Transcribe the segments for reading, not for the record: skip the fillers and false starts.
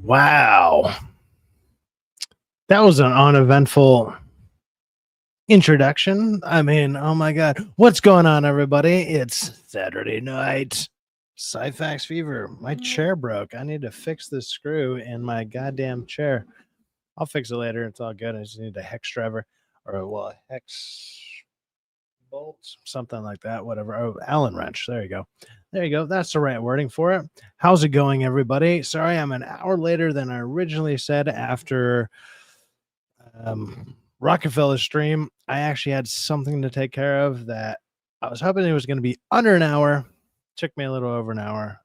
Wow. That was an uneventful introduction. I mean, oh my God. What's going on, everybody? It's Saturday night. Syfaxx fever. My chair broke. I need to fix this screw in my goddamn chair. I'll fix it later. It's all good. I just need a hex driver or, well, a hex bolt, something like that. Whatever. Oh, Allen wrench. There you go. There you go. That's the right wording for it. How's it going, everybody? Sorry, I'm an hour later than I originally said after Rockefeller stream. I actually had something to take care of that I was hoping it was going to be under an hour. Took me a little over an hour.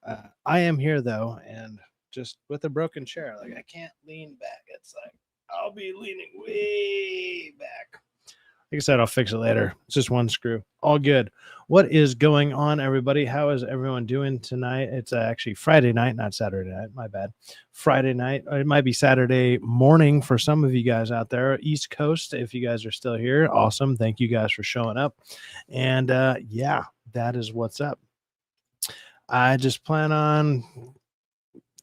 I am here though, and just with a broken chair, like I can't lean back. It's like I'll be leaning way back. Like I said, I'll fix it later. It's just one screw. All good. What is going on, everybody? How is everyone doing tonight? It's actually Friday night, not Saturday night. My bad. Friday night. It might be Saturday morning for some of you guys out there. East Coast, if you guys are still here. Awesome. Thank you guys for showing up. And yeah, that is what's up. I just plan on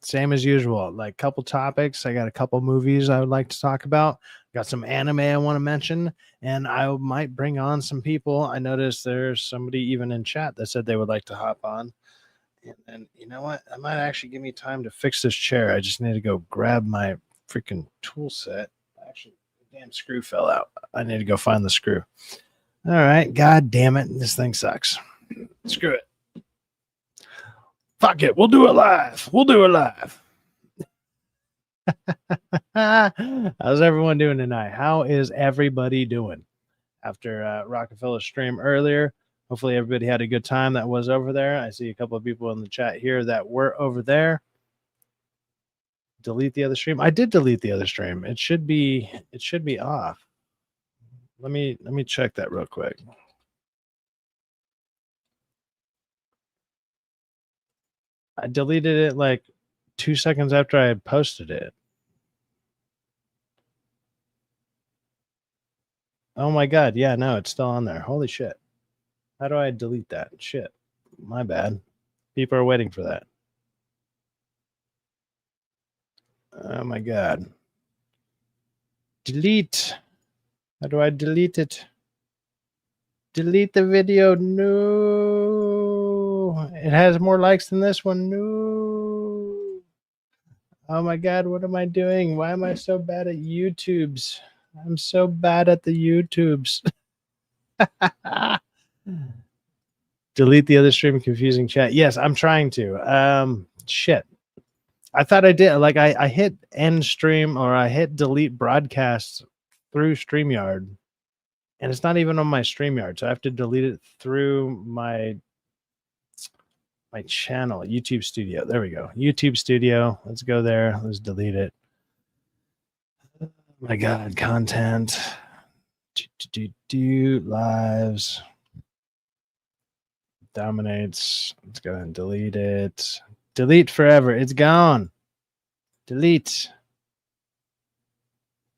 same as usual, like couple topics. I got a couple movies I would like to talk about. Got some anime I want to mention, and I might bring on some people. I noticed there's somebody even in chat that said they would like to hop on. And you know what? I might actually give me time to fix this chair. I just need to go grab my freaking tool set. Actually, the damn screw fell out. I need to go find the screw. All right. God damn it. This thing sucks. Screw it. Fuck it. We'll do it live. We'll do it live. How's everyone doing tonight? How is everybody doing after Rockefeller stream earlier? Hopefully everybody had a good time that was over there. I see a couple of people in the chat here that were over there. Delete the other stream. I did delete the other stream. It should be off. Let me check that real quick. I deleted it like 2 seconds after I had posted it. Oh my God. Yeah, no, it's still on there. Holy shit. How do I delete that? Shit. My bad. People are waiting for that. Oh my God. Delete. How do I delete it? Delete the video. No. It has more likes than this one. No. Oh my God. What am I doing? Why am I so bad at YouTubes? I'm so bad at the YouTubes. Delete the other stream. Confusing chat. Yes, I'm trying to. Shit. I thought I did. Like I hit end stream or I hit delete broadcast through StreamYard, and it's not even on my StreamYard, so I have to delete it through my channel, YouTube Studio. There we go. YouTube Studio. Let's go there. Let's delete it. Oh my God, content. Lives. Dominates. Let's go ahead and delete it. Delete forever. It's gone. Delete.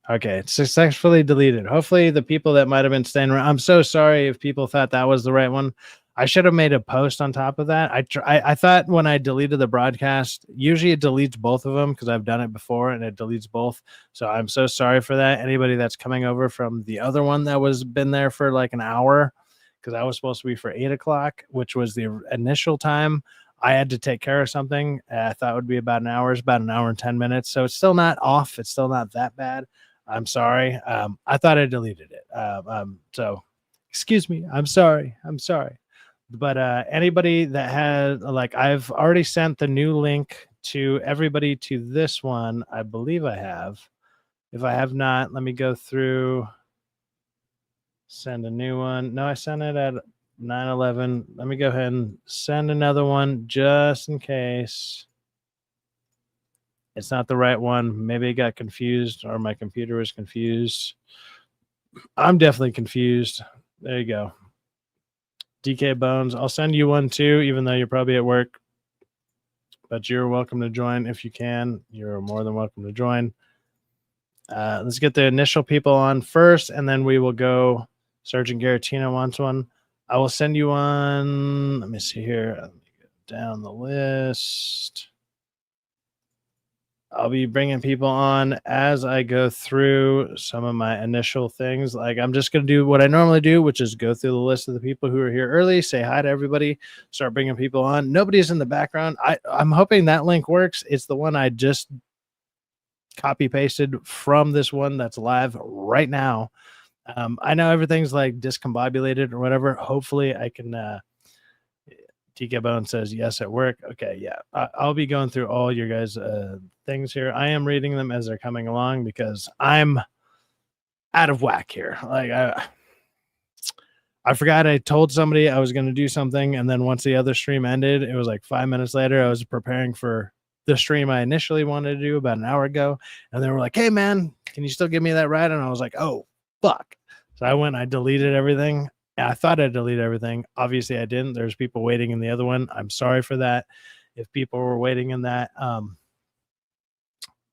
Okay, it's successfully deleted. Hopefully the people that might have been staying around. I'm so sorry if people thought that was the right one. I should have made a post on top of that. I thought when I deleted the broadcast, usually it deletes both of them because I've done it before and it deletes both. So I'm so sorry for that. Anybody that's coming over from the other one that was been there for like an hour, because I was supposed to be for 8 o'clock, which was the initial time. I had to take care of something. I thought it would be about an hour. It's about an hour and 10 minutes. So it's still not off. It's still not that bad. I'm sorry. I thought I deleted it. So excuse me. I'm sorry. But anybody that has, like, I've already sent the new link to everybody to this one. I believe I have. If I have not, let me go through. Send a new one. No, I sent it at 9/11. Let me go ahead and send another one just in case it's not the right one. Maybe it got confused or my computer was confused. I'm definitely confused. There you go. DK Bones. I'll send you one too, even though you're probably at work. But you're welcome to join if you can. You're more than welcome to join. Let's get the initial people on first, and then we will go. Sergeant Garatino wants one. I will send you one. Let me see here. Let me go down the list. I'll be bringing people on as I go through some of my initial things. Like I'm just going to do what I normally do, which is go through the list of the people who are here early, say hi to everybody, start bringing people on. Nobody's in the background. I'm hoping that link works. It's the one I just copy pasted from this one that's live right now. I know everything's like discombobulated or whatever. Hopefully I can, TK Bone says yes at work. Okay, yeah. I'll be going through all your guys' things here. I am reading them as they're coming along because I'm out of whack here. Like I forgot I told somebody I was going to do something, and then once the other stream ended, it was like 5 minutes later. I was preparing for the stream I initially wanted to do about an hour ago, and they were like, "Hey, man, can you still give me that ride?" And I was like, "Oh, fuck!" So I went, I deleted everything. I thought I deleted everything. Obviously, I didn't. There's people waiting in the other one. I'm sorry for that. If people were waiting in that,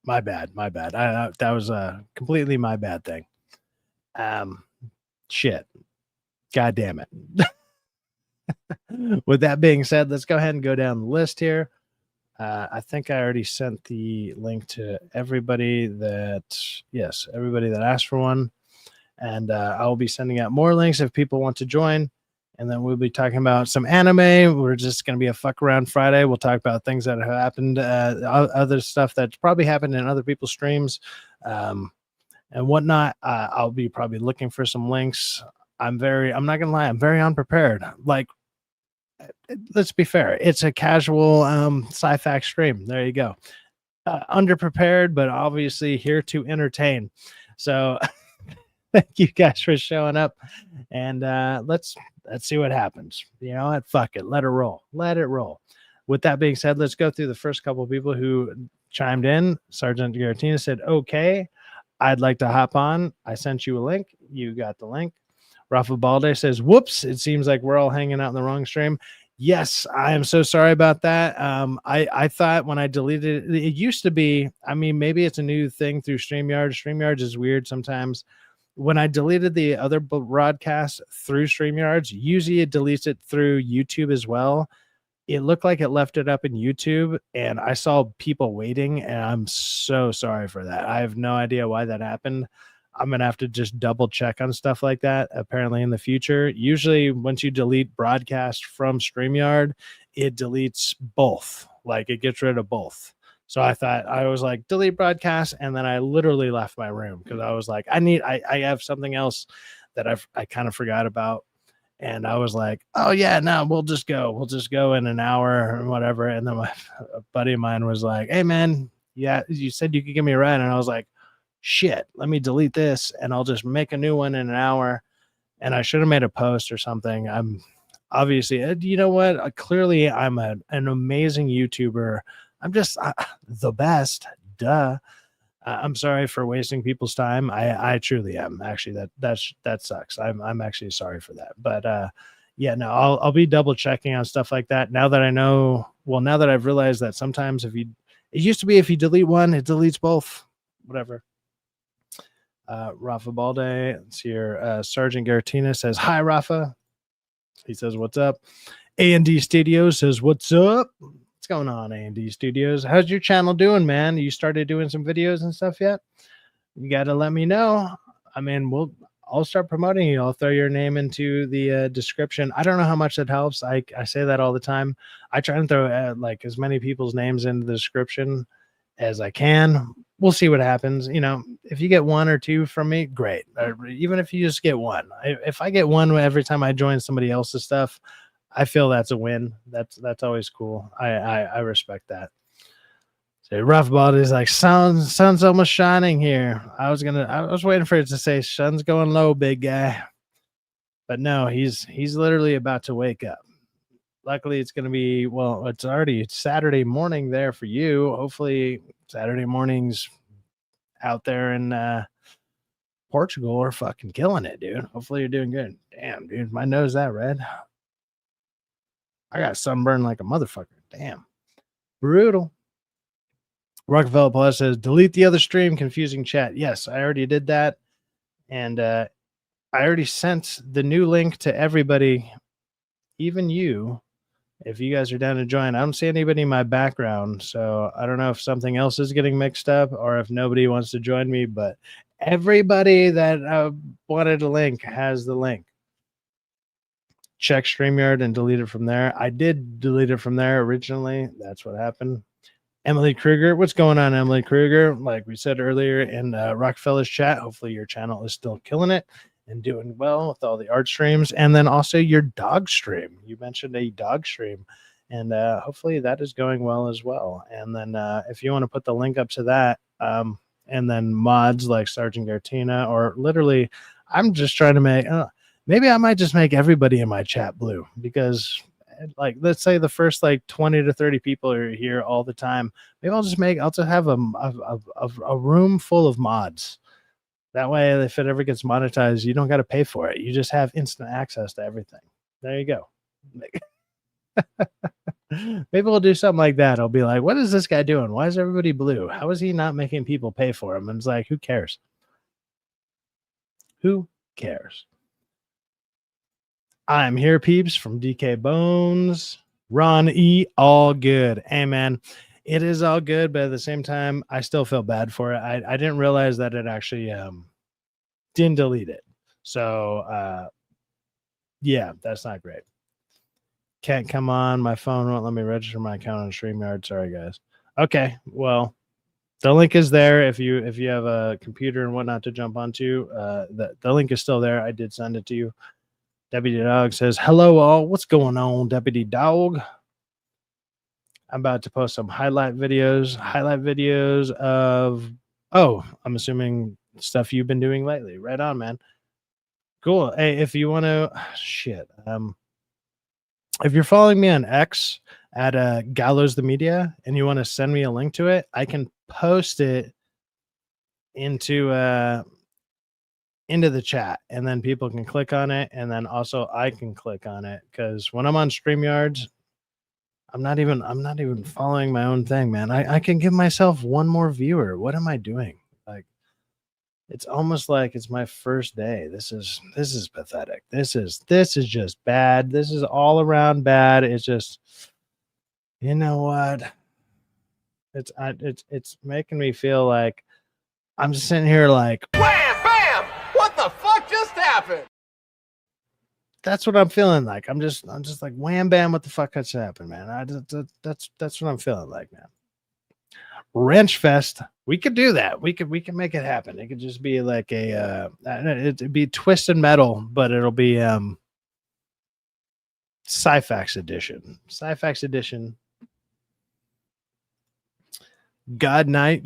my bad, my bad. That was completely my bad thing. Shit. God damn it. With that being said, let's go ahead and go down the list here. I think I already sent the link to everybody that asked for one. And I'll be sending out more links if people want to join. And then we'll be talking about some anime. We're just going to be a fuck around Friday. We'll talk about things that have happened, other stuff that's probably happened in other people's streams and whatnot. I'll be probably looking for some links. I'm not going to lie, I'm very unprepared. Like, let's be fair. It's a casual Syfaxx stream. There you go. Underprepared, but obviously here to entertain. So thank you guys for showing up, and let's see what happens. You know what? Fuck it. Let it roll. Let it roll. With that being said, let's go through the first couple of people who chimed in. Sergeant Garatina said, "Okay, I'd like to hop on. I sent you a link. You got the link." Rafa Balde says, "Whoops, it seems like we're all hanging out in the wrong stream." Yes, I am so sorry about that. I thought when I deleted it, it used to be, I mean, maybe it's a new thing through StreamYard. StreamYard is weird sometimes. When I deleted the other broadcast through StreamYards, usually it deletes it through YouTube as well. It looked like it left it up in YouTube, and I saw people waiting, and I'm so sorry for that. I have no idea why that happened. I'm going to have to just double check on stuff like that apparently in the future. Usually once you delete broadcast from StreamYard, it deletes both. Like it gets rid of both. So I was like, delete broadcast. And then I literally left my room because I was like, I have something else that I kind of forgot about. And I was like, oh yeah, no, we'll just go in an hour or whatever. And then a buddy of mine was like, hey man, yeah, you said you could give me a ride. And I was like, shit, let me delete this and I'll just make a new one in an hour. And I should have made a post or something. I'm obviously, you know what? Clearly, I'm an amazing YouTuber. I'm just the best. Duh. I'm sorry for wasting people's time. I truly am. Actually, that sucks. I'm actually sorry for that. But yeah, no, I'll be double checking on stuff like that now that I know. Well, now that I've realized that sometimes it used to be if you delete one, it deletes both. Whatever. Rafa Balde, it's here. Sergeant Garatina says, hi, Rafa. He says, what's up? A&D Studios says, what's up? What's going on, A&D Studios? How's your channel doing, man? You started doing some videos and stuff yet? You got to let me know. I mean, I'll start promoting you. I'll throw your name into the description. I don't know how much that helps. I say that all the time. I try and throw like as many people's names into the description as I can. We'll see what happens. You know, if you get one or two from me, great. Or even if you just get one, if I get one every time I join somebody else's stuff, I feel that's a win. That's always cool. I respect that. So rough body is like sun's almost shining here. I was waiting for it to say sun's going low, big guy. But no, he's literally about to wake up. Luckily, it's going to be, well, it's already Saturday morning there for you. Hopefully, Saturday mornings out there in Portugal are fucking killing it, dude. Hopefully, you're doing good. Damn, dude, my nose that red. I got sunburned like a motherfucker. Damn. Brutal. Rockefeller Plus says, delete the other stream, confusing chat. Yes, I already did that. And I already sent the new link to everybody, even you. if you guys are down to join. I don't see anybody in my background, so I don't know if something else is getting mixed up or if nobody wants to join me, but everybody that wanted a link has the link. Check StreamYard and delete it from there. I did delete it from there originally. That's what happened. Emily Kruger, what's going on, Emily Kruger? Like we said earlier in Rockefeller's chat, hopefully your channel is still killing it and doing well with all the art streams. And then also your dog stream. You mentioned a dog stream, and hopefully that is going well as well. And then if you want to put the link up to that, and then mods like Sergeant Gartina, or literally, I'm just trying to make, maybe I might just make everybody in my chat blue, because like, let's say the first like 20 to 30 people are here all the time. Maybe I'll just have a room full of mods. That way, if it ever gets monetized, you don't got to pay for it. You just have instant access to everything. There you go. Maybe we'll do something like that. I'll be like, what is this guy doing? Why is everybody blue? How is he not making people pay for him? And it's like, who cares? Who cares? I'm here, peeps, from DK Bones. Ron E, all good. Hey, man, it is all good, but at the same time, I still feel bad for it. I didn't realize that it actually didn't delete it. So, yeah, that's not great. Can't come on. My phone won't let me register my account on StreamYard. Sorry, guys. Okay, well, the link is there if you have a computer and whatnot to jump onto. The link is still there. I did send it to you. Deputy Dog says, hello all. What's going on, Deputy Dog? I'm about to post some highlight videos of, I'm assuming stuff you've been doing lately. Right on, man. Cool. Hey, if you want to, if you're following me on X at Gallows the Media and you want to send me a link to it, I can post it into the chat, and then people can click on it, and then also I can click on it, because when I'm on StreamYards, I'm not even following my own thing, man. I can give myself one more viewer. What am I doing? Like, it's almost like it's my first day. This is pathetic. This is just bad. This is all around bad. It's just, you know what? It's making me feel like I'm just sitting here like, wham, bam! What the fuck just happened? That's what I'm feeling like. I'm just like, wham bam, what the fuck just happened, man? That's what I'm feeling like, man. Wrench Fest. We could do that. We could make it happen. It could just be like it'd be Twisted Metal, but it'll be Syfaxx edition. Syfaxx edition. Good night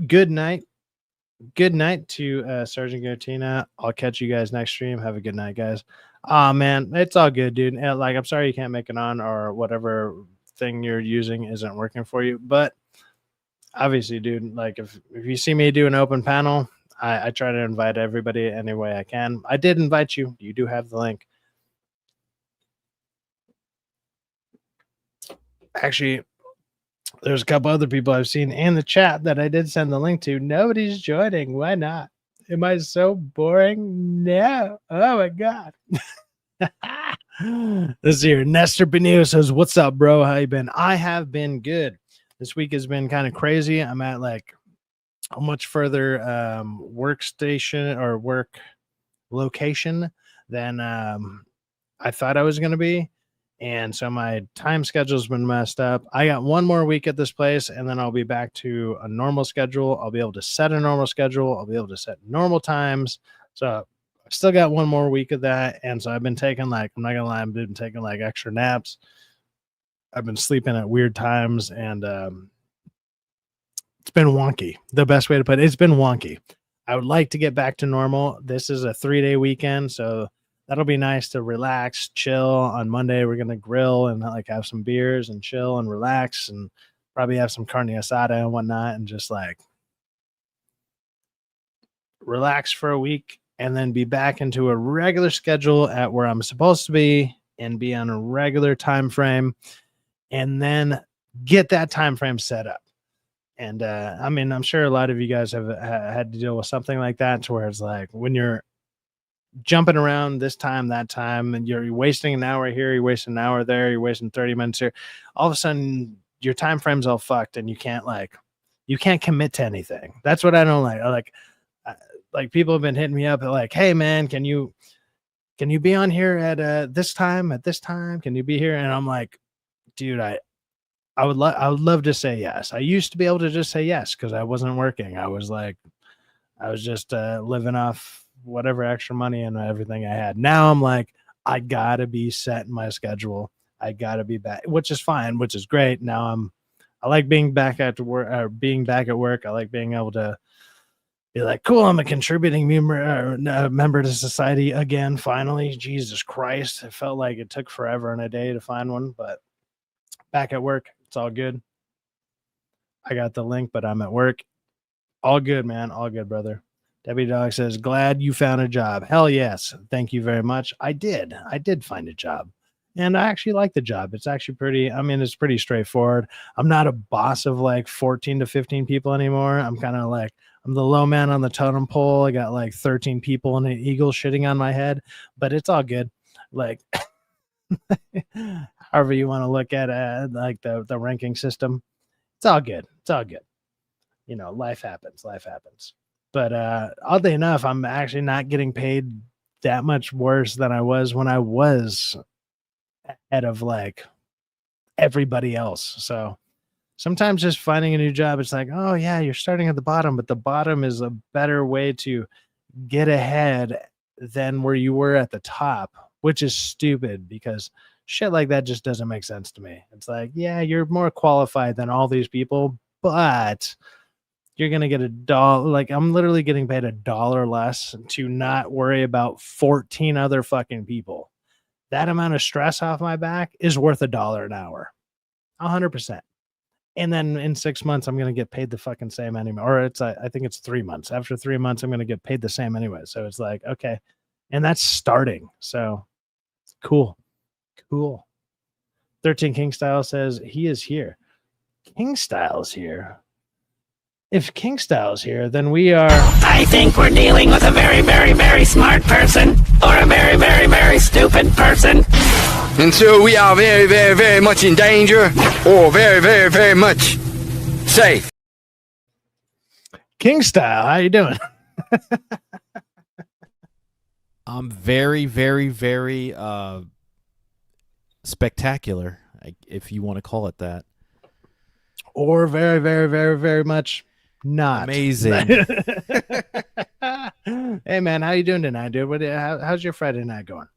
to Sergeant Gartina. I'll catch you guys next stream. Have a good night, guys. Man, it's all good, dude. Like, I'm sorry you can't make it on, or whatever thing you're using isn't working for you. But obviously, dude, like, if you see me do an open panel, I try to invite everybody any way I can. I did invite you. You do have the link. Actually, there's a couple other people I've seen in the chat that I did send the link to. Nobody's joining. Why not? Am I so boring? No. Oh my God. This here, Nestor Benio says, what's up, bro? How you been? I have been good. This week has been kind of crazy. I'm at like a much further workstation or work location than I thought I was going to be. And so my time schedule's been messed up. I got one more week at this place, and then I'll be back to a normal schedule. I'll be able to set a normal schedule. I'll be able to set normal times. So I still got one more week of that. And so I've been taking, like, I'm not gonna lie, I've been taking like extra naps. I've been sleeping at weird times, and it's been wonky. The best way to put it, it's been wonky. I would like to get back to normal. This is a 3-day weekend, so that'll be nice to relax, chill. On Monday, we're going to grill and like have some beers and chill and relax, and probably have some carne asada and whatnot, and just like relax for a week, and then be back into a regular schedule at where I'm supposed to be and be on a regular time frame, and then get that time frame set up. And I mean, I'm sure a lot of you guys have had to deal with something like that, to where it's like when you're jumping around this time, that time, and you're wasting an hour here, you're wasting an hour there, you're wasting 30 minutes here. All of a sudden, your time frame's all fucked, and you can't commit to anything. That's what I don't like. Like people have been hitting me up like, hey man, can you be on here at this time, at this time? Can you be here? And I'm like, dude, I would love to say yes. I used to be able to just say yes because I wasn't working. I was just living off whatever extra money and everything I had. Now I'm like, I gotta be set in my schedule. I gotta be back, which is fine, which is great. Now I like being back at work, or being back at work. I like being able to be like, cool, I'm a contributing member to society again. Finally, Jesus Christ, it felt like it took forever and a day to find one, but back at work, it's all good. I got the link, but I'm at work. All good, man. All good, brother. Debbie Dog says, glad you found a job. Hell yes. Thank you very much. I did find a job. And I actually like the job. It's actually it's pretty straightforward. I'm not a boss of like 14 to 15 people anymore. I'm kind of like, I'm the low man on the totem pole. I got like 13 people and an eagle shitting on my head, but it's all good. Like, however you want to look at it, like the ranking system, it's all good. It's all good. You know, life happens. But oddly enough, I'm actually not getting paid that much worse than I was when I was ahead of like everybody else. So sometimes just finding a new job, it's like, oh yeah, you're starting at the bottom, but the bottom is a better way to get ahead than where you were at the top, which is stupid because shit like that just doesn't make sense to me. It's like, yeah, you're more qualified than all these people, but you're going to get $1. Like, I'm literally getting paid $1 less to not worry about 14 other fucking people. That amount of stress off my back is worth $1 an hour. 100%. And then in 6 months, I'm going to get paid the fucking same anyway. Or I think it's 3 months. After 3 months, I'm going to get paid the same anyway. So it's like, okay. And that's starting. So cool. 13 King Style says he is here. King Style's here. If King Style's here, then we are... I think we're dealing with a very, very, very smart person or a very, very, very stupid person. And so we are very, very, very much in danger or very, very, very much safe. King Style, how you doing? I'm very, very, very spectacular, if you want to call it that. Or very, very, very, very much not. Amazing. Hey, man, how you doing tonight, dude? How's your Friday night going?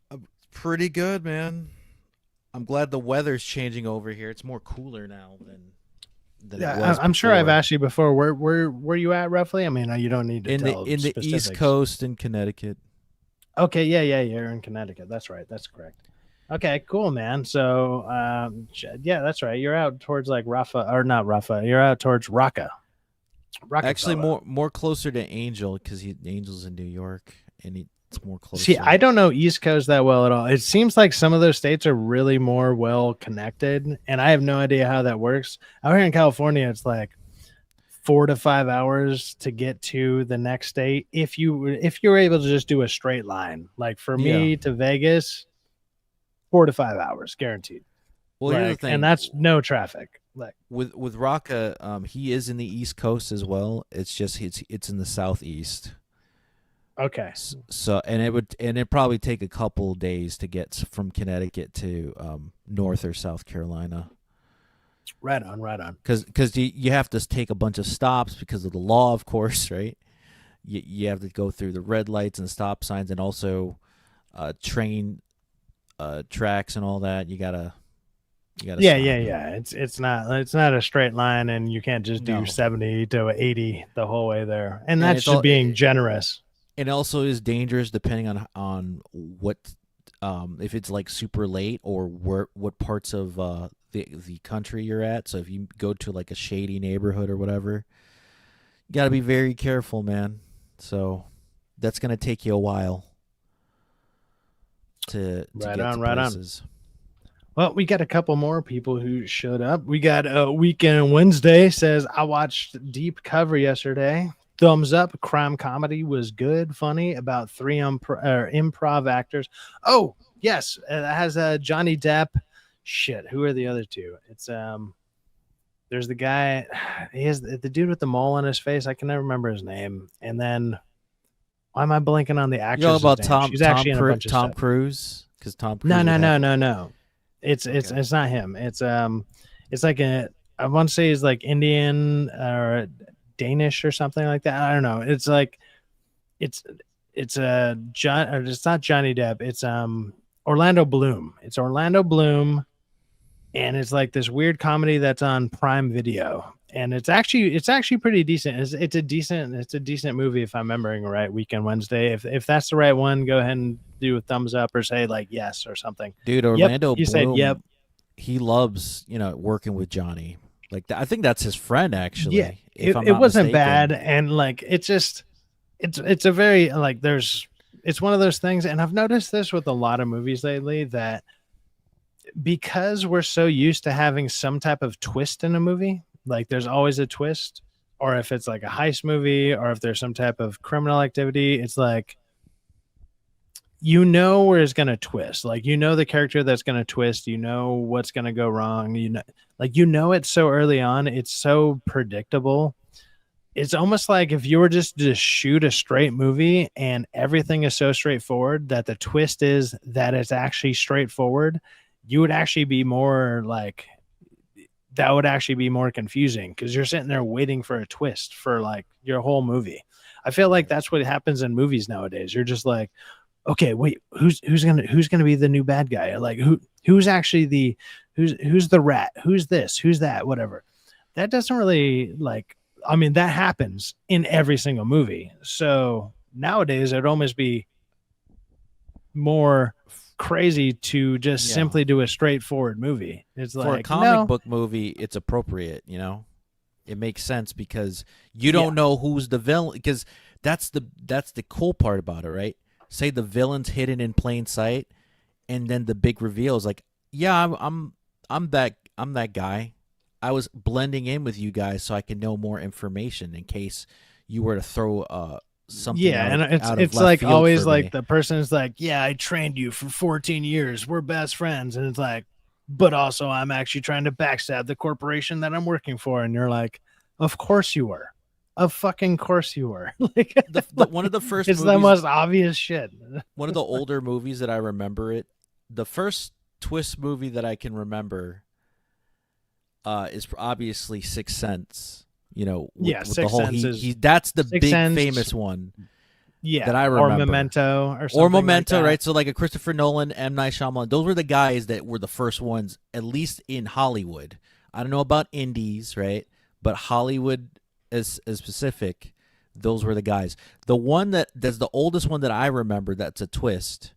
Pretty good, man. I'm glad the weather's changing over here. It's more cooler now than it was I'm sure before. I've asked you before. Where you at roughly? I mean, you don't need to tell in the specifics. East Coast in Connecticut. Okay, yeah, you're in Connecticut. That's right. That's correct. Okay, cool, man. So, yeah, that's right. You're out towards like Rafa, or not Rafa. You're out towards Raqqa. Actually, more closer to Angel because Angel's in New York, and it's more closer. See, I don't know East Coast that well at all. It seems like some of those states are really more well connected, and I have no idea how that works. Out here in California, it's like 4 to 5 hours to get to the next state if you're able to just do a straight line. Like for me to Vegas, 4 to 5 hours guaranteed. Well, here's the thing, and that's no traffic. Like with Raqqa, he is in the East Coast as well. It's just it's in the Southeast. Okay. So it'd probably take a couple days to get from Connecticut to North or South Carolina. Right on. Because you have to take a bunch of stops because of the law, of course, right? You have to go through the red lights and stop signs, and also train tracks and all that. You gotta. Yeah. It's not a straight line, and you can't just do 70 to 80 the whole way there. And that's just being generous. It also is dangerous depending on what if it's like super late or what parts of the country you're at. So if you go to like a shady neighborhood or whatever, you got to be very careful, man. So that's going to take you a while to right get on. to places. Well, we got a couple more people who showed up. We got Weekend Wednesday says, I watched Deep Cover yesterday. Thumbs Up crime comedy was good, funny, about three improv actors. Oh yes, it has Johnny Depp. Shit, who are the other two? It's there's the guy. He has the dude with the mole on his face. I can never remember his name. And then why am I blanking on the You know actress' about name? She's actually in a bunch of Tom stuff. Cruise? Because Tom Cruise. No, would no, no, have- no, no. It's not him. It's like I want to say he's like Indian or Danish or something like that. I don't know. It's like it's it's John. Or it's not Johnny Depp. It's Orlando Bloom. It's Orlando Bloom, and it's like this weird comedy that's on Prime Video. And it's actually pretty decent. It's a decent movie if I'm remembering right. Weekend Wednesday. If that's the right one, go ahead and do a thumbs up or say like yes or something. Dude, Orlando Yep, you Bloom. said yep. He loves working with Johnny. Like I think that's his friend actually. Yeah, if I'm it not wasn't mistaken. bad, and like it's a very like it's one of those things, and I've noticed this with a lot of movies lately that because we're so used to having some type of twist in a movie, like there's always a twist, or if it's like a heist movie, or if there's some type of criminal activity, it's like where it's going to twist. Like the character that's going to twist, what's going to go wrong, it so early on, it's so predictable. It's almost like if you were just to shoot a straight movie and everything is so straightforward that the twist is that it's actually straightforward, you would actually be more like that would actually be more confusing because you're sitting there waiting for a twist for like your whole movie. I feel like that's what happens in movies nowadays. You're just like, okay, wait, who's gonna be the new bad guy? Like who's actually who's the rat? Who's this? Who's that? Whatever. That doesn't really that happens in every single movie. So nowadays it'd almost be more crazy to just simply do a straightforward movie. It's for like a comic book movie, it's appropriate, It makes sense because you don't know who's the villain, because that's the cool part about it, right? Say the villain's hidden in plain sight, and then the big reveal is like, yeah, I'm that guy. I was blending in with you guys so I can know more information in case you were to throw something. Yeah, out and of it's left like field always for like me. the person's like, yeah, I trained you for 14 years. We're best friends. And it's like, but also I'm actually trying to backstab the corporation that I'm working for. And you're like, of course you were. Of fucking course you were. Like, One of the first it's movies, the most obvious shit. one of the older movies that I remember it. The first twist movie that I can remember is obviously Sixth Sense. With the Sixth whole Sense is that's the Sixth big Sense, famous one. Yeah, that I remember. or Memento, or something Memento, like that. right? So like a Christopher Nolan, M. Night Shyamalan. Those were the guys that were the first ones, at least in Hollywood. I don't know about indies, right? But Hollywood is specific. Those were the guys. The one that's the oldest one that I remember that's a twist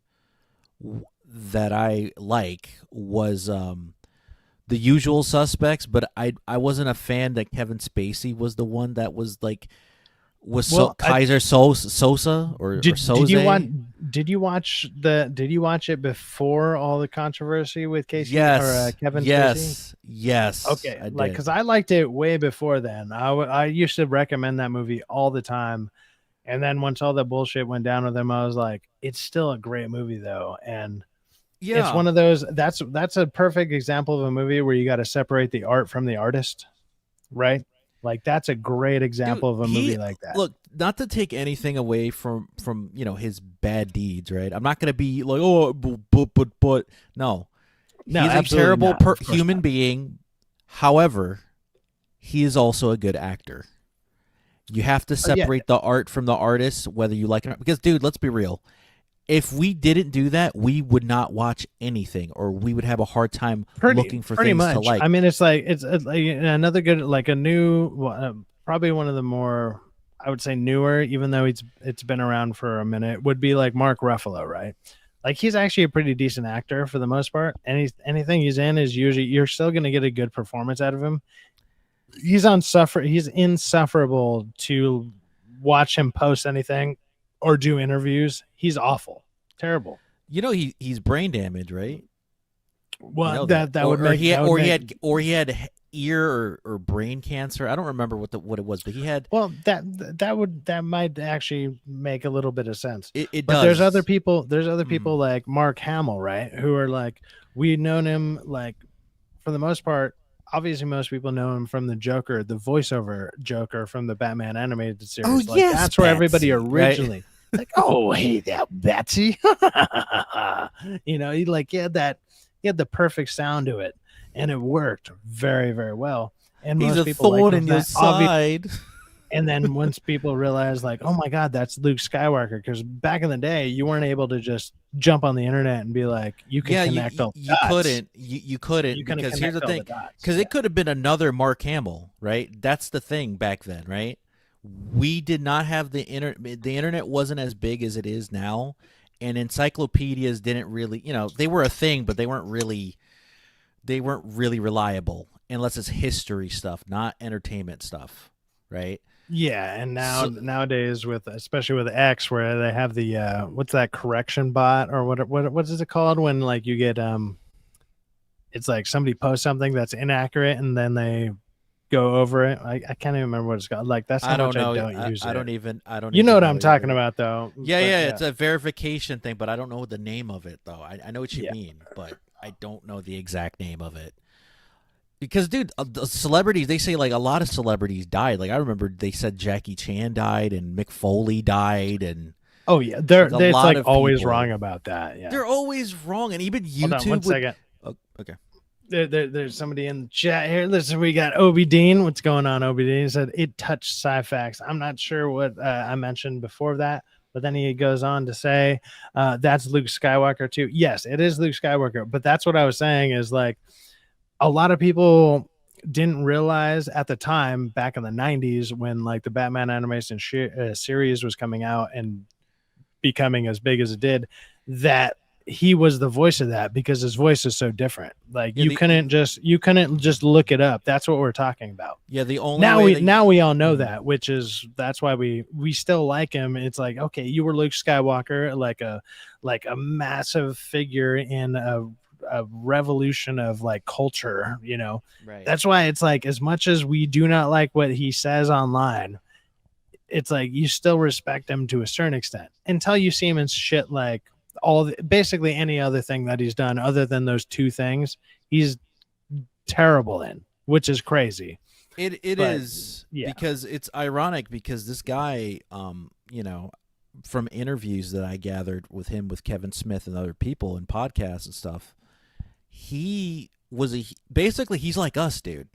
that I like was The Usual Suspects, but I wasn't a fan that Kevin Spacey was the one that was like Kaiser Sosa or Soze. Did you watch it before all the controversy with Casey or Kevin Spacey? Yes. Okay, because I liked it way before then. I used to recommend that movie all the time, and then once all the bullshit went down with him, I was like, it's still a great movie though, and it's one of those. That's a perfect example of a movie where you got to separate the art from the artist, right? Like that's a great example of a movie like that. Look, not to take anything away from his bad deeds, right? I'm not going to be like, oh, but no, he's a terrible human being. However, he is also a good actor. You have to separate the art from the artist, whether you like it or not. Because, dude, let's be real. If we didn't do that, we would not watch anything, or we would have a hard time looking for things to like. I mean, it's like another good, like a new, probably one of the more, I would say, newer, even though it's been around for a minute, would be like Mark Ruffalo, right? Like he's actually a pretty decent actor for the most part. Anything he's in is usually you're still going to get a good performance out of him. He's insufferable to watch him post anything or do interviews. He's awful, terrible. He's brain damaged, right? Well, that would make he had ear or brain cancer. I don't remember what it was, but he had. Well, that might actually make a little bit of sense. It But does. there's other people. There's other people like Mark Hamill, right? Who are like, we've known him like for the most part. Obviously, most people know him from the Joker, the voiceover Joker from the Batman animated series. Oh, like, yes, that's where everybody Betsy, right? originally like, oh, hey, that Betsy. You know, he had the perfect sound to it, and it worked very, very well. And He's most a people thorn like in your side. and then once people realize, like, oh my God, that's Luke Skywalker, because back in the day, you weren't able to just jump on the internet and be like, you can connect all the you dots. couldn't. You couldn't, You couldn't because here's the connect all thing. the dots. Because it could have been another Mark Hamill, right? That's the thing back then, right? We did not have the internet. The internet wasn't as big as it is now, and encyclopedias didn't really, they were a thing, but they weren't really reliable unless it's history stuff, not entertainment stuff, right? Yeah, and nowadays especially with X, where they have the what's that correction bot, or what is it called when like you get it's like somebody posts something that's inaccurate and then they go over it. I can't even remember what it's called. Like, that's how I don't much know. I don't use it. I don't even. You know what know I'm talking either. about, though. Yeah, But, yeah, it's a verification thing, but I don't know the name of it though. I know what you Yeah. mean, but I don't know the exact name of it. Because, dude, the celebrities, they say like a lot of celebrities died. Like I remember they said Jackie Chan died and Mick Foley died, and Oh yeah, There's a it's lot like of always people. wrong about that. Yeah. they're always wrong. And even YouTube. Hold on one second. Oh, okay. There's somebody in the chat here. Listen, we got Obi Dean. What's going on, Obi Dean? He said it touched Syfaxx. I'm not sure what I mentioned before that, but then he goes on to say that's Luke Skywalker too. Yes, it is Luke Skywalker, but that's what I was saying is like a lot of people didn't realize at the time back in the 90s when like the Batman animation series was coming out and becoming as big as it did, that he was the voice of that, because his voice is so different. Like Yeah, you couldn't just look it up. That's what we're talking about. Yeah, the only Now way we all know that, which is that's why we still like him. It's like, okay, you were Luke Skywalker, like a massive figure in a revolution of like culture, Right. That's why it's like, as much as we do not like what he says online, it's like you still respect him to a certain extent until you see him in shit like basically any other thing that he's done other than those two things he's terrible in, which is crazy. It But, is yeah. because it's ironic, because this guy, from interviews that I gathered with him, with Kevin Smith and other people and podcasts and stuff, he was basically he's like us, dude.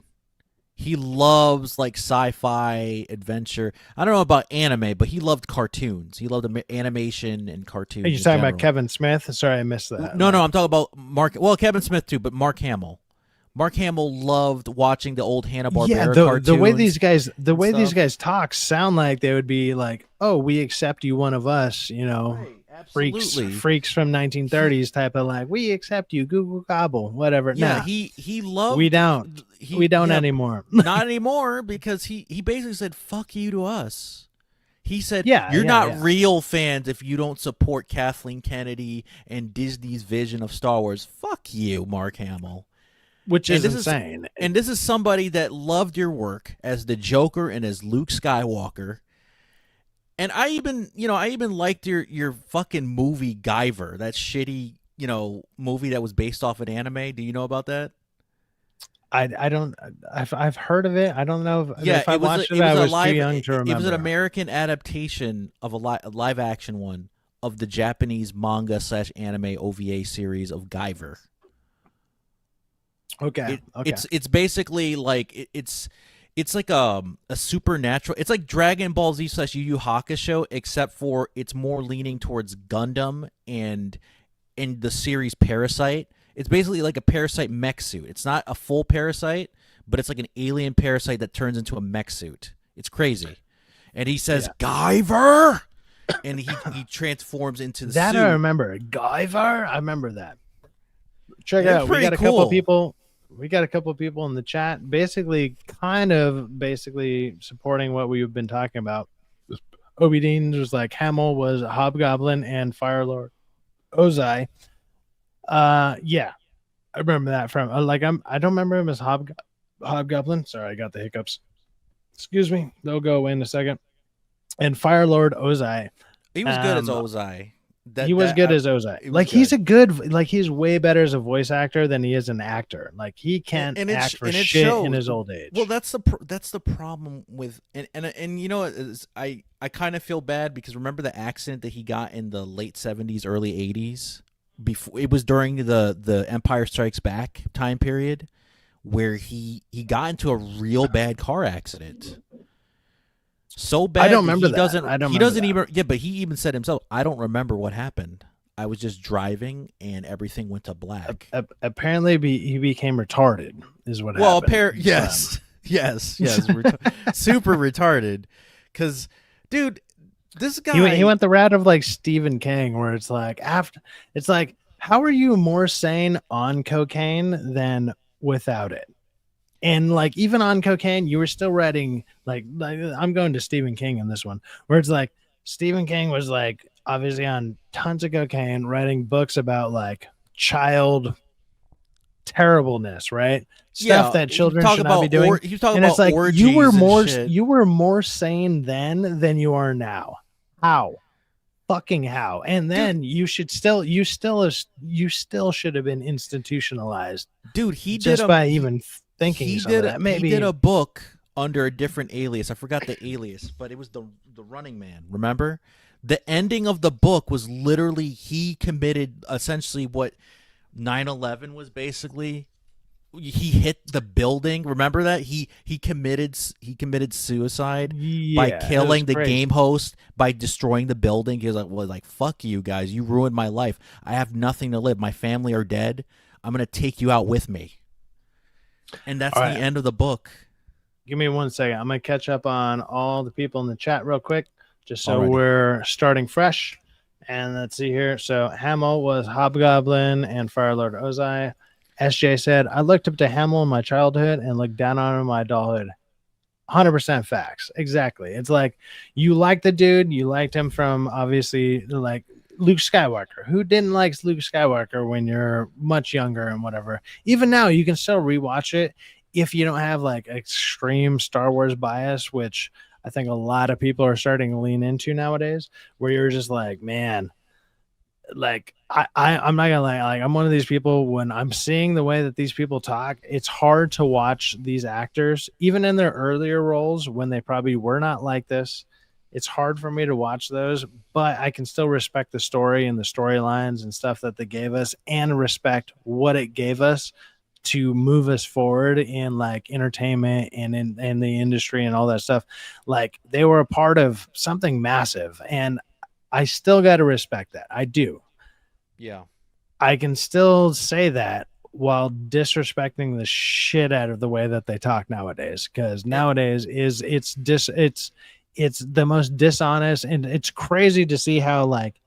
He loves like sci-fi adventure. I don't know about anime, but he loved cartoons. He loved animation and cartoons. Are you in talking about general. Kevin Smith? Sorry, I missed that. No, I'm talking about Mark. Well, Kevin Smith too, but Mark Hamill. Mark Hamill loved watching the old Hanna-Barbera cartoons. The way these guys stuff. talk sound like they would be like, oh, we accept you, one of us, Absolutely. freaks from 1930s type of like, we accept you, Google Gobble, whatever. Yeah, Nah, he loved. we don't anymore. Not anymore, because he basically said "fuck you" to us. He said, Yeah, "You're yeah, not yeah. real fans if you don't support Kathleen Kennedy and Disney's vision of Star Wars. Fuck you, Mark Hamill." Which is And insane. And this is somebody that loved your work as the Joker and as Luke Skywalker. And I even liked your fucking movie Guyver, that shitty, movie that was based off an anime. Do you know about that? I don't. I've heard of it. I don't know if I it was watched a, it. it was I a was live, too young to remember. It was an American adaptation of a live action one of the Japanese manga / anime OVA series of Guyver. Okay. It's basically like it's like a supernatural. It's like Dragon Ball Z / Yu Yu Hakusho, except for it's more leaning towards Gundam and in the series Parasite. It's basically like a parasite mech suit. It's not a full parasite, but it's like an alien parasite that turns into a mech suit. It's crazy. And he says, Guyver! And he transforms into the that suit. I remember. Guyver? I remember that. Check it It's out. We pretty got a couple cool. people. We got a couple people in the chat, basically supporting what we've been talking about. Obi Dean was like, Hamill was Hobgoblin and Firelord Ozai. Yeah, I remember that from I don't remember him as Hobgoblin. Sorry, I got the hiccups. Excuse me. They'll go away in a second. And Fire Lord Ozai. He was good as Um, Ozai. He was good as Ozai. he was Like he's good. a good, like he's way better as a voice actor than he is an actor. Like he can't And it act for and it shit shows. in his old age. Well, that's the problem with and you know what is, I kind of feel bad because remember the accident that he got in the late 70s, early 80s. Before it was during the Empire Strikes Back time period where he got into a real bad car accident. So bad. I don't remember he that. doesn't. I don't He remember doesn't that. even. Yeah, but he even said himself, "I don't remember what happened. I was just driving, and everything went to black." Apparently, he became retarded. Is what Well, happened. yes, yes, super retarded. Because, dude, this guy. He went the route of like Stephen King, where it's like how are you more sane on cocaine than without it? And like even on cocaine, you were still writing like I'm going to Stephen King in this one, where it's like Stephen King was like obviously on tons of cocaine, writing books about like child terribleness, right? Stuff that children should not be doing. He was talking And about it's like orgies and shit. you were more sane then than you are now. How? Fucking how? And then you still should have been institutionalized. Dude, he just did by even thinking he some did of that. Maybe he did a book under a different alias. I forgot the alias, but it was the Running Man. Remember, the ending of the book was literally he committed essentially what 9/11 was basically. He hit the building. Remember that he committed suicide by killing the game host, by destroying the building. He was like, "Well, like fuck you guys, you ruined my life. I have nothing to live. My family are dead. I'm gonna take you out with me." And that's the end of the book. Give me 1 second. I'm gonna catch up on all the people in the chat real quick, just so we're starting fresh. And let's see here. So Hamill was Hobgoblin and Firelord Ozai. SJ said, I looked up to Hamill in my childhood and looked down on him in my adulthood. 100% facts. Exactly. It's like you like the dude, you liked him from obviously like Luke Skywalker. Who didn't like Luke Skywalker when you're much younger and whatever? Even now, you can still rewatch it if you don't have like extreme Star Wars bias, which I think a lot of people are starting to lean into nowadays, where you're just like, man, like I'm not gonna lie, like I'm one of these people when I'm seeing the way that these people talk, it's hard to watch these actors, even in their earlier roles when they probably were not like this. It's hard for me to watch those, but I can still respect the story and the storylines and stuff that they gave us and respect what it gave us to move us forward in like entertainment and in the industry and all that stuff. Like they were a part of something massive, and I still got to respect that. I do. Yeah. I can still say that while disrespecting the shit out of the way that they talk nowadays, because nowadays it's the most dishonest, and it's crazy to see how like,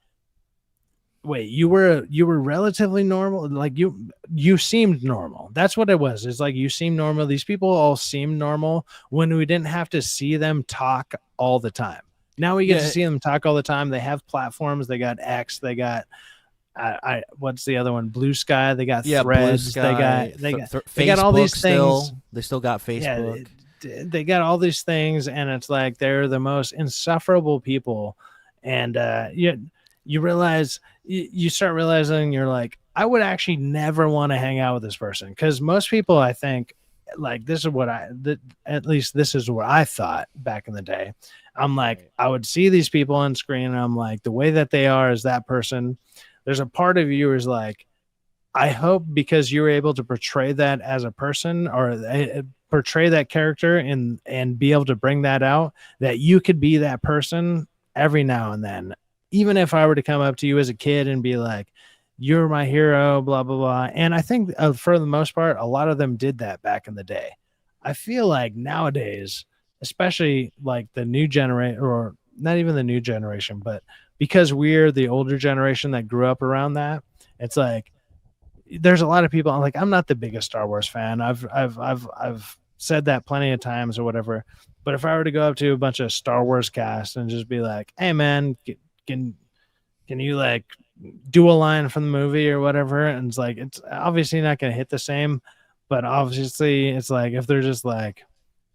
wait, you were relatively normal, like you seemed normal. That's what it was. It's like you seemed normal. These people all seemed normal when we didn't have to see them talk all the time. Now we get to see them talk all the time. They have platforms. They got X. They got what's the other one? Blue Sky. They got Threads. They got all these things. They still got Facebook. Yeah, they got all these things, and it's like they're the most insufferable people. And you realize you start realizing you're like, I would actually never want to hang out with this person, because most people, I think, like this is what at least this is what I thought back in the day. I'm like, I would see these people on screen and I'm like, the way that they are is that person. There's a part of you is like, I hope because you're able to portray that as a person, or portray that character and be able to bring that out, that you could be that person every now and then. Even if I were to come up to you as a kid and be like, you're my hero, blah, blah, blah. And I think for the most part, a lot of them did that back in the day. I feel like nowadays, especially like the new generation, or not even the new generation, but because we're the older generation that grew up around that, it's like there's a lot of people. I'm like, I'm not the biggest Star Wars fan. I've said that plenty of times or whatever. But if I were to go up to a bunch of Star Wars cast and just be like, hey man, can you like do a line from the movie or whatever, and it's like, it's obviously not going to hit the same, But obviously, it's like if they're just like,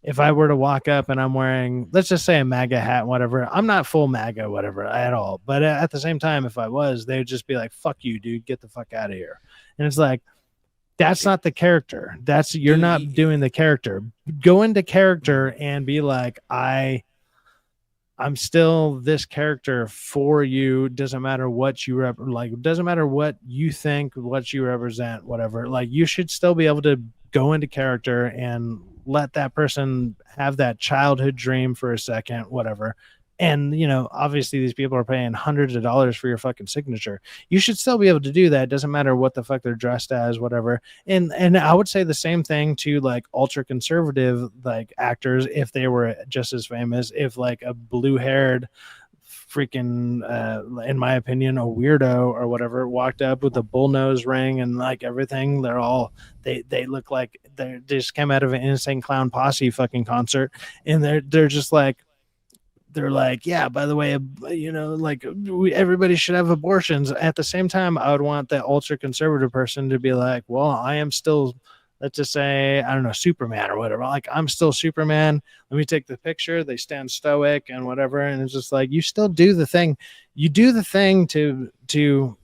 if I were to walk up and I'm wearing, let's just say a MAGA hat, whatever, I'm not full MAGA, whatever, at all. But at the same time, if I was, they'd just be like, fuck you, dude, get the fuck out of here. And it's like, that's not the character. You're Dude, not doing the character. Go into character and be like, I'm still this character for you. Doesn't matter what you doesn't matter what you think, what you represent, whatever. Like, you should still be able to go into character and let that person have that childhood dream for a second, whatever. And, obviously these people are paying hundreds of dollars for your fucking signature. You should still be able to do that. Doesn't matter what the fuck they're dressed as, whatever. And I would say the same thing to like ultra conservative like actors if they were just as famous. If like a blue-haired freaking in my opinion a weirdo or whatever walked up with a bullnose ring and like everything, they look like they just came out of an Insane Clown Posse fucking concert, and they're just like, they're like, yeah, by the way, like everybody should have abortions. At the same time, I would want that ultra conservative person to be like, well, I am still, let's just say, I don't know, Superman or whatever. Like, I'm still Superman. Let me take the picture. They stand stoic and whatever. And it's just like, you still do the thing. You do the thing to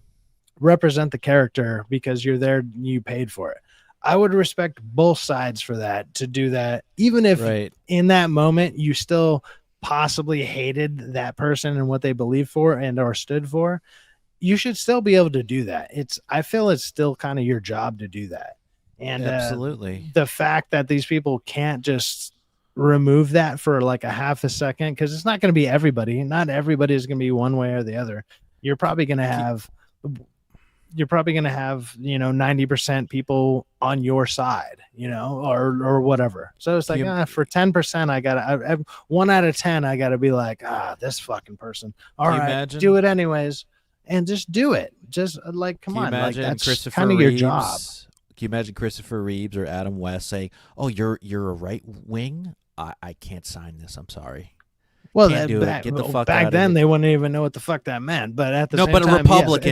represent the character because you're there, you paid for it. I would respect both sides for that, to do that. Even if in that moment you still possibly hated that person and what they believed for and or stood for, you should still be able to do that. I feel it's still kind of your job to do that. And absolutely, the fact that these people can't just remove that for like a half a second, because it's not going to be everybody. Not everybody is going to be one way or the other. You're probably going to have 90% people on your side, or whatever. So it's like, for 10%, I got 1 out of 10. I got to be like, this fucking person. All right, do it anyways, and just do it. Just like, come on, like that's kind of your job. Can you imagine Christopher Reeves or Adam West saying, "Oh, you're a right wing? I can't sign this. I'm sorry." Well, back then they wouldn't even know what the fuck that meant. But at the same time,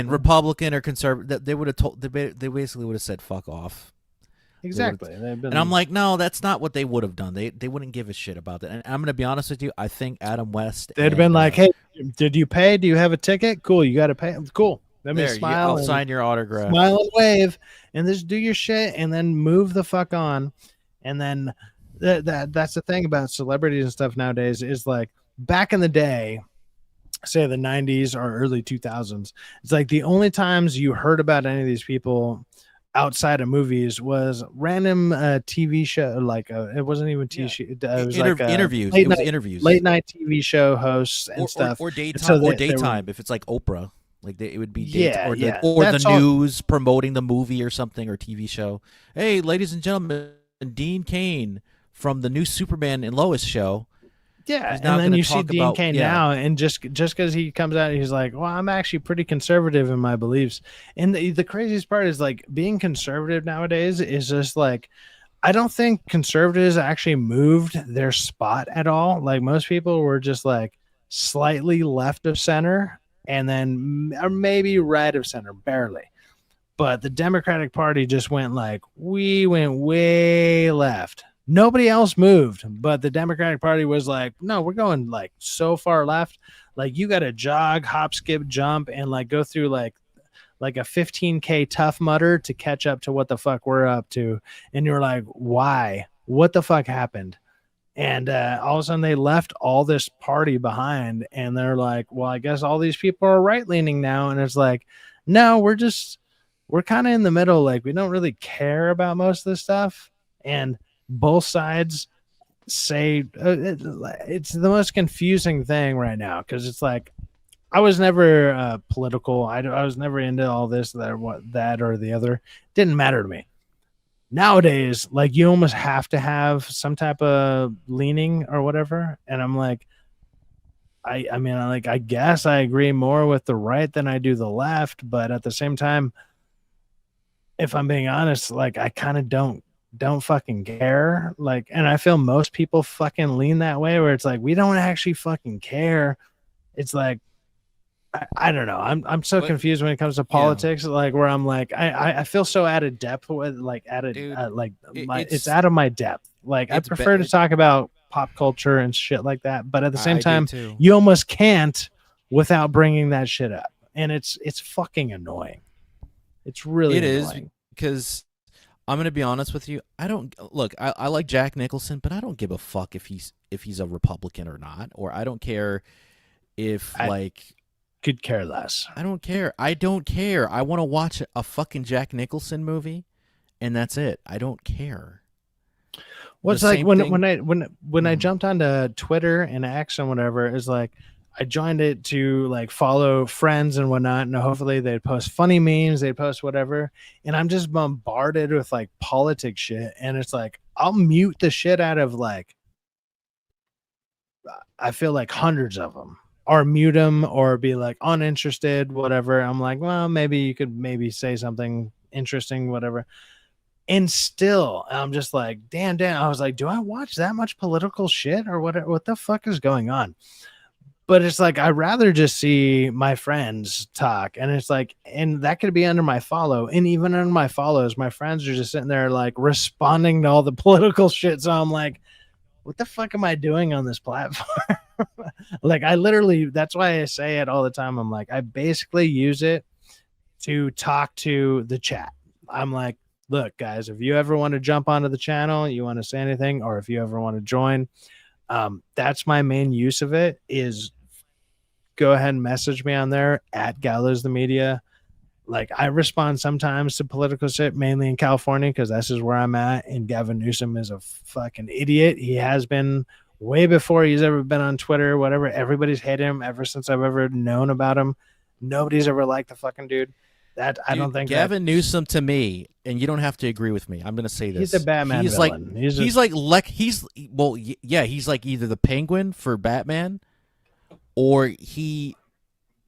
a Republican or conservative, they would have told. They basically would have said, "Fuck off." Exactly. And I'm like, no, that's not what they would have done. They wouldn't give a shit about that. And I'm going to be honest with you. I think Adam West. They'd have been like, "Hey, did you pay? Do you have a ticket? Cool, you got to pay. Cool. Let me smile. I'll sign your autograph. Smile and wave, and just do your shit, and then move the fuck on." And then that's the thing about celebrities and stuff nowadays is like, back in the day, say the 90s or early 2000s, it's like the only times you heard about any of these people outside of movies was random TV show, like it wasn't even TV. It was like interviews. Late night TV show hosts and stuff, or daytime. Daytime, if it's like Oprah, like it would be daytime, or the news promoting the movie or something, or TV show. Hey, ladies and gentlemen, Dean Cain from the new Superman and Lois show. Yeah, and then you see Dean Cain now, and just because he comes out, he's like, well, I'm actually pretty conservative in my beliefs. And the craziest part is, like, being conservative nowadays is just like, I don't think conservatives actually moved their spot at all. Like, most people were just like slightly left of center, and then or maybe right of center, barely. But the Democratic Party just went like, we went way left. Nobody else moved, but the Democratic Party was like, no, we're going like so far left. Like, you got to jog, hop, skip, jump, and like go through like a 15K Tough Mudder to catch up to what the fuck we're up to. And you're like, why? What the fuck happened? And all of a sudden they left all this party behind, and they're like, well, I guess all these people are right leaning now. And it's like, no, we're kind of in the middle. Like, we don't really care about most of this stuff. And both sides say it's the most confusing thing right now, because it's like, I was never political. I was never into all this, that or the other. It didn't matter to me. Nowadays, like, you almost have to have some type of leaning or whatever. And I'm like, I mean, I guess I agree more with the right than I do the left, but at the same time, if I'm being honest, like, I kind of don't fucking care. Like, and I feel most people fucking lean that way, where it's like, we don't actually fucking care. It's like, I don't know. I'm so But- confused when it comes to politics. Like where I'm like I feel so out of depth with Dude, it's out of my depth. Like I it's prefer to bad. talk about pop culture and shit like that, but at the same I do time, too. you almost can't without bringing that shit up, and it's fucking annoying. It's really It is annoying. because I'm gonna be honest with you. I don't look. I like Jack Nicholson, but I don't give a fuck if he's a Republican or not, or I don't care if Could care less. I don't care. I don't care. I want to watch a fucking Jack Nicholson movie, and that's it. I don't care. What's The like same when thing- I jumped onto Twitter and X and whatever, is like I joined it to like follow friends and whatnot, and hopefully they'd post funny memes, they'd post whatever, and I'm just bombarded with like politics shit, and it's like I'll mute the shit out of like I feel like hundreds of them, or mute them, or be like uninterested, whatever. I'm like, well, maybe you could maybe say something interesting, whatever. And still, I'm just like, damn. I was like, do I watch that much political shit or what? What the fuck is going on? But it's like I'd rather just see my friends talk, and it's like, and that could be under my follow, and even under my follows, my friends are just sitting there like responding to all the political shit. So I'm like, what the fuck am I doing on this platform? Like I literally, that's why I say it all the time. I'm like, I basically use it to talk to the chat. I'm like, look, guys, if you ever want to jump onto the channel, you want to say anything, or if you ever want to join, that's my main use of it. Is go ahead and message me on there at Gallows the Media. Like I respond sometimes to political shit, mainly in California, because this is where I'm at. And Gavin Newsom is a fucking idiot. He has been way before he's ever been on Twitter or whatever. Everybody's hated him ever since I've ever known about him. Nobody's ever liked the fucking dude. That I don't think Gavin Newsom to me, and you don't have to agree with me. I'm gonna say this. He's a Batman He's villain. like he's like either the Penguin for Batman, or he's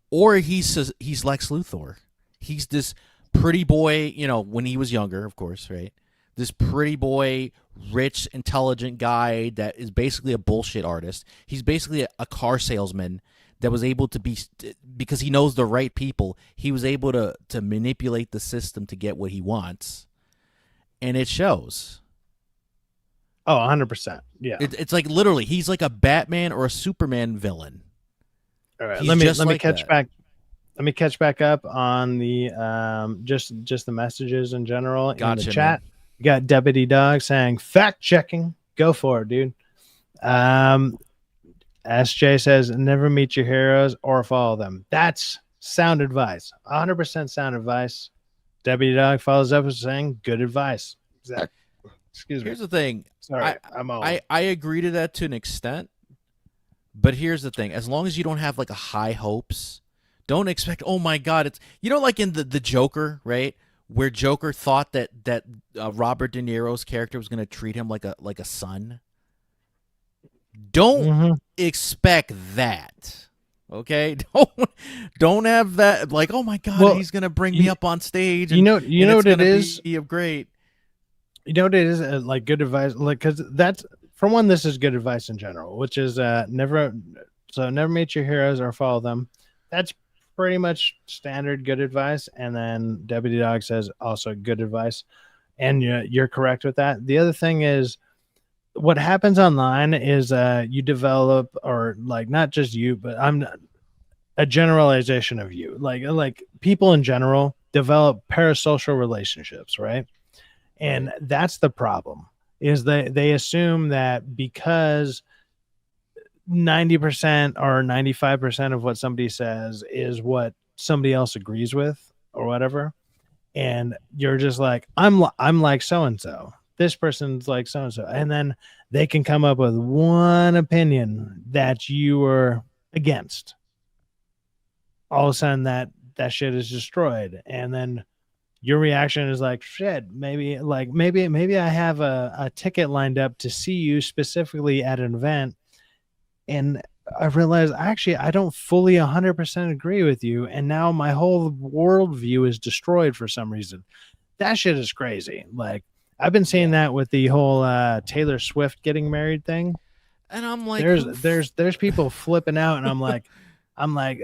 Lex Luthor. He's this pretty boy, when he was younger, of course, right? This pretty boy, rich, intelligent guy that is basically a bullshit artist. He's basically a car salesman that was able to be, because he knows the right people, he was able to manipulate the system to get what he wants. And it shows. Oh, 100%. Yeah. It's like literally, he's like a Batman or a Superman villain. All right. He's Let just me like catch that. back. Let me catch back up on the just the messages in general in Gotcha, the chat. You got Deputy Dog saying fact checking. Go for it, dude. SJ says never meet your heroes or follow them. That's sound advice. 100% sound advice. Deputy Dog follows up with saying good advice. Exactly. Excuse me. Here's the thing. Sorry, I'm old. I agree to that to an extent, but here's the thing: as long as you don't have like a high hopes, don't expect. Oh my God, it's like in the Joker, right? Where Joker thought that Robert De Niro's character was going to treat him like a son. Don't expect that. Okay, don't have that like, oh my God, he's gonna bring me up on stage. And, you know and what it is. Great. You know what it is, like good advice, like because that's for one. This is good advice in general, which is never meet your heroes or follow them. That's pretty much standard good advice. And then Deputy Dog says also good advice, and you're correct with that. The other thing is, what happens online is you develop, or like not just you, but a generalization of you, like people in general develop parasocial relationships, right? And that's the problem, is they assume that because 90% or 95% of what somebody says is what somebody else agrees with or whatever, and you're just like, I'm like so and so, this person's like so and so, and then they can come up with one opinion that you were against. All of a sudden that shit is destroyed, and then your reaction is like, shit, maybe I have a ticket lined up to see you specifically at an event, and I realized actually I don't fully 100% agree with you, and now my whole worldview is destroyed for some reason. That shit is crazy. Like I've been seeing that with the whole Taylor Swift getting married thing, and I'm like, there's people flipping out, and I'm like, I'm like,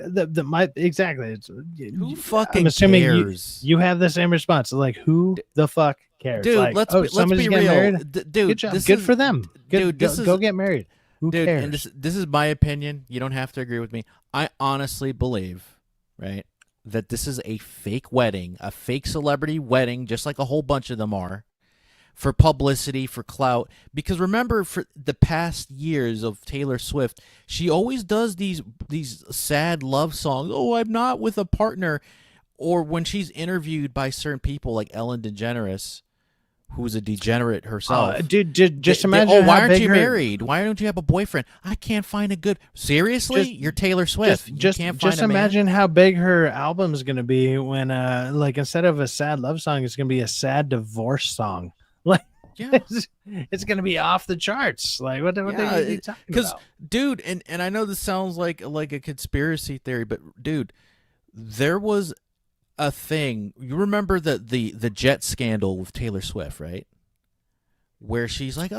exactly. It's, Who fucking I'm assuming cares? you have the same response. Like, who the fuck cares? Dude, Like, let's somebody's be getting real. married. Dude, Good job. this Good is, for them. dude, this go is get married. Who dude, cares? and this is my opinion. You don't have to agree with me. I honestly believe, right, that this is a fake wedding, a fake celebrity wedding, just like a whole bunch of them are, for publicity, for clout. Because remember, for the past years of Taylor Swift, she always does these sad love songs. Oh, I'm not with a partner. Or when she's interviewed by certain people like Ellen DeGeneres, who's a degenerate herself. Dude, just imagine. Oh, why how aren't big you her- married? Why don't you have a boyfriend? I can't find a good. Seriously, you're Taylor Swift. You can't find a man? imagine how big her album is going to be when, like, instead of a sad love song, it's going to be a sad divorce song. Like, Yeah. it's going to be off the charts. Like, what Yeah, are you talking about? Dude, and I know this sounds like a conspiracy theory, but dude, there was a thing. You remember the jet scandal with Taylor Swift, right? Where she's like,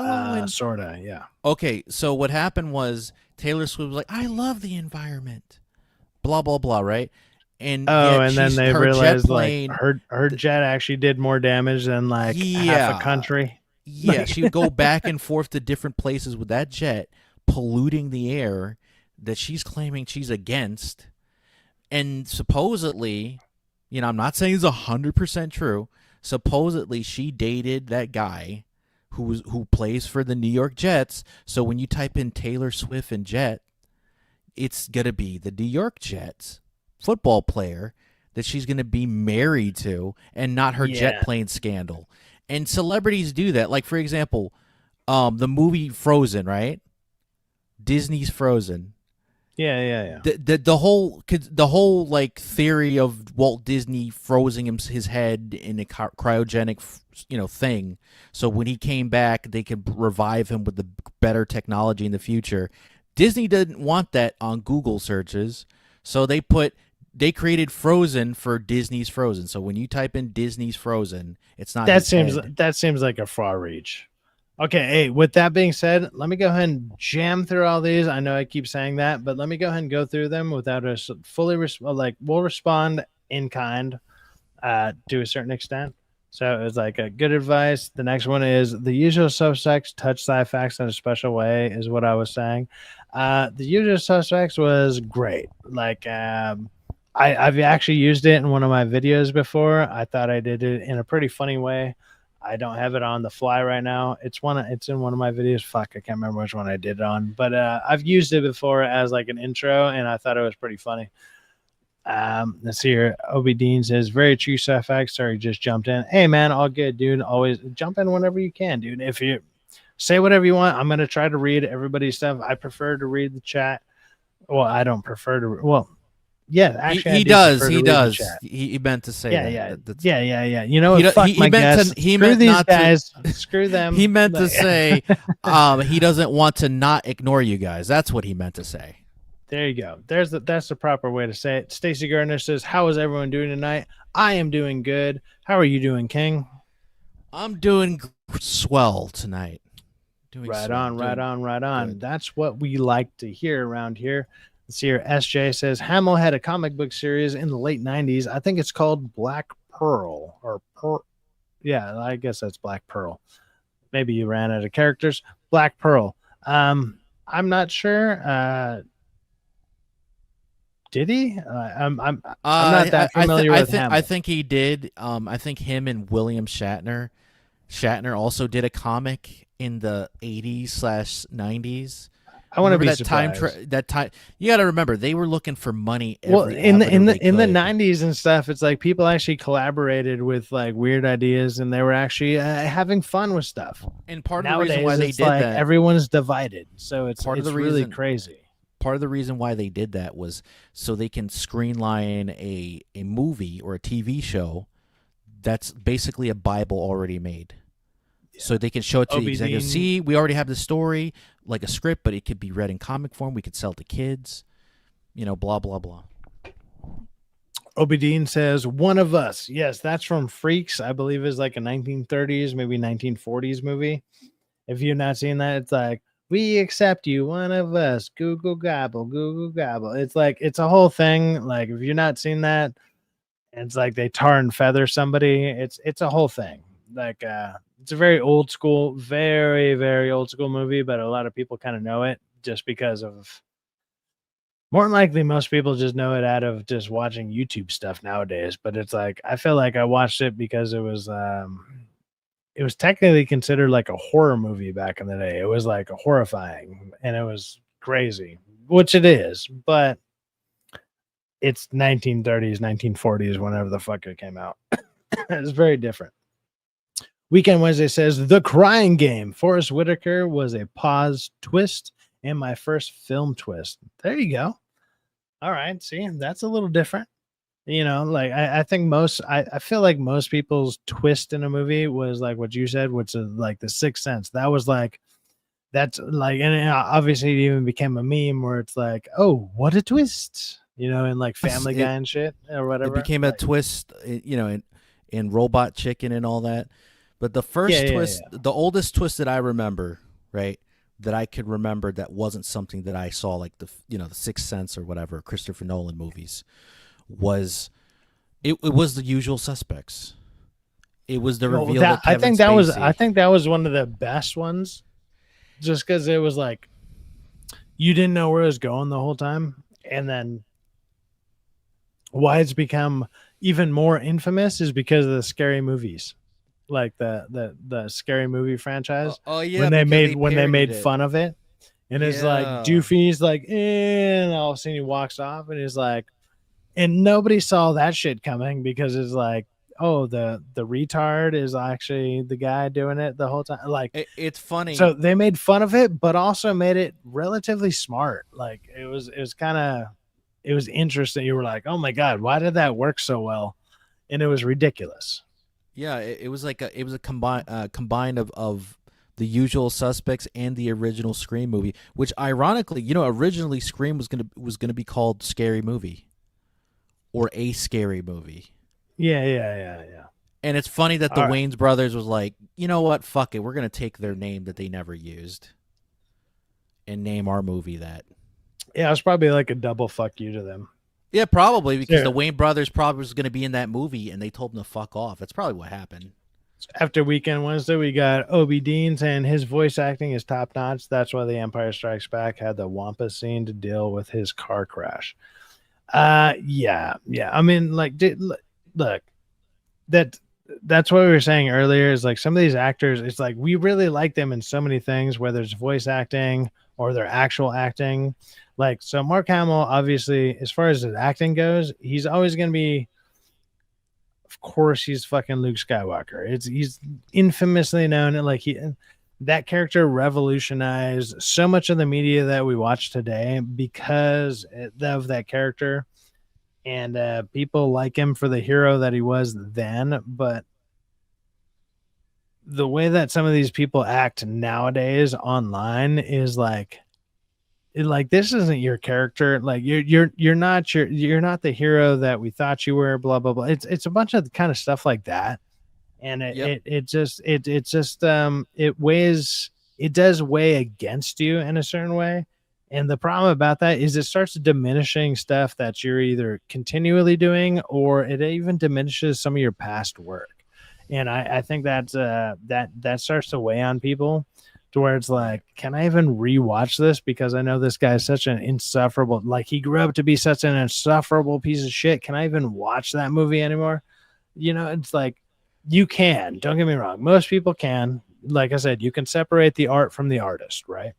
Sorta, yeah. okay, so what happened was Taylor Swift was like, I love the environment, blah blah blah, right? And And then they realized plane, like her jet actually did more damage than like half a country. Yeah, she would go back and forth to different places with that jet, polluting the air that she's claiming she's against. And supposedly, I'm not saying it's 100% true. Supposedly, she dated that guy who plays for the New York Jets. So when you type in Taylor Swift and Jet, it's gonna be the New York Jets football player that she's gonna be married to, and not her jet plane scandal. And celebrities do that. Like, for example, the movie Frozen, right? Disney's Frozen. Yeah. The whole like theory of Walt Disney frozen his head in a cryogenic thing, so when he came back they could revive him with the better technology in the future. Disney didn't want that on Google searches, so they created Frozen for Disney's Frozen. So when you type in Disney's Frozen, it's not that seems like a far reach. Okay, hey, with that being said, let me go ahead and jam through all these. I know I keep saying that, but let me go ahead and go through them without us fully we'll respond in kind to a certain extent. So it was like a good advice. The next one is the usual suspects touch Syfaxx in a special way is what I was saying. The usual suspects was great. Like I've actually used it in one of my videos before. I thought I did it in a pretty funny way. I don't have it on the fly right now. It's in one of my videos. Fuck, I can't remember which one I did it on. But I've used it before as like an intro, and I thought it was pretty funny. Let's see here. Obi Dean says, very true, Syfaxx. Sorry, just jumped in. Hey, man, all good, dude. Always jump in whenever you can, dude. If you say whatever you want, I'm going to try to read everybody's stuff. I prefer to read the chat. Well, I don't prefer to. Well, yeah, actually, he does. He does. He meant to say that. Yeah. You know what? Fuck my guests. Screw these guys. Screw them. He meant to say he doesn't want to not ignore you guys. That's what he meant to say. There you go. That's the proper way to say it. Stacy Gardner says, how is everyone doing tonight? I am doing good. How are you doing, King? I'm doing swell tonight. Right on. Good. That's what we like to hear around here. Let's see here. SJ says, Hamill had a comic book series in the late 90s. I think it's called Black Pearl or Pearl. Yeah, I guess that's Black Pearl. Maybe you ran out of characters. Black Pearl. I'm not sure. Did he? I'm not that familiar with him. I think he did. I think him and William Shatner also did a comic in the 80s/90s. I want to be that surprised. that time. You got to remember they were looking for money. In the 90s and stuff, it's like people actually collaborated with like weird ideas, and they were actually having fun with stuff. And part of Nowadays, the reason why they did like that, everyone's divided, so it's really reason, crazy. Part of the reason why they did that was so they can screenline a movie or a TV show that's basically a Bible already made. Yeah. So they can show it to the executives. See, we already have the story, like a script, but it could be read in comic form. We could sell it to kids, blah, blah, blah. Obi Dean says, One of Us. Yes, that's from Freaks. I believe is like a 1930s, maybe 1940s movie. If you've not seen that, it's like We accept you, one of us. Google gobble, Google gobble. It's like it's a whole thing. Like if you're not seen that, it's like they tar and feather somebody. It's a whole thing. Like it's a very old school, very very old school movie, but a lot of people kind of know it just because of more than likely most people just know it out of just watching YouTube stuff nowadays. But it's like I feel like I watched it because it was technically considered like a horror movie back in the day. It was like horrifying and it was crazy, which it is, but it's 1930s, 1940s, whenever the fuck it came out. It's very different. Weekend Wednesday says The Crying Game. Forrest Whitaker was a pause twist and my first film twist. There you go. All right. See, that's a little different. Like I think I feel like most people's twist in a movie was like what you said, which is like The Sixth Sense. That was like, that's like, and obviously it even became a meme where it's like, oh, what a twist, and like Family Guy and shit or whatever. It became a twist, in Robot Chicken and all that. But the first twist, the oldest twist that I remember, right, that I could remember that wasn't something that I saw like the Sixth Sense or whatever, Christopher Nolan movies, was it was The Usual Suspects. It was the reveal that Kevin I think that was one of the best ones, just because it was like you didn't know where it was going the whole time, and then why it's become even more infamous is because of the scary movies, like the scary movie franchise. Oh yeah, when they made fun of it, and it's like Doofy's like, and all of a sudden he walks off, and he's like. And nobody saw that shit coming because it's like, oh, the retard is actually the guy doing it the whole time. Like it's funny. So they made fun of it, but also made it relatively smart. Like it was interesting. You were like, oh my God, why did that work so well? And it was ridiculous. Yeah, it was like a combine of The Usual Suspects and the original Scream movie, which ironically, originally Scream was gonna be called Scary Movie. Or a scary movie. Yeah. And it's funny that the Wayans brothers was like, you know what, fuck it, we're gonna take their name that they never used and name our movie that. Yeah, it was probably like a double fuck you to them. Yeah, probably because the Wayans brothers probably was gonna be in that movie and they told them to fuck off. That's probably what happened. After Weekend Wednesday, we got Obi Dean saying his voice acting is top notch. That's why The Empire Strikes Back had the Wampa scene to deal with his car crash. Yeah. I mean, like, look, that's what we were saying earlier is like some of these actors, it's like we really like them in so many things, whether it's voice acting or their actual acting. Like, so Mark Hamill, obviously, as far as his acting goes, he's always going to be, of course, he's fucking Luke Skywalker. He's infamously known, and like that character revolutionized so much of the media that we watch today because of that character, and people like him for the hero that he was then. But the way that some of these people act nowadays online is like this isn't your character. Like you're not the hero that we thought you were. Blah blah blah. It's a bunch of kind of stuff like that. And it does weigh against you in a certain way. And the problem about that is it starts diminishing stuff that you're either continually doing or it even diminishes some of your past work. And I think that starts to weigh on people to where it's like, can I even rewatch this? Because I know this guy is such an insufferable, like he grew up to be such an insufferable piece of shit. Can I even watch that movie anymore? It's like, you can, don't get me wrong. Most people can. Like I said, you can separate the art from the artist, right?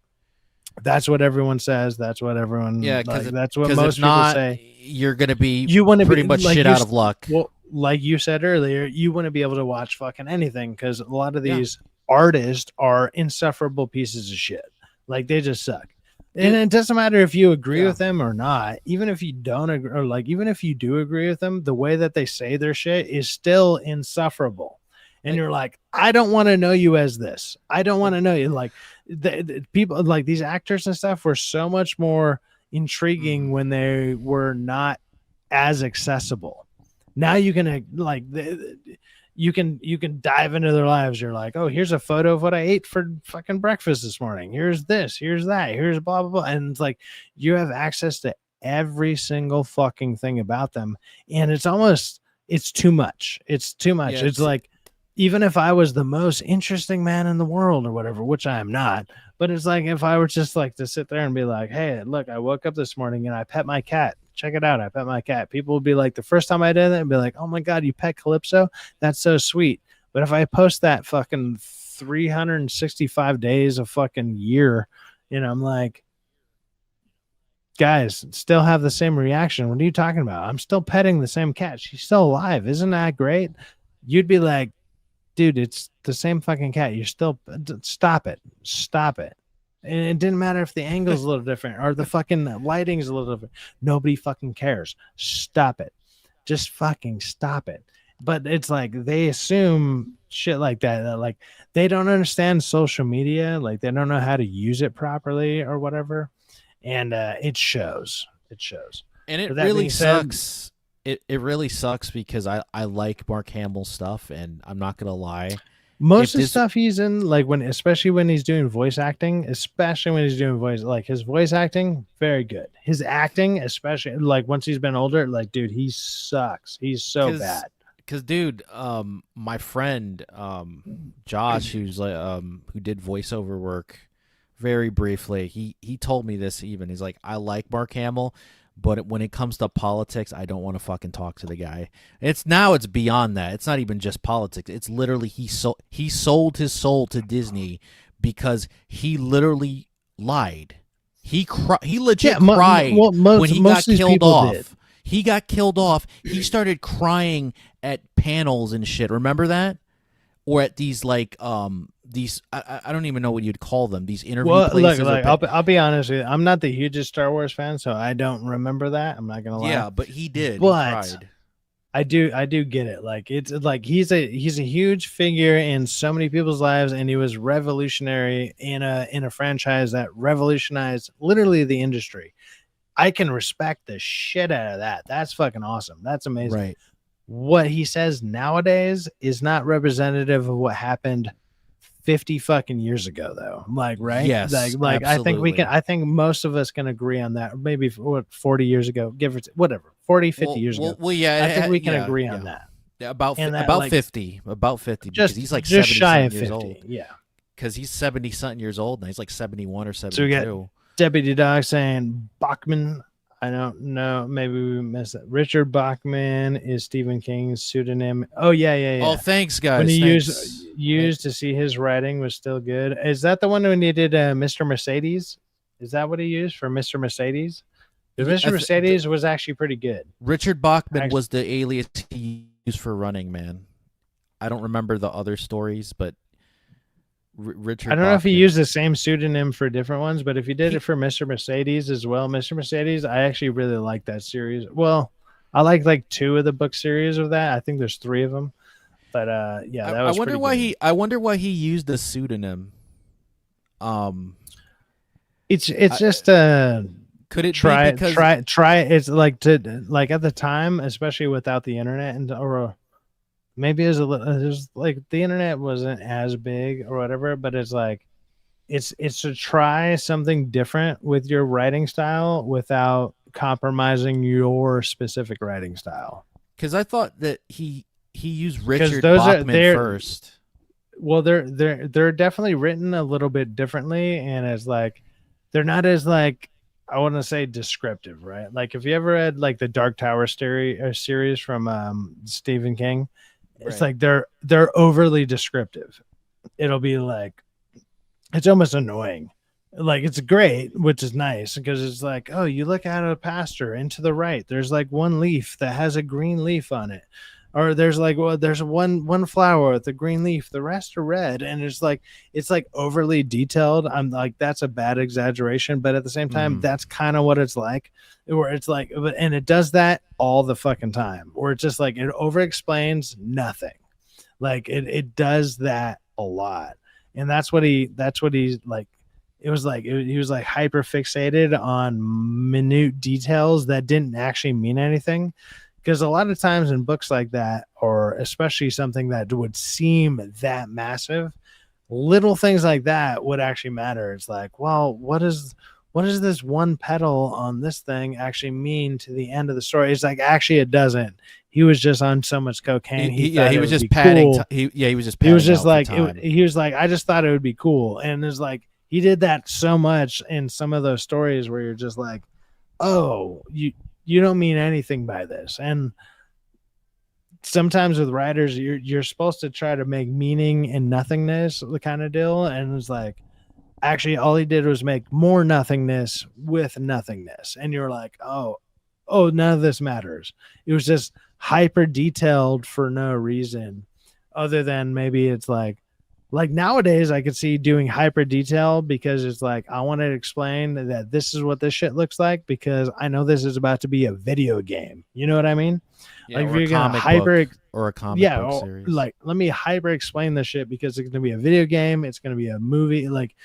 That's what everyone says. That's what everyone, that's what most people say. You're going to be pretty much like shit out of luck. Well, like you said earlier, you want to be able to watch fucking anything because a lot of these artists are insufferable pieces of shit. Like they just suck. And it doesn't matter if you agree with them or not. Even if you don't agree, or like even if you do agree with them, the way that they say their shit is still insufferable. And you're like, I don't want to know you as this. I don't want to know you. Like the people, like these actors and stuff, were so much more intriguing when they were not as accessible. Now you can you can dive into their lives. You're like, oh, here's a photo of what I ate for fucking breakfast this morning. Here's this, here's that, here's blah blah blah. And it's like you have access to every single fucking thing about them. And it's too much. It's too much. Yeah, It's like, even if I was the most interesting man in the world or whatever, which I am not, but it's like if I were just like to sit there and be like, hey, look, I woke up this morning and I pet my cat. Check it out. I pet my cat. People would be like, the first time I did it, and be like, oh my God, you pet Calypso? That's so sweet. But if I post that fucking 365 days a fucking year, I'm like, guys, still have the same reaction. What are you talking about? I'm still petting the same cat. She's still alive. Isn't that great? You'd be like, dude, it's the same fucking cat. You're still, stop it. And it didn't matter if the angle's a little different or the fucking lighting's a little different. Nobody fucking cares. Stop it. Just fucking stop it. But it's like they assume shit like that like they don't understand social media. Like they don't know how to use it properly or whatever. And it shows. And it really sucks. It really sucks because I like Mark Hamill's stuff, and I'm not gonna lie. Most of the stuff he's in, like especially when he's doing voice acting, his voice acting, very good. His acting, especially like once he's been older, like dude, he sucks. He's so bad. Because dude, my friend Josh, who's like who did voiceover work very briefly, he told me this even. He's like, I like Mark Hamill, but when it comes to politics, I don't want to fucking talk to the guy. It's beyond that. It's not even just politics. It's literally he sold his soul to Disney because he literally lied. He legit cried when he got killed off. He got killed off. He started crying at panels and shit. Remember that? Or at these like these I don't even know what you'd call them. These interview places. Look, I'll be honest with you. I'm not the hugest Star Wars fan, so I don't remember that. I'm not gonna lie. Yeah, but he did. But he cried. I do get it. Like it's like he's a huge figure in so many people's lives, and he was revolutionary in a franchise that revolutionized literally the industry. I can respect the shit out of that. That's fucking awesome. That's amazing. Right. What he says nowadays is not representative of what happened 50 fucking years ago, though. Like, right? Yes. Like I think most of us can agree on that. Maybe 40 years ago, give or take, whatever, 40, 50 years ago. Well, yeah. I think we can agree on that. Yeah, about 50. Just because he's like just 70 shy of years 50. Old. Yeah. Because he's 70 something years old now. He's like 71 or 72. So we got Deputy Dog saying Bachman. I don't know. Maybe we missed it. Richard Bachman is Stephen King's pseudonym. Oh yeah. Oh, thanks, guys. When he used to see his writing was still good. Is that the one when he did Mr. Mercedes? Is that what he used for Mr. Mercedes? Mr. Mercedes was actually pretty good. Richard Bachman was the alias he used for Running Man. I don't remember the other stories, but Richard. I don't know if he used the same pseudonym for different ones, but if he did it for Mr. Mercedes as well, Mr. Mercedes, I actually really like that series. Well, I like 2 of the book series of that. I think there's 3 of them, but yeah, that was. I wonder why he used the pseudonym. It's just could it try be because try it's like at the time, especially without the internet or maybe it was like the internet wasn't as big or whatever, but it's like it's to try something different with your writing style without compromising your specific writing style. Because I thought that he used Richard Bachman first. Well, they're definitely written a little bit differently, and it's like they're not as like, I want to say descriptive, right? Like if you ever read like the Dark Tower series from Stephen King. It's like they're overly descriptive. It'll be like it's almost annoying. Like it's great, which is nice because it's like, oh, you look out of a pasture into the right. There's like one leaf that has a green leaf on it, or there's like there's one flower with a green leaf. The rest are red, and it's like overly detailed. I'm like that's a bad exaggeration, but at the same time, that's kind of what it's like. Where it's like, and it does that all the fucking time, where it's just like it over explains nothing. Like it does that a lot, and that's what he's like. It was like he was like hyper fixated on minute details that didn't actually mean anything, because a lot of times in books like that, or especially something that would seem that massive, little things like that would actually matter. It's like, well, what does this one pedal on this thing actually mean to the end of the story? It's like, actually, it doesn't. He was just on so much cocaine. He was just padding. cool. He was just He was padding just out like, for time. he was like, I just thought it would be cool. And it's like, he did that so much in some of those stories where you're just like, oh, you don't mean anything by this. And sometimes with writers, you're supposed to try to make meaning in nothingness, the kind of deal. And it's like, actually, all he did was make more nothingness with nothingness. And you're like, oh, none of this matters. It was just hyper detailed for no reason other than maybe it's like nowadays I could see doing hyper detail because it's like, I want to explain that this is what this shit looks like because I know this is about to be a video game. You know what I mean? Yeah, like or if you're a gonna comic hyper book, or a comic book series. like, let me hyper explain this shit because it's gonna be a video game, it's gonna be a movie. Like,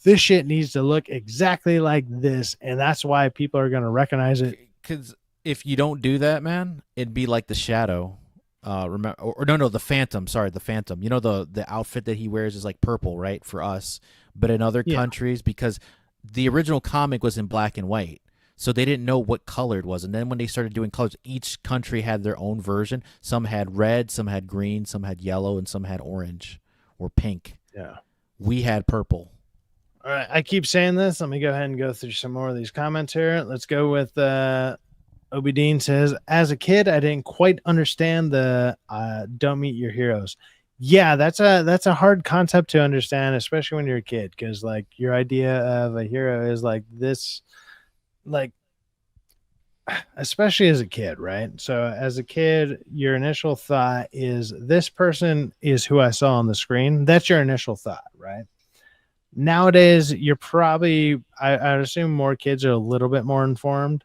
this shit needs to look exactly like this, and that's why people are gonna recognize it. Because if you don't do that, man, it'd be like the Shadow. Remember, or no, the Phantom. Sorry, the Phantom. You know, the outfit that he wears is like purple, right, for us, but in other countries, because the original comic was in black and white, so they didn't know what color it was. And then when they started doing colors, each country had their own version. Some had red, some had green, some had yellow, and some had orange or pink. Yeah, we had purple. All right, I keep saying this. Let me go ahead and go through some more of these comments here. Let's go with Obi Dean says, as a kid, I didn't quite understand the don't meet your heroes. Yeah, that's a hard concept to understand, especially when you're a kid, because like your idea of a hero is like this, like, especially as a kid, right? So as a kid, your initial thought is this person is who I saw on the screen. That's your initial thought, right? Nowadays, you're probably, I'd assume more kids are a little bit more informed,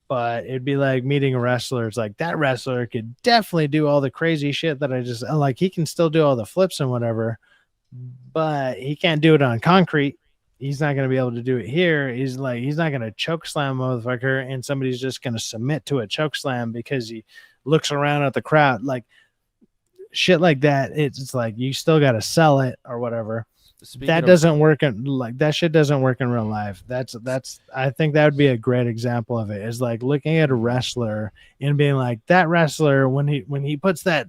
but it'd be like meeting a wrestler. It's like, that wrestler could definitely do all the crazy shit that I just like. He can still do all the flips and whatever, but he can't do it on concrete. He's not going to be able to do it here. He's like, he's not going to choke slam a motherfucker, and somebody's just going to submit to a choke slam because he looks around at the crowd. Like, shit like that. It's like, you still got to sell it or whatever. Doesn't work in, like, that shit doesn't work in real life. That's I think that would be a great example of it, is like looking at a wrestler and being like, that wrestler, when he puts that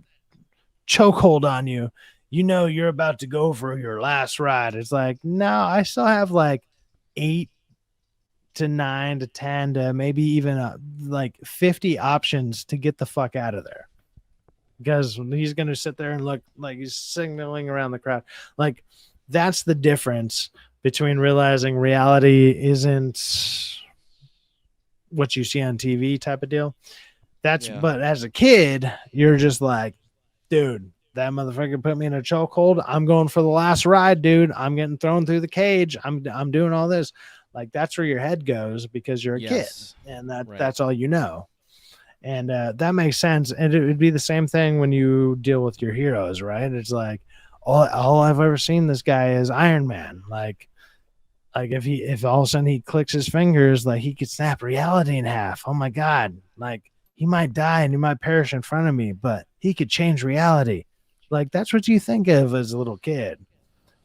chokehold on you, you know you're about to go for your last ride. It's like, no, I still have like 8 to 9 to 10 to maybe even like 50 options to get the fuck out of there, because he's going to sit there and look like he's signaling around the crowd. Like, that's the difference between realizing reality isn't what you see on TV type of deal. But as a kid, you're just like, dude, that motherfucker put me in a chokehold. I'm going for the last ride, dude. I'm getting thrown through the cage. I'm doing all this. Like, that's where your head goes because you're a kid, and that's all you know. And that makes sense. And it would be the same thing when you deal with your heroes, right? It's like, all I've ever seen this guy is Iron Man. Like if all of a sudden he clicks his fingers, like, he could snap reality in half. Oh my God. Like, he might die and he might perish in front of me, but he could change reality. Like, that's what you think of as a little kid.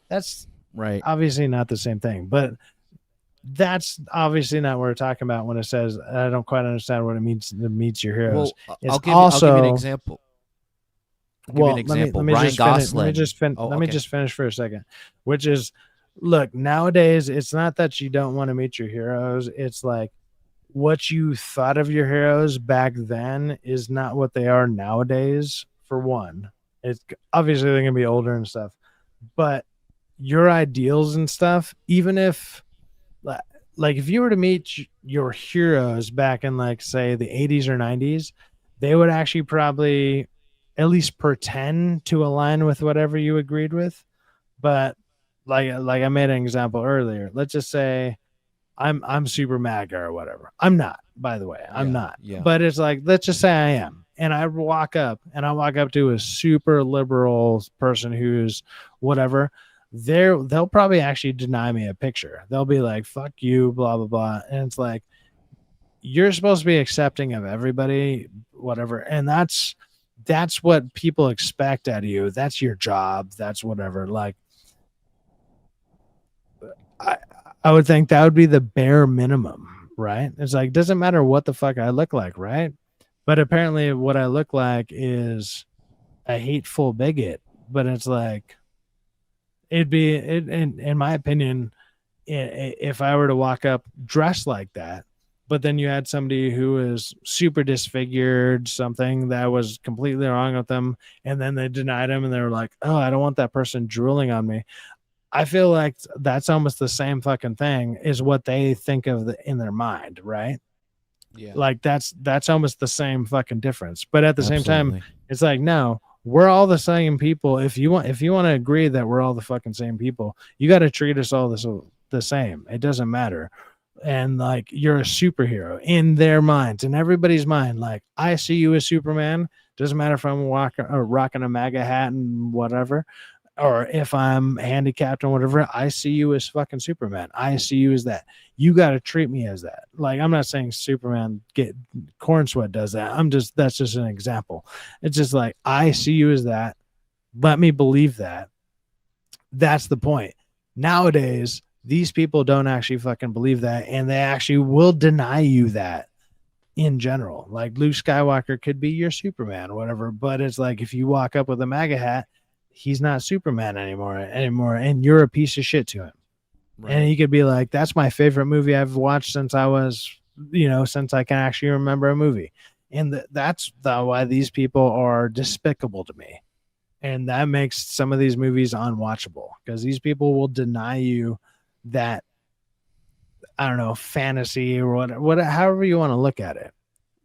That's right. Obviously not the same thing, but that's obviously not what we're talking about when it says, I don't quite understand what it means. It meets your heroes. Well, I'll give you an example. Let me just finish for a second, which is, look, nowadays, it's not that you don't want to meet your heroes. It's like, what you thought of your heroes back then is not what they are nowadays. For one, it's obviously they're going to be older and stuff, but your ideals and stuff, even if, like, if you were to meet your heroes back in, like, say the 80s or 90s, they would actually probably at least pretend to align with whatever you agreed with. But like I made an example earlier. Let's just say I'm super MAGA or whatever. I'm not, by the way. I'm not. Yeah. But it's like, let's just say I am. And I walk up to a super liberal person who's whatever. They'll probably actually deny me a picture. They'll be like, fuck you, blah, blah, blah. And it's like, you're supposed to be accepting of everybody, whatever. And that's what people expect out of you. That's your job. That's whatever. Like, I, I would think that would be the bare minimum, right? It's like, doesn't matter what the fuck I look like, right? But apparently what I look like is a hateful bigot. But it's like, in my opinion, if I were to walk up dressed like that, but then you had somebody who is super disfigured, something that was completely wrong with them, and then they denied him and they were like, oh, I don't want that person drooling on me. I feel like that's almost the same fucking thing is what they think of in their mind, right? Yeah. Like that's almost the same fucking difference. But at the same time, Absolutely. it's like, no, we're all the same people. If you want to agree that we're all the fucking same people, you got to treat us all the same. It doesn't matter. And like, you're a superhero in their minds, in everybody's mind. Like, I see you as Superman. Doesn't matter if I'm rocking a MAGA hat and whatever, or if I'm handicapped or whatever. I see you as fucking Superman. I see you as that. You got to treat me as that. Like, I'm not saying Superman corn sweat does that. That's just an example. It's just like, I see you as that. Let me believe that. That's the point. Nowadays, these people don't actually fucking believe that, and they actually will deny you that in general. Like, Luke Skywalker could be your Superman or whatever, but it's like, if you walk up with a MAGA hat, he's not Superman anymore, and you're a piece of shit to him. Right. And he could be like, that's my favorite movie I've watched since I was, since I can actually remember a movie. And that's why these people are despicable to me. And that makes some of these movies unwatchable, because these people will deny you that, I don't know, fantasy or whatever, however you want to look at it,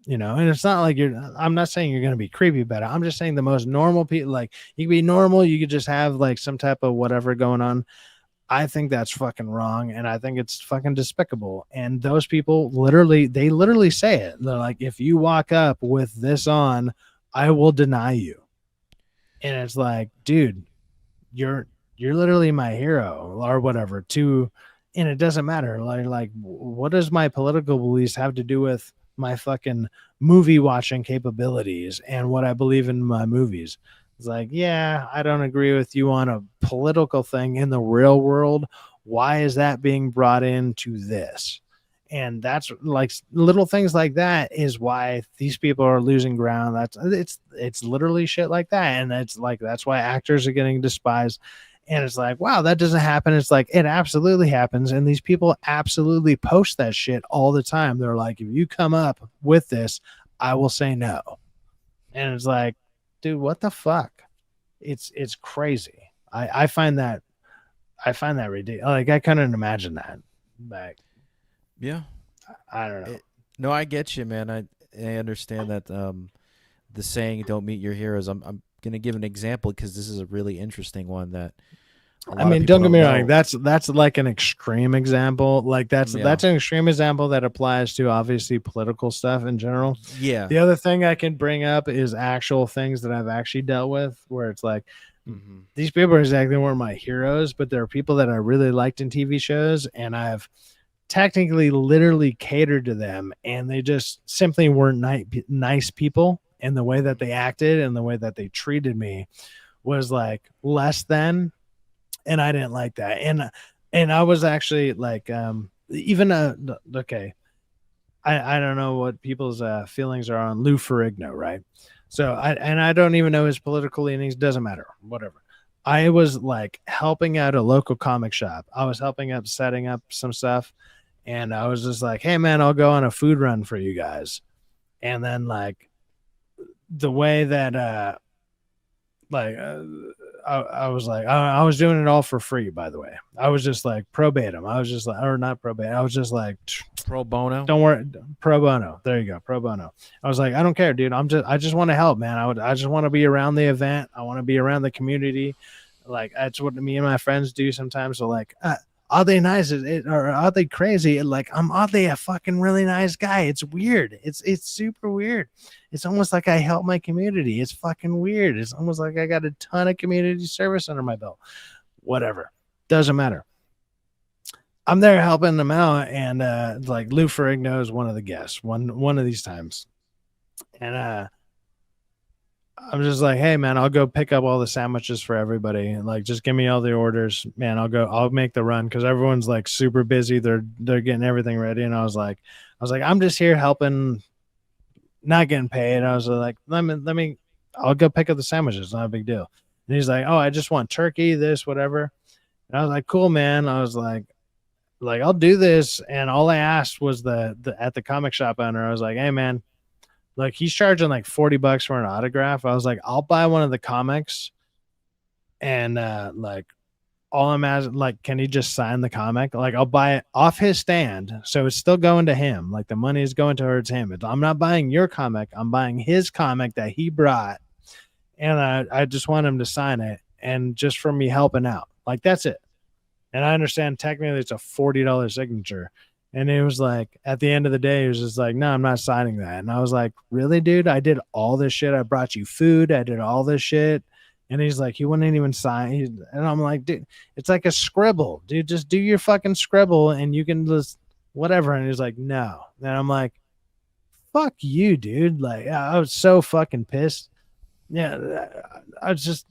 and it's not like I'm not saying you're going to be creepy about it. I'm just saying the most normal people, like, you can be normal. You could just have like some type of whatever going on. I think that's fucking wrong. And I think it's fucking despicable. And those people they literally say it. They're like, if you walk up with this on, I will deny you. And it's like, dude, you're literally my hero or whatever and it doesn't matter. Like, what does my political beliefs have to do with my fucking movie watching capabilities and what I believe in my movies? It's like, yeah, I don't agree with you on a political thing in the real world. Why is that being brought into this? And that's like, little things like that is why these people are losing ground. It's literally shit like that. And that's why actors are getting despised. And it's like, wow, that doesn't happen. It's like, it absolutely happens. And these people absolutely post that shit all the time. They're like, if you come up with this, I will say no. And it's like, dude, what the fuck? It's crazy. I find that ridiculous. Like, I couldn't imagine that. Like, yeah, I don't know. No, I get you, man. I understand that the saying "don't meet your heroes." I'm gonna give an example because this is a really interesting one that. I mean, don't get me wrong. That's like an extreme example. Like, that's an extreme example that applies to obviously political stuff in general. Yeah. The other thing I can bring up is actual things that I've actually dealt with, where it's like, these people exactly weren't my heroes, but there are people that I really liked in TV shows, and I've technically literally catered to them, and they just simply weren't nice people. And the way that they acted and the way that they treated me was like less than. And I didn't like that. And I was actually like, even, okay, I don't know what people's feelings are on Lou Ferrigno, right? So I don't even know his political leanings. Doesn't matter, whatever. I was like helping out a local comic shop. I was helping up setting up some stuff. And I was just like, hey man, I'll go on a food run for you guys. And then like the way that, I was like, I was doing it all for free, by the way. I was just like probatum. I was just like, or not probatum. I was just like, pro bono. Don't worry, pro bono. There you go, pro bono. I was like, I don't care, dude. I just want to help, man. I just want to be around the event. I want to be around the community. Like, that's what me and my friends do sometimes. So like, are they nice or are they crazy? Like, I'm oddly a fucking really nice guy. It's weird. It's super weird. It's almost like I help my community. It's fucking weird. It's almost like I got a ton of community service under my belt. Whatever. Doesn't matter. I'm there helping them out, and like Lou Ferrigno is one of the guests one of these times. And I'm just like, hey man, I'll go pick up all the sandwiches for everybody. And like, just give me all the orders, man. I'll make the run because everyone's like super busy. They're getting everything ready. And I was like, I'm just here helping, not getting paid. I was like, I'll go pick up the sandwiches. Not a big deal. And he's like, oh, I just want turkey, this, whatever. And I was like, cool, man. I was like I'll do this. And all I asked was the at the comic shop owner, I was like, hey man, like he's charging like $40 for an autograph. I was like, I'll buy one of the comics and like all I'm asking, like, can he just sign the comic? Like I'll buy it off his stand. So it's still going to him. Like the money is going towards him. I'm not buying your comic. I'm buying his comic that he brought. And I just want him to sign it. And just for me helping out. Like that's it. And I understand technically it's a $40 signature. And it was like, at the end of the day, he was just like, no, I'm not signing that. And I was like, really, dude? I did all this shit. I brought you food. I did all this shit. And he's like, he wouldn't even sign. And I'm like, dude, it's like a scribble, dude. Just do your fucking scribble and you can just whatever. And he's like, no. And I'm like, fuck you, dude. Like, I was so fucking pissed. Yeah. I was just,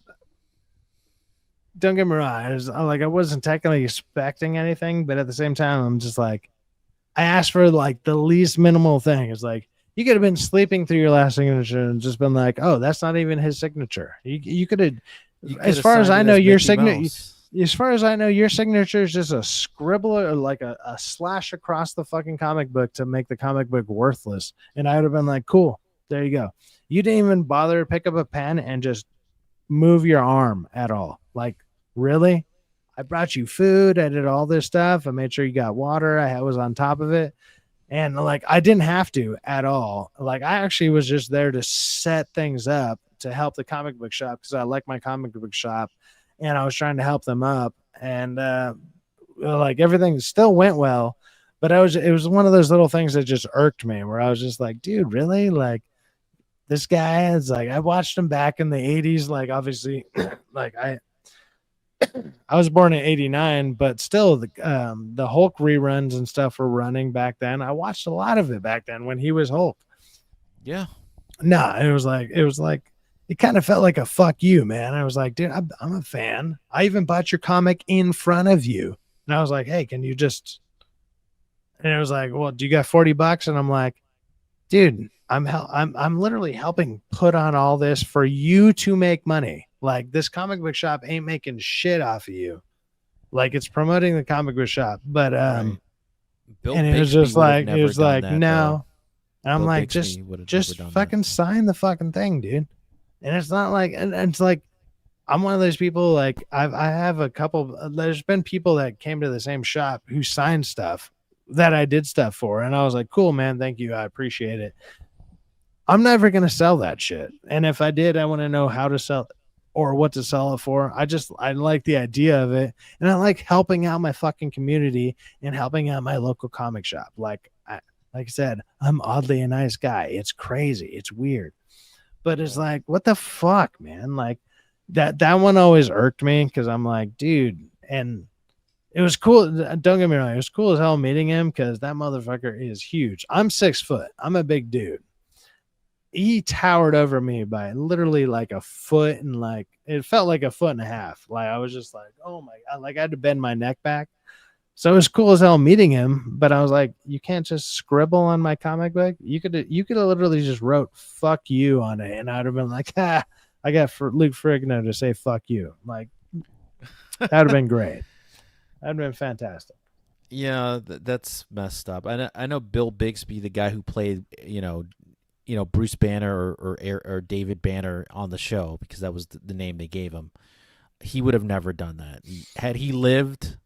don't get me wrong. I wasn't technically expecting anything, but at the same time, I'm just like, I asked for like the least minimal thing. It's like, you could have been sleeping through your last signature and just been like, oh, that's not even his signature. You could have, as far as I know, your signature, as far as I know, your signature is just a scribble or like a slash across the fucking comic book to make the comic book worthless. And I would have been like, cool, there you go. You didn't even bother to pick up a pen and just move your arm at all. Like, really? I brought you food. I did all this stuff. I made sure you got water. I was on top of it. And like, I didn't have to at all. Like, I actually was just there to set things up to help the comic book shop because I like my comic book shop and I was trying to help them up. And like everything still went well, but it was one of those little things that just irked me where I was just like, dude, really? Like, this guy is like, I watched him back in the 80s. Like, obviously, like I was born in 89, but still the Hulk reruns and stuff were running back then. I watched a lot of it back then when he was Hulk. Yeah. Nah, it was like, it kind of felt like a fuck you, man. I was like, dude, I'm a fan. I even bought your comic in front of you. And I was like, hey, can you just, and it was like, well, do you got $40? And I'm like, dude, I'm literally helping put on all this for you to make money. Like, this comic book shop ain't making shit off of you. Like, it's promoting the comic book shop, but Right. Bill and it was Bixby just would have like, never it was done like, that, no. though. And I'm Bill like, Bixby would have just never done fucking that. sign the fucking thing, dude. And it's not like, and it's like, I'm one of those people, like, I have a couple, there's been people that came to the same shop who signed stuff that I did stuff for. And I was like, cool, man. Thank you. I appreciate it. I'm never going to sell that shit. And if I did, I want to know how to sell it or what to sell it for. I like the idea of it. And I like helping out my fucking community and helping out my local comic shop. Like I said, I'm oddly a nice guy. It's crazy. It's weird. But it's like, what the fuck, man? Like that one always irked me because I'm like, dude, and it was cool. Don't get me wrong. It was cool as hell meeting him because that motherfucker is huge. I'm 6 foot. I'm a big dude. He towered over me by literally like a foot and like it felt like a foot and a half. Like I was just like, oh my God, like I had to bend my neck back. So it was cool as hell meeting him, but I was like, you can't just scribble on my comic book. You could have literally just wrote "fuck you" on it, and I'd have been like, I got for Luke Ferrigno to say "fuck you." Like that'd have been great. That'd been fantastic. Yeah, that's messed up. I know Bill Bixby, the guy who played, Bruce Banner or David Banner on the show, because that was the name they gave him. He would have never done that. Had he lived,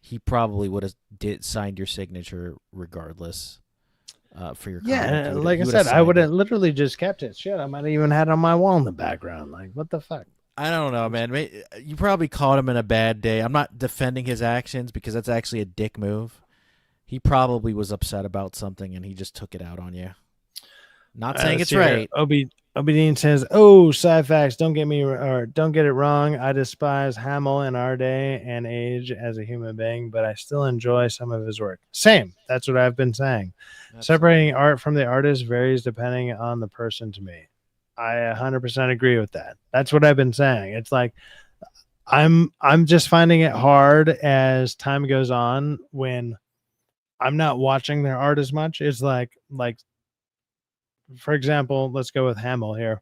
he probably would have signed your signature regardless for your comic. Yeah, like I said, I would have literally just kept it. Shit, I might have even had it on my wall in the background. Like, what the fuck? I don't know, man. You probably caught him in a bad day. I'm not defending his actions because that's actually a dick move. He probably was upset about something and he just took it out on you. Not saying it's right. Obi Dean says, "Oh, Syfaxx, don't get it wrong. I despise Hamill in our day and age as a human being, but I still enjoy some of his work." Same. That's what I've been saying. Absolutely. Separating art from the artist varies depending on the person to me. I 100% agree with that. That's what I've been saying. It's like I'm just finding it hard as time goes on when I'm not watching their art as much. It's like for example, let's go with Hamill here.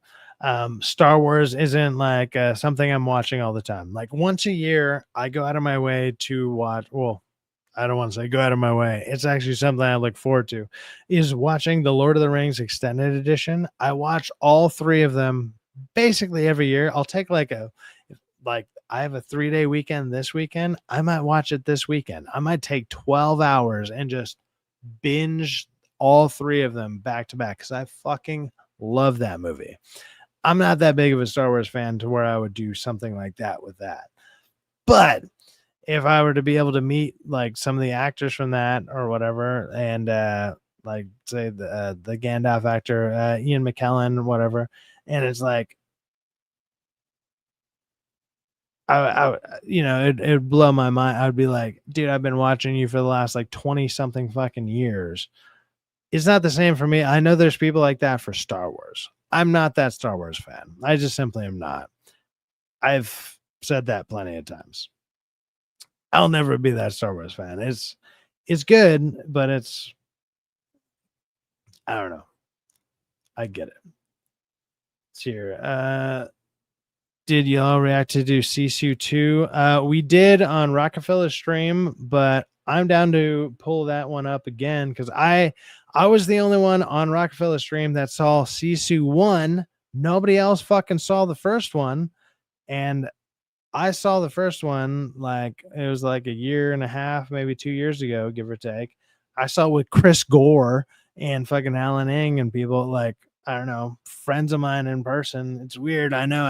Star Wars isn't like something I'm watching all the time. Like once a year, I go out of my way to watch. Well, I don't want to say go out of my way. It's actually something I look forward to. Is watching the Lord of the Rings extended edition. I watch all three of them basically every year. I'll take like I have a 3-day weekend this weekend. I might watch it this weekend. I might take 12 hours and just binge all three of them back to back because I fucking love that movie. I'm not that big of a Star Wars fan to where I would do something like that with that. But if I were to be able to meet like some of the actors from that or whatever, and like say the Gandalf actor, Ian McKellen or whatever, and it's like it'd blow my mind. I'd be like, dude, I've been watching you for the last like 20 something fucking years. It's not the same for me. I know there's people like that for Star Wars. I'm not that Star Wars fan. I just simply am not. I've said that plenty of times. I'll never be that Star Wars fan. It's good, but it's I don't know. I get it. It's here. Did y'all react to do Sisu 2? We did on Rockefeller stream, but I'm down to pull that one up again because I was the only one on Rockefeller stream that saw Sisu 1. Nobody else fucking saw the first one. And I saw the first one like it was like a year and a half, maybe 2 years ago, give or take. I saw it with Chris Gore and fucking Alan Ng and people like I don't know, friends of mine in person. It's weird. I know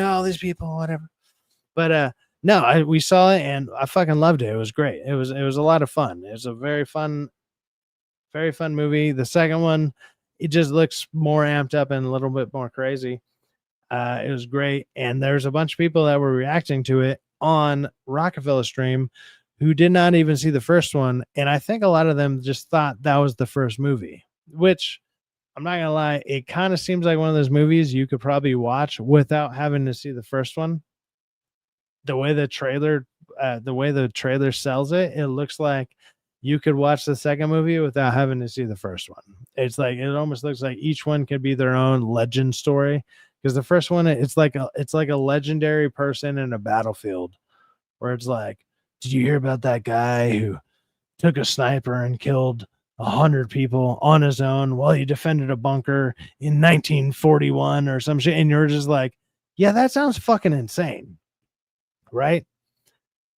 all these people, whatever. But no, we saw it and I fucking loved it. It was great. It was a lot of fun. It was a very fun movie. The second one, it just looks more amped up and a little bit more crazy. It was great. And there's a bunch of people that were reacting to it on Rockefeller stream who did not even see the first one. And I think a lot of them just thought that was the first movie, which I'm not gonna lie, it kind of seems like one of those movies you could probably watch without having to see the first one. The way the trailer sells it, it looks like you could watch the second movie without having to see the first one. It's like it almost looks like each one could be their own legend story. Because the first one, it's like a legendary person in a battlefield, where it's like, did you hear about that guy who took a sniper and killed 100 people on his own while he defended a bunker in 1941 or some shit? And you're just like, yeah, that sounds fucking insane, right?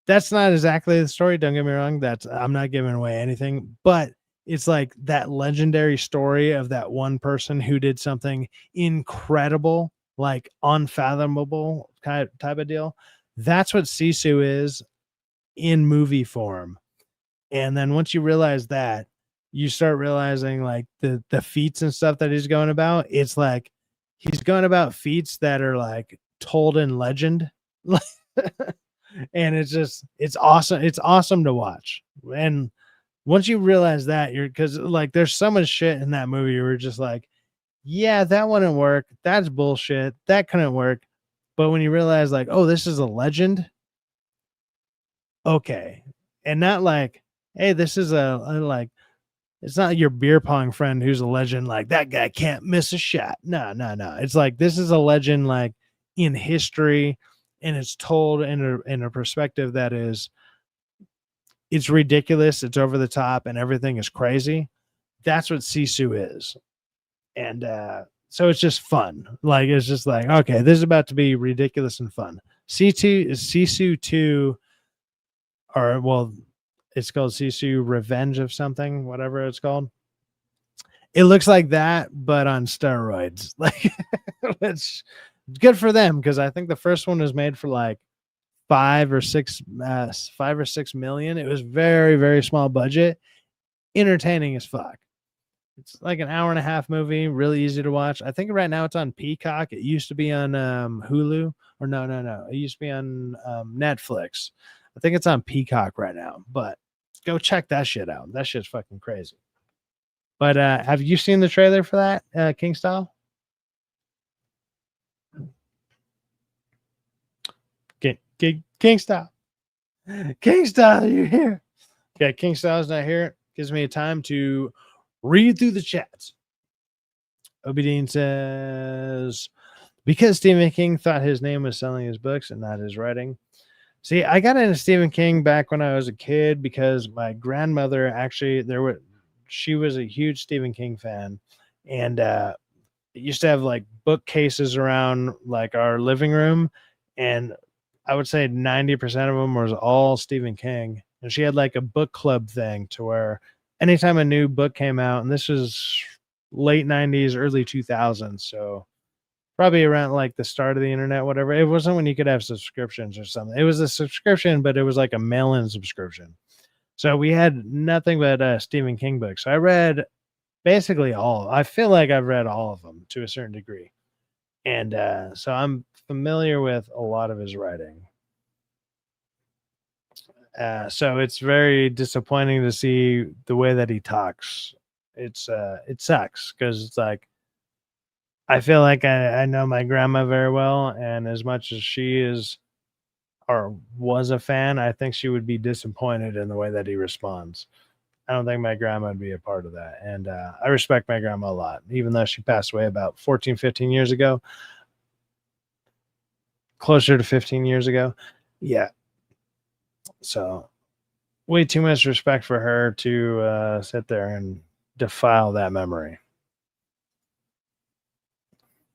That's not exactly the story. Don't get me wrong. I'm not giving away anything, but it's like that legendary story of that one person who did something incredible, like unfathomable type of deal. That's what Sisu is in movie form. And then once you realize that, you start realizing like the feats and stuff that he's going about. It's like he's going about feats that are like told in legend. And it's awesome. It's awesome to watch. And once you realize that, because like there's so much shit in that movie where you're just like, yeah, that wouldn't work. That's bullshit. That couldn't work. But when you realize like, oh, this is a legend. Okay. And not like, hey, this is a like, it's not your beer pong friend who's a legend. Like that guy can't miss a shot. No. It's like, this is a legend like in history, and it's told in a perspective that is, it's ridiculous, it's over the top, and everything is crazy. That's what Sisu is. And so it's just fun. Like it's just like, okay, this is about to be ridiculous and fun. Sisu 2, or well, it's called Sisu Revenge of something, whatever it's called. It looks like that, but on steroids. Like it's good for them, because I think the first one was made for like 5 or 6 million. It was very, very small budget, entertaining as fuck. It's like an hour and a half movie, really easy to watch. I think right now it's on Peacock. It used to be on Hulu, or no. It used to be on Netflix. I think it's on Peacock right now, but go check that shit out. That shit's fucking crazy. But have you seen the trailer for that, King Style? King Style. King Style, you're here. Okay, King Style's not here. Gives me a time to read through the chats. Obidine says, because Stephen King thought his name was selling his books and not his writing. See, I got into Stephen King back when I was a kid because my grandmother actually she was a huge Stephen King fan, and it used to have like bookcases around like our living room, and I would say 90% of them was all Stephen King. And she had like a book club thing to where anytime a new book came out, and this was late 90s, early 2000s, so probably around like the start of the internet, whatever. It wasn't when you could have subscriptions or something. It was a subscription, but it was like a mail-in subscription. So we had nothing but Stephen King books. So I read basically all. I feel like I've read all of them to a certain degree, and so I'm familiar with a lot of his writing. So it's very disappointing to see the way that he talks. It sucks because it's like I feel like I know my grandma very well, and as much as she is or was a fan, I think she would be disappointed in the way that he responds. I don't think my grandma would be a part of that. And I respect my grandma a lot, even though she passed away about 14, 15 years ago, closer to 15 years ago. Yeah. So way too much respect for her to sit there and defile that memory.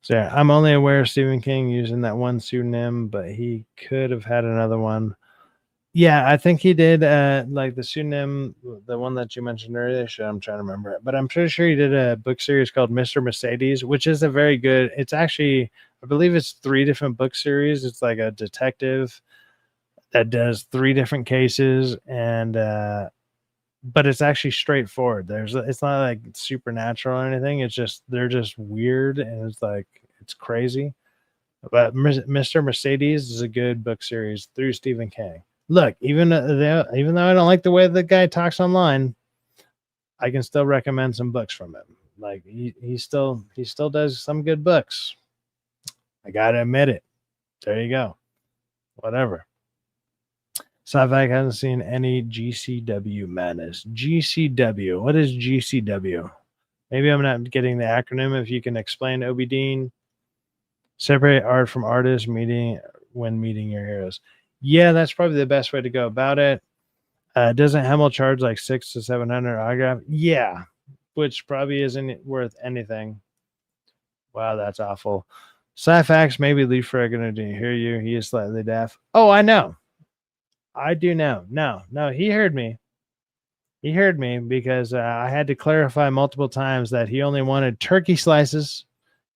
So yeah, I'm only aware of Stephen King using that one pseudonym, but he could have had another one. Yeah, I think he did. Like the pseudonym, the one that you mentioned earlier. I'm trying to remember it, but I'm pretty sure he did a book series called Mr. Mercedes, which is a very good. It's actually, I believe it's 3 different book series. It's like a detective that does 3 different cases, and but it's actually straightforward. It's not like supernatural or anything. It's just they're just weird, and it's like it's crazy. But Mr. Mercedes is a good book series through Stephen King. Look, even though I don't like the way the guy talks online, I can still recommend some books from him. Like he still does some good books. I gotta admit it. There you go. Whatever. Syfaxx hasn't seen any GCW madness. GCW. What is GCW? Maybe I'm not getting the acronym. If you can explain, Obi Dean. Separate art from artists when meeting your heroes. Yeah, that's probably the best way to go about it. Doesn't Hemmel charge like 600 to 700 autograph? Yeah, which probably isn't worth anything. Wow, that's awful. Syfaxx, maybe Leafrag didn't hear you. He is slightly deaf. Oh, I know. I do know. No, he heard me. He heard me because I had to clarify multiple times that he only wanted turkey slices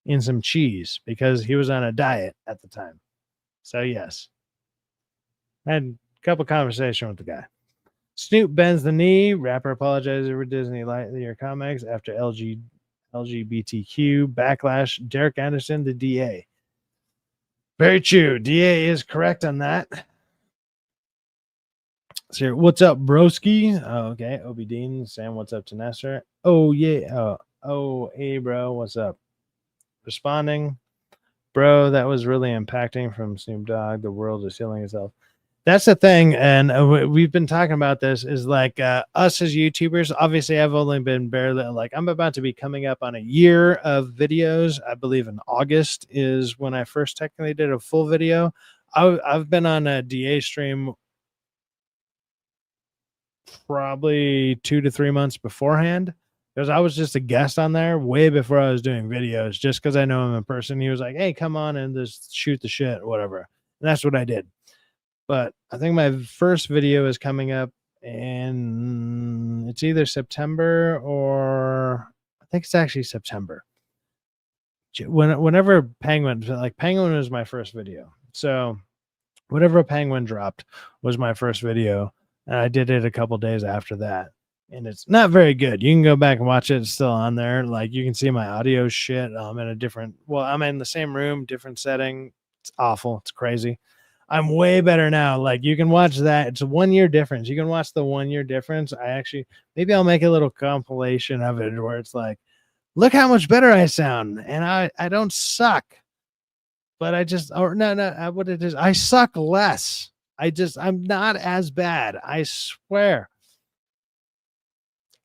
and some cheese because he was on a diet at the time. So, yes. I had a couple conversations with the guy. Snoop bends the knee. Rapper apologizes for Disney Lightyear comics after LGBTQ backlash. Derek Anderson, the DA. Very true. DA is correct on that. So, what's up, broski? Oh, okay. Obi Dean, Sam, what's up to Nasser? Oh, yeah. Oh, hey, bro. What's up? Responding. Bro, that was really impacting from Snoop Dogg. The world is healing itself. That's the thing. And we've been talking about this is like us as YouTubers. Obviously, I've only been barely like I'm about to be coming up on a year of videos. I believe in August is when I first technically did a full video. I've been on a DA stream probably 2 to 3 months beforehand because I was just a guest on there way before I was doing videos just because I know him in person. He was like, hey, come on and just shoot the shit or whatever. And that's what I did. But I think my first video is coming up and it's either September or I think it's actually September. Whenever Penguin was my first video. So whatever Penguin dropped was my first video. And I did it a couple days after that. And it's not very good. You can go back and watch it. It's still on there. Like you can see my audio shit. I'm in the same room, different setting. It's awful. It's crazy. I'm way better now. Like you can watch that. It's a 1 year difference. You can watch the 1 year difference. Maybe I'll make a little compilation of it where it's like, look how much better I sound. And I don't suck. but I just, or no, what it is, I suck less. I'm not as bad. I swear.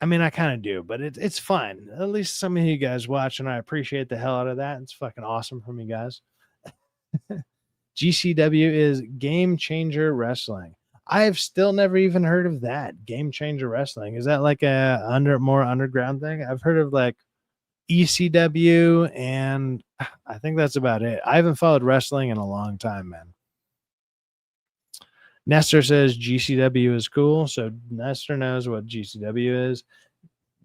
I mean, I kind of do, but it's fun. At least some of you guys watch, and I appreciate the hell out of that. It's fucking awesome from you guys. GCW is Game Changer Wrestling. I've still never even heard of that. Game Changer Wrestling. Is that like a more underground thing? I've heard of like ECW, and I think that's about it. I haven't followed wrestling in a long time, man. Nestor says GCW is cool, so Nestor knows what GCW is.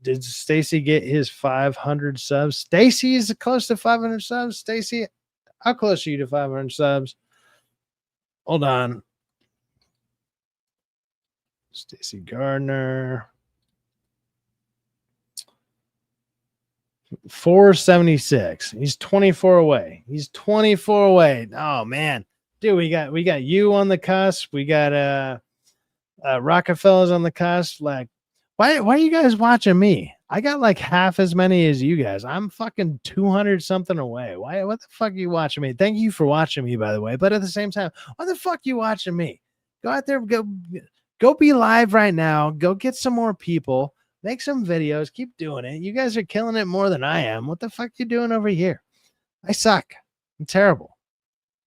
Did Stacy get his 500 subs? Stacy is close to 500 subs. Stacy, how close are you to 500 subs? Hold on. Stacy Gardner. 476. He's 24 away. He's 24 away. Oh man. Dude, we got you on the cusp. We got Rockefeller's on the cusp. Like, why are you guys watching me? I got like half as many as you guys. I'm fucking 200 something away. What the fuck are you watching me? Thank you for watching me, by the way. But at the same time, why the fuck are you watching me? Go out there, go be live right now. Go get some more people. Make some videos. Keep doing it. You guys are killing it more than I am. What the fuck you doing over here? I suck. I'm terrible.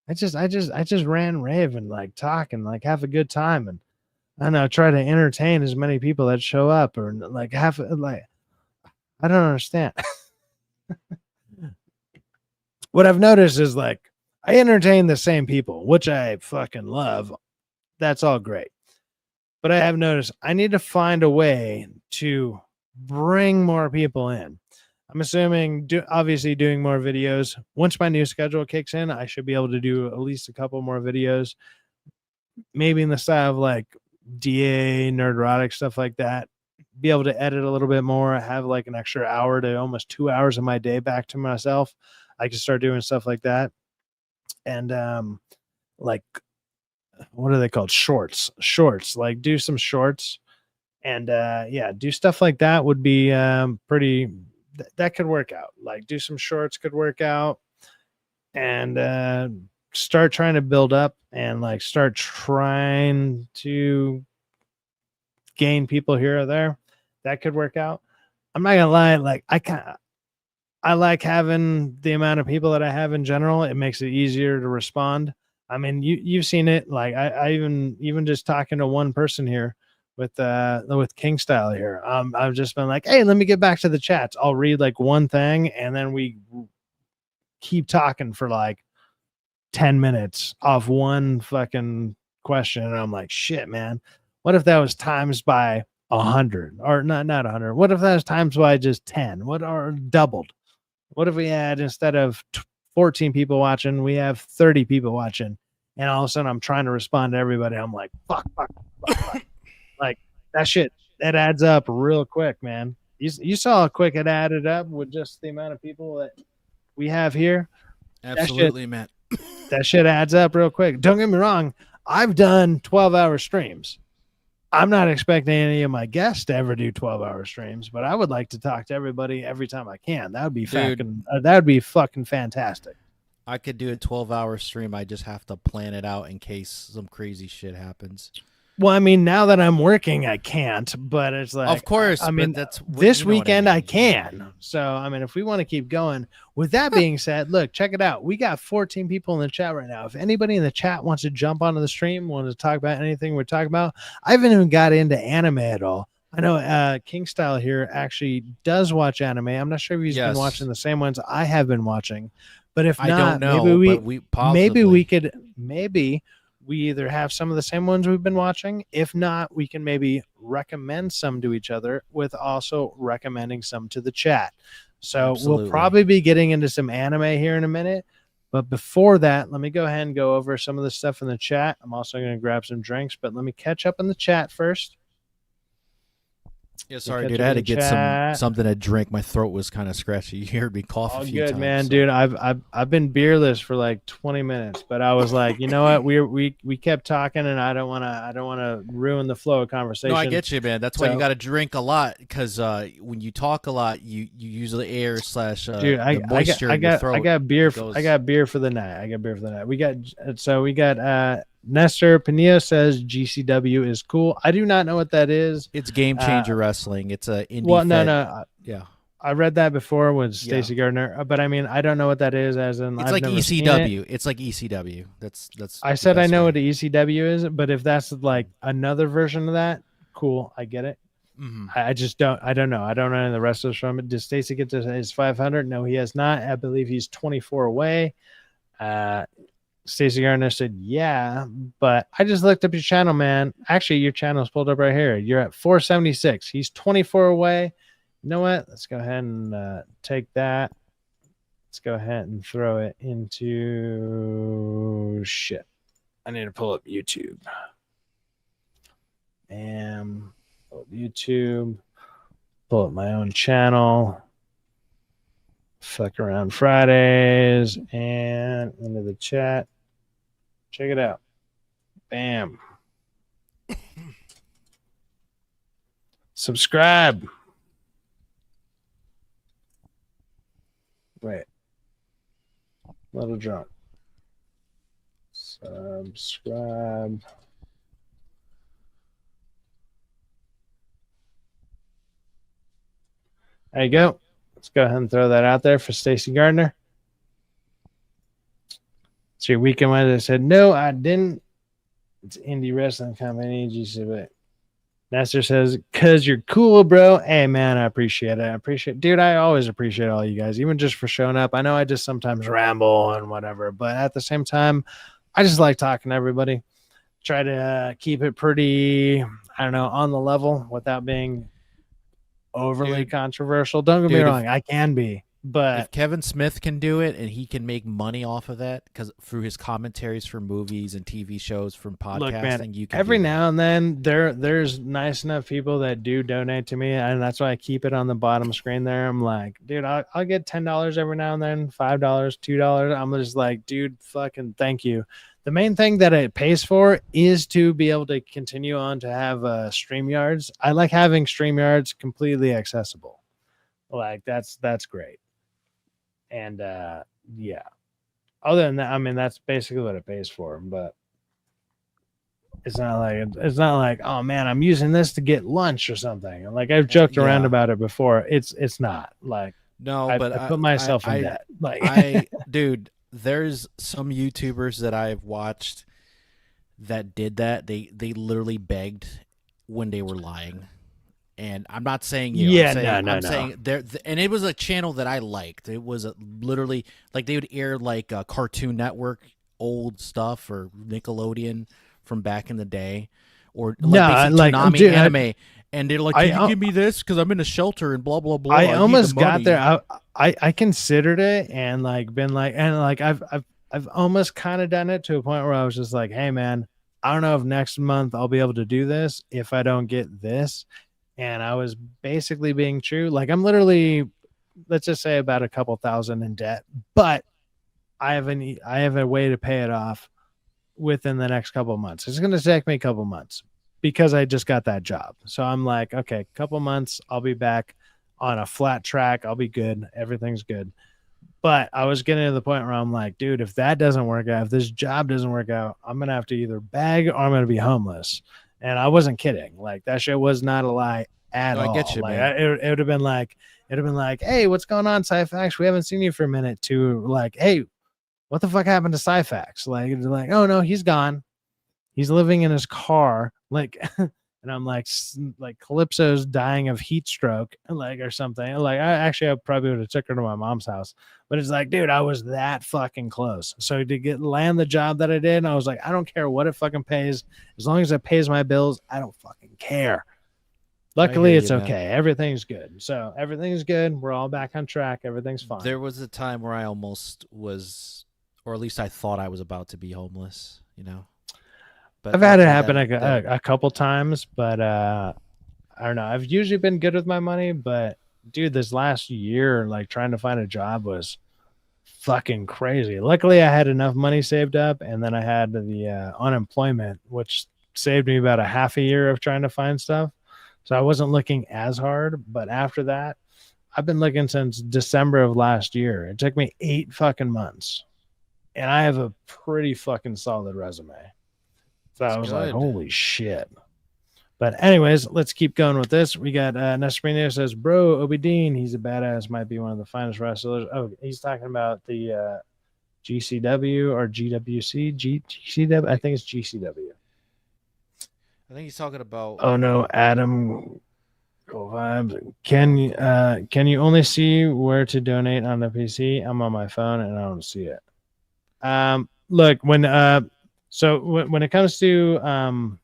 I just ran rave and like talk and like have a good time and I don't know, try to entertain as many people that show up or like I don't understand. What I've noticed is like I entertain the same people, which I fucking love. That's all great. But I have noticed I need to find a way to bring more people in. I'm assuming obviously doing more videos. Once my new schedule kicks in, I should be able to do at least a couple more videos, maybe in the style of like DA, Nerderotic, stuff like that. Be able to edit a little bit more, have like an extra hour to almost 2 hours of my day back to myself. I can start doing stuff like that. And like, what are they called? Shorts, like do some shorts. And yeah, do stuff like that would be pretty, that could work out. Like do some shorts could work out and start trying to build up and like start trying to gain people here or there. That could work out. I'm not gonna lie, like I like having the amount of people that I have in general. It makes it easier to respond. I mean, you've seen it. Like I even just talking to one person here with King Style here. I've just been like, hey, let me get back to the chats. I'll read like one thing and then we keep talking for like 10 minutes off one fucking question. And I'm like, shit, man, what if that was times by 100 or not 100? What if that was times by just 10? What or doubled? What if we had instead of 14 people watching, we have 30 people watching, and all of a sudden I'm trying to respond to everybody. I'm like, fuck. Like that shit, that adds up real quick, man. You saw how quick it added up with just the amount of people that we have here. Absolutely, Matt. That shit adds up real quick. Don't get me wrong. I've done 12-hour streams. I'm not expecting any of my guests to ever do 12-hour streams, but I would like to talk to everybody every time I can. That would be fucking fantastic. I could do a 12-hour stream. I just have to plan it out in case some crazy shit happens. Well, I mean, now that I'm working, I can't, but it's like, of course, I mean, that's this weekend I can. So, I mean, if we want to keep going, with that being said, look, check it out. We got 14 people in the chat right now. If anybody in the chat wants to jump onto the stream, wants to talk about anything we're talking about, I haven't even got into anime at all. I know King Style here actually does watch anime. I'm not sure if he's been watching the same ones I have been watching, but if not, I don't know, maybe we either have some of the same ones we've been watching. If not, we can maybe recommend some to each other with also recommending some to the chat. So We'll probably be getting into some anime here in a minute. But before that, let me go ahead and go over some of the stuff in the chat. I'm also going to grab some drinks, but let me catch up in the chat first. Yeah, sorry, catch dude. up I had in to the get chat. something to drink. My throat was kind of scratchy. You heard me cough All a few good, times. man, so- dude. I've been beerless for like 20 minutes, but I was like, you know what? We kept talking, and I don't wanna ruin the flow of conversation. No, I get you, man. That's why you So- got to drink a lot because when you talk a lot, you use the air slash Dude, the moisture in your throat. I got beer. goes- I got beer for the night. We got Nestor Pinillo says GCW is cool. I do not know what that is. It's Game Changer Wrestling. It's a indie. Well, no, fed- no. Yeah, I read that before with Stacy Gardner, but I mean, I don't know what that is. As in, it's I've like never seen ECW. it. It's like ECW. That's. I the said I best know way. what ECW is, but if that's like another version of that, cool. I get it. Mhm. I just don't. I don't know. I don't know any of the wrestlers from it. Did Stacy get to his 500? No, he has not. I believe he's 24 away. Stacey Gardner said, yeah, but I just looked up your channel, man. Actually, your channel's pulled up right here. You're at 476. He's 24 away. You know what? Let's go ahead and take that. Let's go ahead and throw it into shit. I need to pull up YouTube. And pull up YouTube. Pull up my own channel. Fuck around Fridays and into the chat. Check it out. Bam. Subscribe. Wait. Little jump. Subscribe. There you go. Let's go ahead and throw that out there for Stacy Gardner. It's your weekend Wednesday. I said, no, I didn't. It's indie wrestling company. But Nestor says, cause you're cool, bro. Hey man, I appreciate it. Dude, I always appreciate all you guys, even just for showing up. I know I just sometimes ramble and whatever, but at the same time, I just like talking to everybody. Try to keep it pretty, I don't know, on the level without being overly Dude. controversial. Don't get me Dude, wrong, I can be, but if Kevin Smith can do it and he can make money off of that because through his commentaries for movies and TV shows from podcasting, look, man, you can every do that. now and then there's nice enough people that do donate to me, and that's why I keep it on the bottom screen there. I'm like, dude, I'll get $10 every now and then, $5, $2. I'm just like, dude, fucking thank you. The main thing that it pays for is to be able to continue on to have StreamYards. I like having StreamYards completely accessible. Like that's great. And yeah. Other than that, I mean, that's basically what it pays for. But it's not like, oh man, I'm using this to get lunch or something. Like I've joked around Yeah. about it before. It's not like No, I, but I put myself in debt. Like dude, there's some YouTubers that I've watched that did that. They literally begged when they were lying. And I'm not saying you. Yeah, I'm saying, no. I'm saying there, and it was a channel that I liked. It was literally like they would air like Cartoon Network old stuff or Nickelodeon from back in the day, or like Toonami dude, anime. And they're like, "Can I- you give me this? Because I'm in a shelter and blah blah blah." I need almost the got money." there. I considered it and like been like, and like I've almost kind of done it to a point where I was just like, hey man, I don't know if next month I'll be able to do this if I don't get this. And I was basically being true. Like I'm literally, let's just say about a couple thousand in debt, but I have a way to pay it off within the next couple of months. It's going to take me a couple months because I just got that job. So I'm like, okay, couple months, I'll be back on a flat track. I'll be good. Everything's good. But I was getting to the point where I'm like, dude, if that doesn't work out, if this job doesn't work out, I'm going to have to either beg or I'm going to be homeless. And I wasn't kidding. Like that shit was not a lie at all. I get you, like man. it would have been like, hey, what's going on, Syfaxx? We haven't seen you for a minute. To like, hey, what the fuck happened to Syfaxx? Like, oh no, he's gone. He's living in his car. Like, and I'm like Calypso's dying of heat stroke, like or something. Like I probably would have took her to my mom's house, but it's like, dude, I was that fucking close. So to land the job that I did, I was like, I don't care what it fucking pays, as long as it pays my bills, I don't fucking care. Luckily, it's okay. Everything's good. So everything's good. We're all back on track. Everything's fine. There was a time where I almost was, or at least I thought I was about to be homeless. You know. But I've had it happen a couple times, but I I don't know. I've usually been good with my money, but dude, this last year, like trying to find a job was fucking crazy. Luckily, I had enough money saved up, and then I had the unemployment, which saved me about a half a year of trying to find stuff. So I wasn't looking as hard. But after that, I've been looking since December of last year. It took me 8 fucking months, and I have a pretty fucking solid resume. So It's I was like, good. holy shit. But anyways, let's keep going with this. We got Nesprino says, bro, Obi Dean, he's a badass, might be one of the finest wrestlers. Oh, he's talking about the GCW or GWC, GCW. I think it's GCW. I think he's talking about. Oh no, Adam. Cool vibes. Can you only see where to donate on the PC? I'm on my phone and I don't see it. Look, when it comes to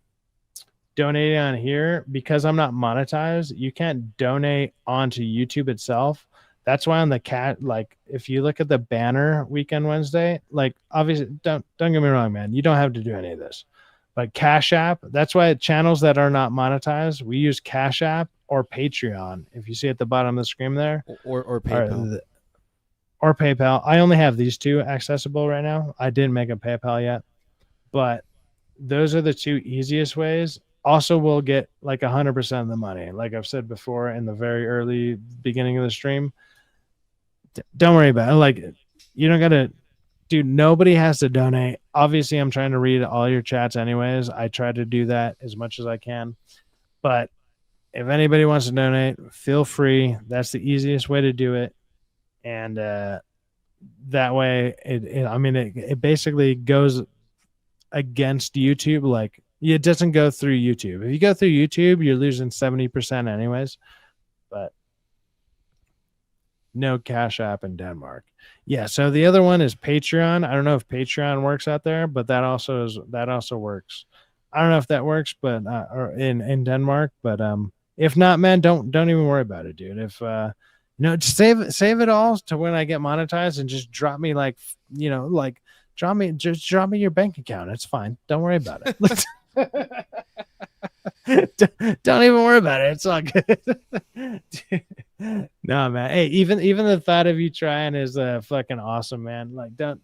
donating on here, because I'm not monetized, you can't donate onto YouTube itself. That's why on the cat, like if you look at the banner Weekend Wednesday, like obviously don't get me wrong, man, you don't have to do any of this. But Cash App, that's why channels that are not monetized, we use Cash App or Patreon. If you see at the bottom of the screen there, Or PayPal. or PayPal. I only have these two accessible right now. I didn't make a PayPal yet, but those are the two easiest ways. Also, we'll get like 100% of the money. Like I've said before in the very early beginning of the stream, don't worry about it. Like you don't got to, dude, nobody has to donate. Obviously, I'm trying to read all your chats anyways. I try to do that as much as I can. But if anybody wants to donate, feel free. That's the easiest way to do it. And that way, it basically goes against YouTube. Like it doesn't go through YouTube. If you go through YouTube, you're losing 70% anyways. But no Cash App in Denmark. Yeah, so the other one is Patreon. I don't know if Patreon works out there, but that also works. I don't know if that works, but or in Denmark, but if not, man, don't even worry about it, dude. If just save it all to when I get monetized and just drop me drop me your bank account. It's fine. Don't worry about it. Don't even worry about it. It's all good. No, man. Hey, even the thought of you trying is fucking awesome, man. Like don't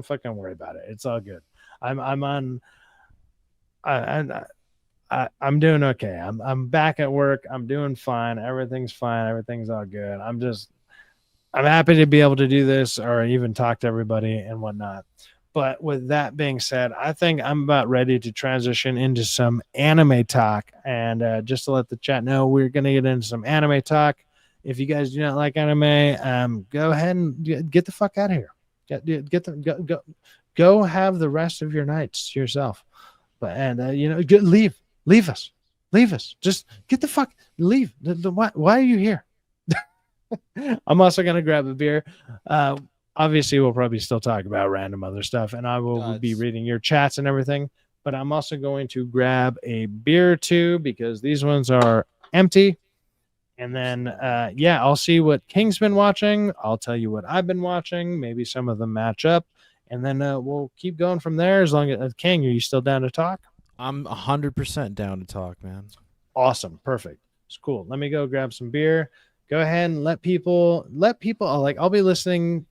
fucking worry about it. It's all good. I'm doing okay. I'm back at work. I'm doing fine. Everything's fine. Everything's all good. I'm happy to be able to do this or even talk to everybody and whatnot. But with that being said, I think I'm about ready to transition into some anime talk. And just to let the chat know, we're going to get into some anime talk. If you guys do not like anime, go ahead and get the fuck out of here. Go have the rest of your nights to yourself. But leave us. Just get the fuck leave. Why are you here? I'm also going to grab a beer. Obviously, we'll probably still talk about random other stuff, and I will be reading your chats and everything. But I'm also going to grab a beer or two because these ones are empty. And then, I'll see what King's been watching. I'll tell you what I've been watching. Maybe some of them match up. And then we'll keep going from there as long as King, are you still down to talk? I'm 100% down to talk, man. Awesome. Perfect. It's cool. Let me go grab some beer. Go ahead and let people I'll be listening.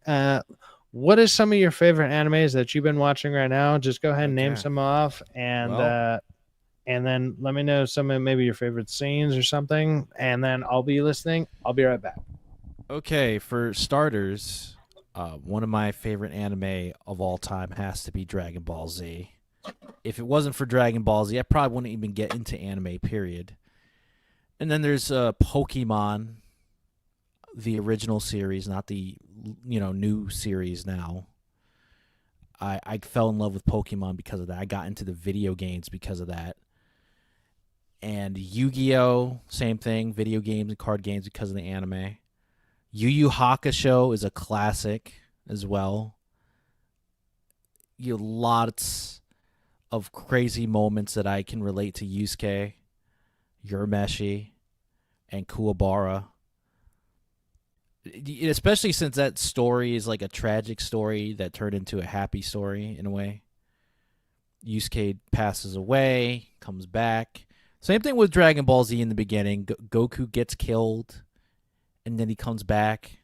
What is some of your favorite animes that you've been watching right now? Just go ahead and name some off and then let me know some of maybe your favorite scenes or something. And then I'll be listening. I'll be right back. Okay, for starters, one of my favorite anime of all time has to be Dragon Ball Z. If it wasn't for Dragon Ball Z, I probably wouldn't even get into anime, period. And then there's Pokemon, the original series, not the new series now. I fell in love with Pokemon because of that. I got into the video games because of that. And Yu-Gi-Oh, same thing, video games and card games because of the anime. Yu Yu Hakusho is a classic as well. Lots of crazy moments that I can relate to Yusuke, Urameshi, and Kuwabara. Especially since that story is like a tragic story that turned into a happy story in a way. Yusuke passes away, comes back, Same thing with Dragon Ball Z in the beginning. Goku gets killed, and then he comes back.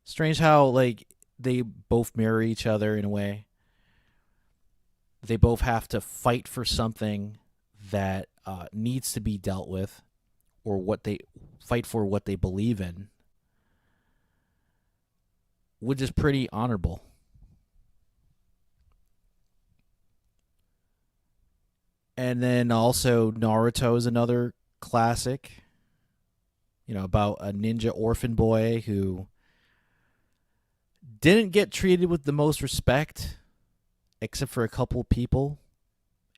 Strange how like they both mirror each other in a way. They both have to fight for something that needs to be dealt with, or what they fight for, what they believe in, which is pretty honorable. And then also Naruto is another classic, about a ninja orphan boy who didn't get treated with the most respect, except for a couple people,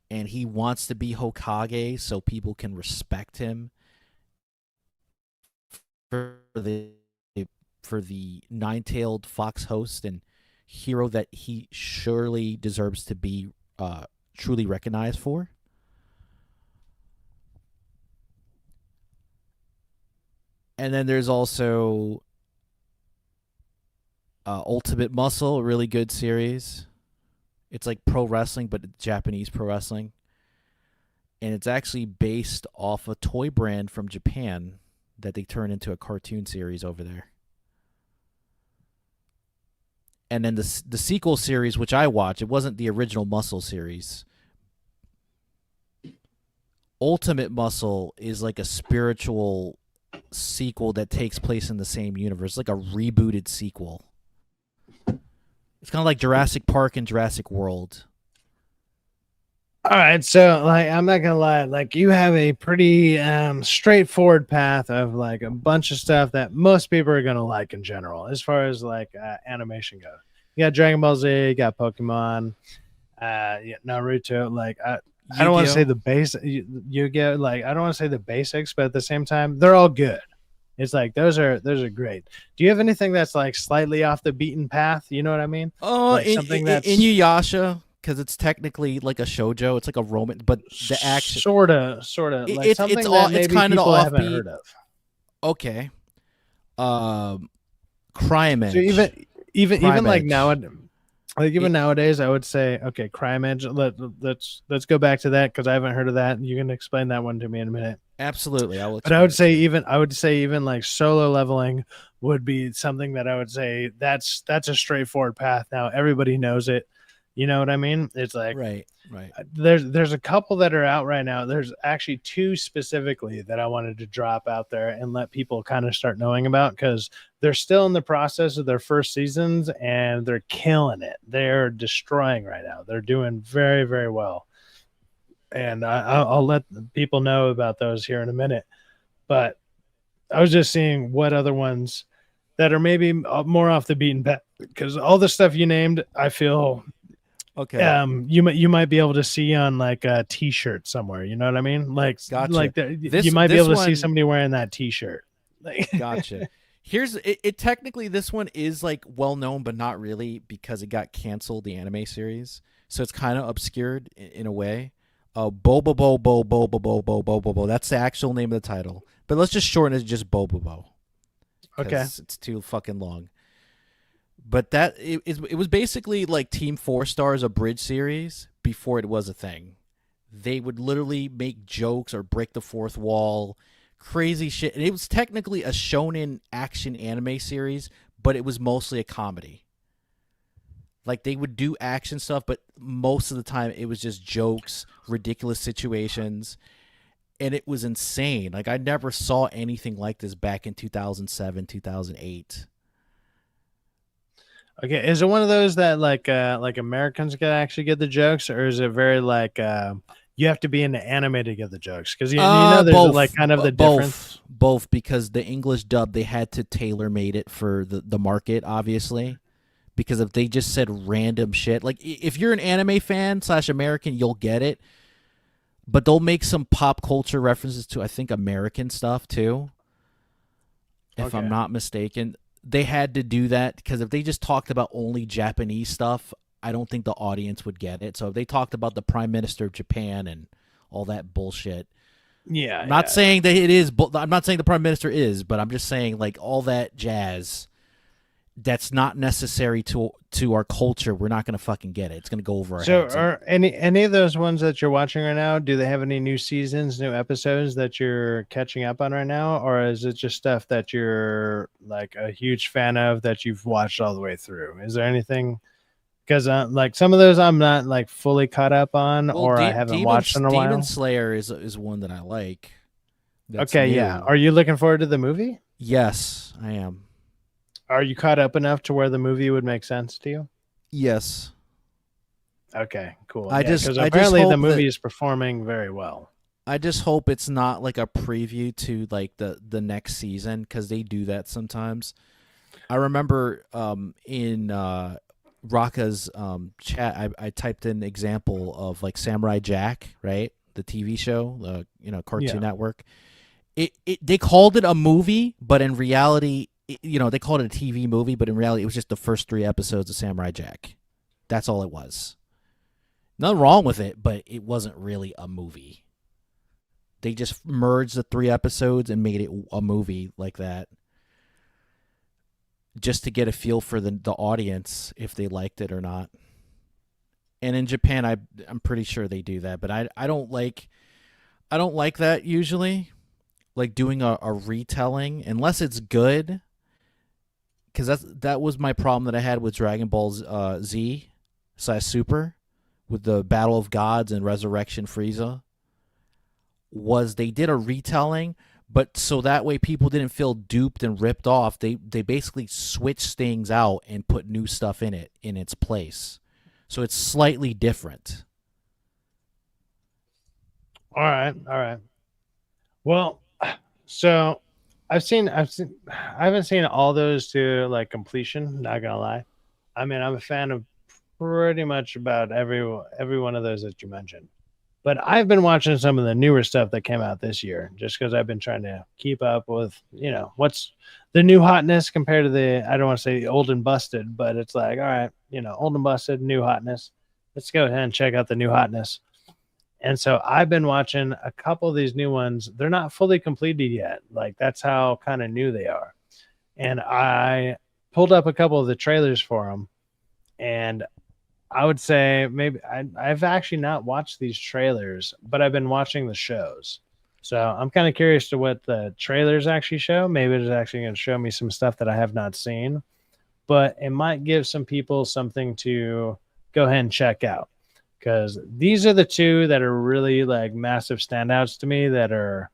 and he wants to be Hokage so people can respect him for the nine-tailed fox host and hero that he surely deserves to be truly recognized for. And then there's also Ultimate Muscle, a really good series. It's like pro wrestling, but it's Japanese pro wrestling. And it's actually based off a toy brand from Japan that they turned into a cartoon series over there. And then the sequel series, which I watched, it wasn't the original Muscle series. Ultimate Muscle is like a spiritual sequel that takes place in the same universe, like a rebooted sequel. It's kind of like Jurassic Park and Jurassic World. All right, so like I'm not gonna lie, like you have a pretty straightforward path of like a bunch of stuff that most people are gonna like in general, as far as like animation goes. You got Dragon Ball Z, you got Pokemon, Naruto. Like I don't want to say the base Yu-Gi-Oh, like I don't want to say the basics, but at the same time, they're all good. It's like those are great. Do you have anything that's like slightly off the beaten path? You know what I mean? Like something that's Inuyasha, because it's technically like a shoujo. It's like a romance, but the action sort of like something that maybe it's kind of people the haven't offbeat. heard of. Okay. Crime Edge. So even Crime like Edge. nowadays, I would say, okay, Crime Edge. Let's go back to that because I haven't heard of that. You can explain that one to me in a minute. Absolutely, I will. But I would say even like Solo Leveling would be something that I would say that's a straightforward path. Now everybody knows it. You know what I mean? It's like right. There's a couple that are out right now. There's actually two specifically that I wanted to drop out there and let people kind of start knowing about because they're still in the process of their first seasons and they're killing it. They're destroying right now. They're doing very, very well. And I'll let people know about those here in a minute. But I was just seeing what other ones that are maybe more off the beaten path because all the stuff you named, I feel okay. You might be able to see on like a T-shirt somewhere. You know what I mean? Like, gotcha. Like you might be able to see somebody wearing that T-shirt. Like, gotcha. Here's it. Technically, this one is like well known, but not really because it got canceled. The anime series, so it's kind of obscured in a way. Bobobo. That's the actual name of the title. But let's just shorten it to just Bobobo. Okay. It's too fucking long. But that it was basically like Team 4 Star's abridged series before it was a thing. They would literally make jokes or break the fourth wall, crazy shit. And it was technically a shonen action anime series, but it was mostly a comedy. Like they would do action stuff, but most of the time it was just jokes, ridiculous situations, and it was insane. Like I never saw anything like this back in 2007, 2008. Okay, is it one of those that like Americans can actually get the jokes, or is it very like you have to be into anime to get the jokes? Because you know there's both, like kind of the difference. Both, because the English dub they had to tailor made it for the market, obviously. Because if they just said random shit, like if you're an anime fan / American, you'll get it. But they'll make some pop culture references to I think American stuff too. If I'm not mistaken. They had to do that because if they just talked about only Japanese stuff, I don't think the audience would get it. So if they talked about the Prime Minister of Japan and all that bullshit. Yeah. I'm not saying that it is. I'm not saying the Prime Minister is, but I'm just saying like all that jazz. that's not necessary to our culture, we're not going to fucking get it. It's going to go over our So, heads. are any of those ones that you're watching right now? Do they have any new seasons, new episodes that you're catching up on right now, or is it just stuff that you're like a huge fan of that you've watched all the way through? Is there anything? Because like some of those I'm not like fully caught up on, Well, or I haven't watched in a Demon while. Slayer is one that I like. That's Okay, new. yeah. Are you looking forward to the movie? Yes, I am. Are you caught up enough to where the movie would make sense to you? Yes. Okay, cool. I just apparently the hope movie that- is performing very well. I just hope it's not like a preview to like the next season, because they do that sometimes. I remember in Raka's chat, I typed in example of like Samurai Jack, right? The TV show, Cartoon Network. They called it a movie, but in reality, they called it a TV movie, but in reality, it was just the first 3 episodes of Samurai Jack. That's all it was. Nothing wrong with it, but it wasn't really a movie. They just merged the 3 episodes and made it a movie like that, just to get a feel for the audience if they liked it or not. And in Japan, I'm pretty sure they do that, but I don't like that usually, like doing a retelling unless it's good. Because that was my problem that I had with Dragon Ball Z / Super, with the Battle of Gods and Resurrection Frieza, was they did a retelling, but so that way people didn't feel duped and ripped off. They basically switched things out and put new stuff in its place. So it's slightly different. All right. Well, so I haven't seen all those to like completion, not gonna lie. I mean, I'm a fan of pretty much about every one of those that you mentioned. But I've been watching some of the newer stuff that came out this year just because I've been trying to keep up with, what's the new hotness compared to the, I don't want to say old and busted, but it's like, all right, old and busted, new hotness. Let's go ahead and check out the new hotness. And so I've been watching a couple of these new ones. They're not fully completed yet. Like that's how kind of new they are. And I pulled up a couple of the trailers for them. And I would say maybe I've actually not watched these trailers, but I've been watching the shows. So I'm kind of curious to what the trailers actually show. Maybe it's actually going to show me some stuff that I have not seen, but it might give some people something to go ahead and check out. Because these are the 2 that are really like massive standouts to me that are,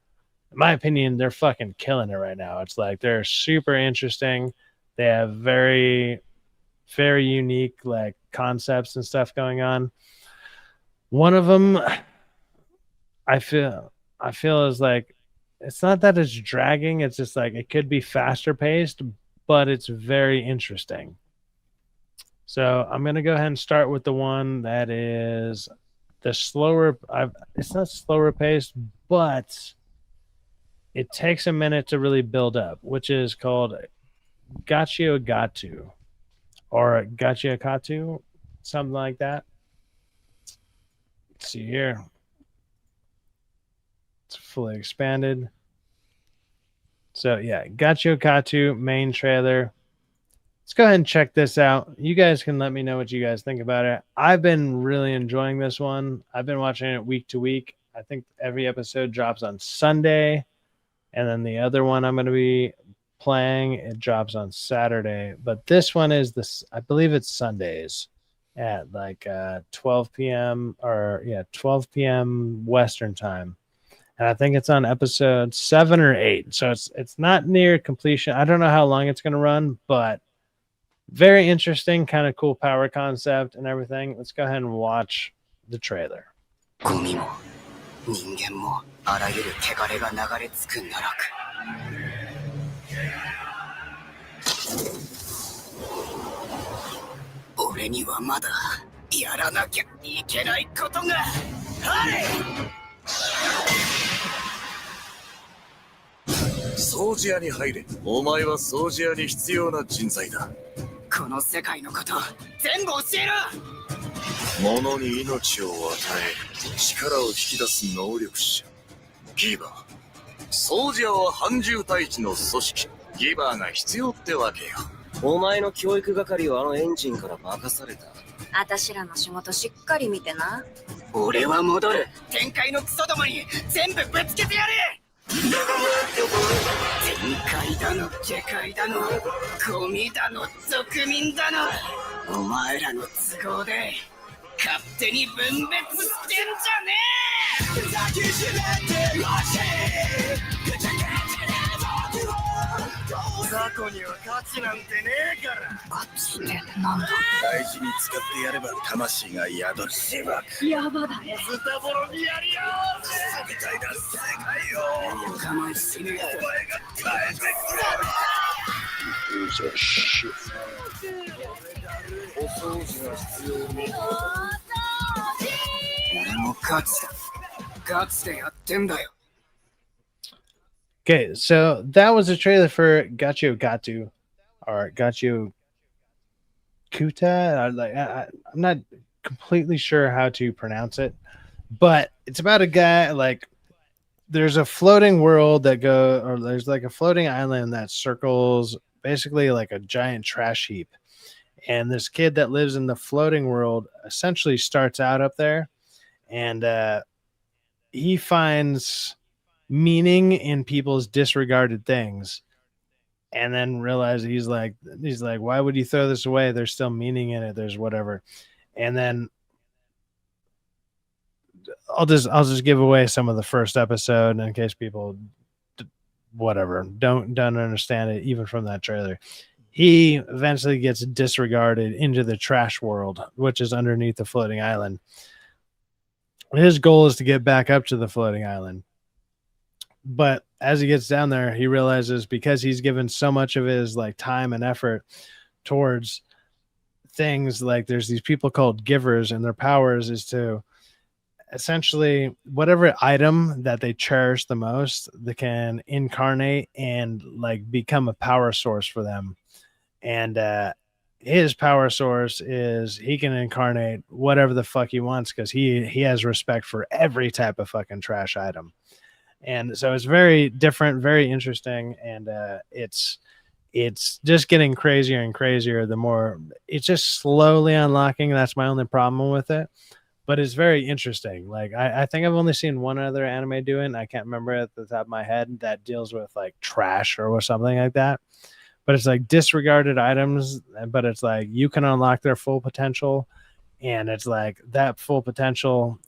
in my opinion, they're fucking killing it right now. It's like they're super interesting. They have very, very unique like concepts and stuff going on. One of them, I feel is like, it's not that it's dragging. It's just like it could be faster paced, but it's very interesting. So I'm going to go ahead and start with the one that is the slower. It's not slower paced, but it takes a minute to really build up, which is called Gachio or Gachiakatu, something like that. Let's see here. It's fully expanded. So yeah, Gachiokatu main trailer. Let's go ahead and check this out. You guys can let me know what you guys think about it. I've been really enjoying this one. I've been watching it week to week. I think every episode drops on Sunday. And then the other one I'm going to be playing, it drops on Saturday. But this one is this, I believe it's Sundays at like 12 p.m. 12 p.m. Western time. And I think it's on episode 7 or 8. So it's not near completion. I don't know how long it's going to run, but very interesting, kind of cool power concept and everything. Let's go ahead and watch the trailer. ゴミも人間もあらゆる汚れが流れ着く奈落。俺にはまだやらなきゃいけないことがある。掃除屋に入れ。お前は掃除屋に必要な人材だ。この世界のこと全部教えろ。物に命を与え、力を引き出す能力者。ギバー。掃除屋は半獣退治の組織。ギバーが必要ってわけよ。お前の教育係をあのエンジンから任された。あたしらの仕事しっかり見てな。俺は戻る。天界のクソどもに全部ぶつけてやれ。天界だの下界だのゴミだの俗民だの、お前らの都合で勝手に分別してんじゃねえ。雑魚には価値なんてねえから。ガチってなんだ。大事に使ってやれば魂が宿る。しばくやばだね。ズタボロにやりようぜ。みたいな世界を我慢しねえ。お前が帰ってくれ。お掃除が必要ね。俺もガチだ。ガチでやってんだよ。Okay, so that was a trailer for Gacho Gatu or Gacho Kuta. I'm not completely sure how to pronounce it, but it's about a guy like there's a floating world there's like a floating island that circles basically like a giant trash heap. And this kid that lives in the floating world essentially starts out up there, and he finds meaning in people's disregarded things, and then realize he's like why would you throw this away? There's still meaning in it. There's whatever. And then I'll just give away some of the first episode in case people whatever don't understand it even from that trailer. He eventually gets disregarded into the trash world, which is underneath the floating island. His goal is to get back up to the floating island. But as he gets down there, he realizes because he's given so much of his like time and effort towards things, like there's these people called givers, and their powers is to essentially whatever item that they cherish the most, they can incarnate and like become a power source for them. And his power source is he can incarnate whatever the fuck he wants because he has respect for every type of fucking trash item. And so it's very different, very interesting, and it's just getting crazier and crazier the more it's just slowly unlocking. That's my only problem with it, but it's very interesting. Like I think I've only seen one other anime doing, I can't remember at the top of my head, that deals with like trash or something like that. But it's like disregarded items, but it's like you can unlock their full potential, and it's like that full potential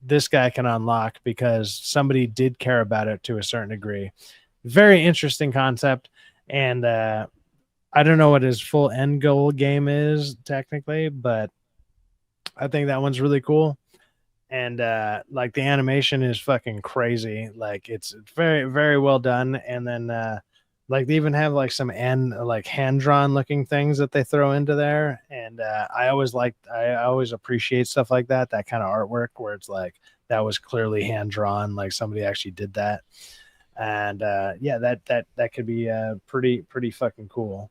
this guy can unlock because somebody did care about it to a certain degree. Very interesting concept. And I don't know what his full end goal game is technically, but I think that one's really cool. And like the animation is fucking crazy. Like it's very, very well done. And then like they even have like some hand drawn looking things that they throw into there. And I always appreciate stuff like that kind of artwork where it's like that was clearly hand drawn, like somebody actually did that. And yeah, that could be pretty fucking cool.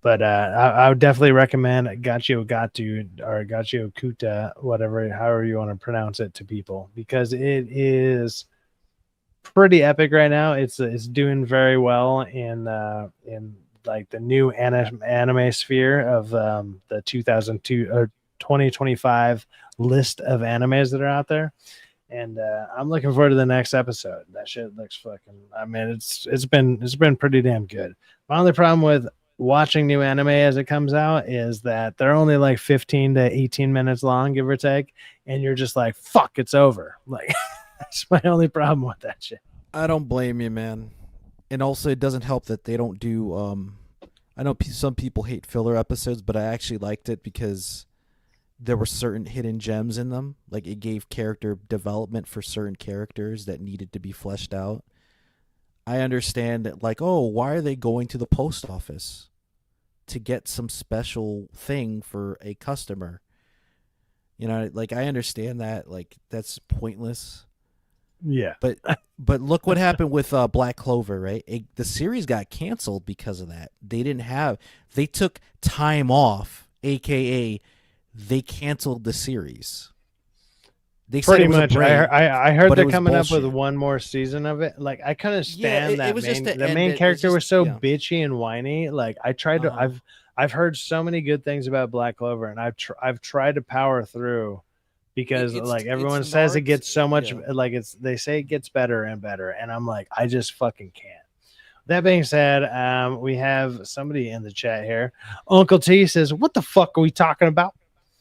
But I would definitely recommend Gacho Gatu or Gacho Kuta, however you want to pronounce it to people, because it is pretty epic right now. It's doing very well in like the new anime sphere of the 2002 or 2025 list of animes that are out there. And I'm looking forward to the next episode. That shit looks fucking. I mean, it's been pretty damn good. My only problem with watching new anime as it comes out is that they're only like 15 to 18 minutes long, give or take, and you're just like, fuck, it's over. Like that's my only problem with that shit. I don't blame you, man. And also, it doesn't help that they don't do. I know some people hate filler episodes, but I actually liked it because there were certain hidden gems in them. Like it gave character development for certain characters that needed to be fleshed out. I understand that, like, oh, why are they going to the post office to get some special thing for a customer? You know, like I understand that, like that's pointless. Yeah, but look what happened with Black Clover, right? The series got canceled because of that. They took time off, aka they canceled the series. They said Pretty it was much. a break. I heard but it they're was coming up with bullshit. one more But it was season of it. Like I couldn't bullshit. stand that main. Like I couldn't Yeah, stand it that was just main. to The end main it. It's character just was so yeah. bitchy and whiny. Like I tried to. Uh-huh. I've heard so many good things about Black Clover, and I've tried to power through because like everyone It's says it Nards. gets so much. Yeah. Like they say it gets better and better, and I'm like I just fucking can't. That being said, we have somebody in the chat here. Uncle T says, "What the fuck are we talking about?"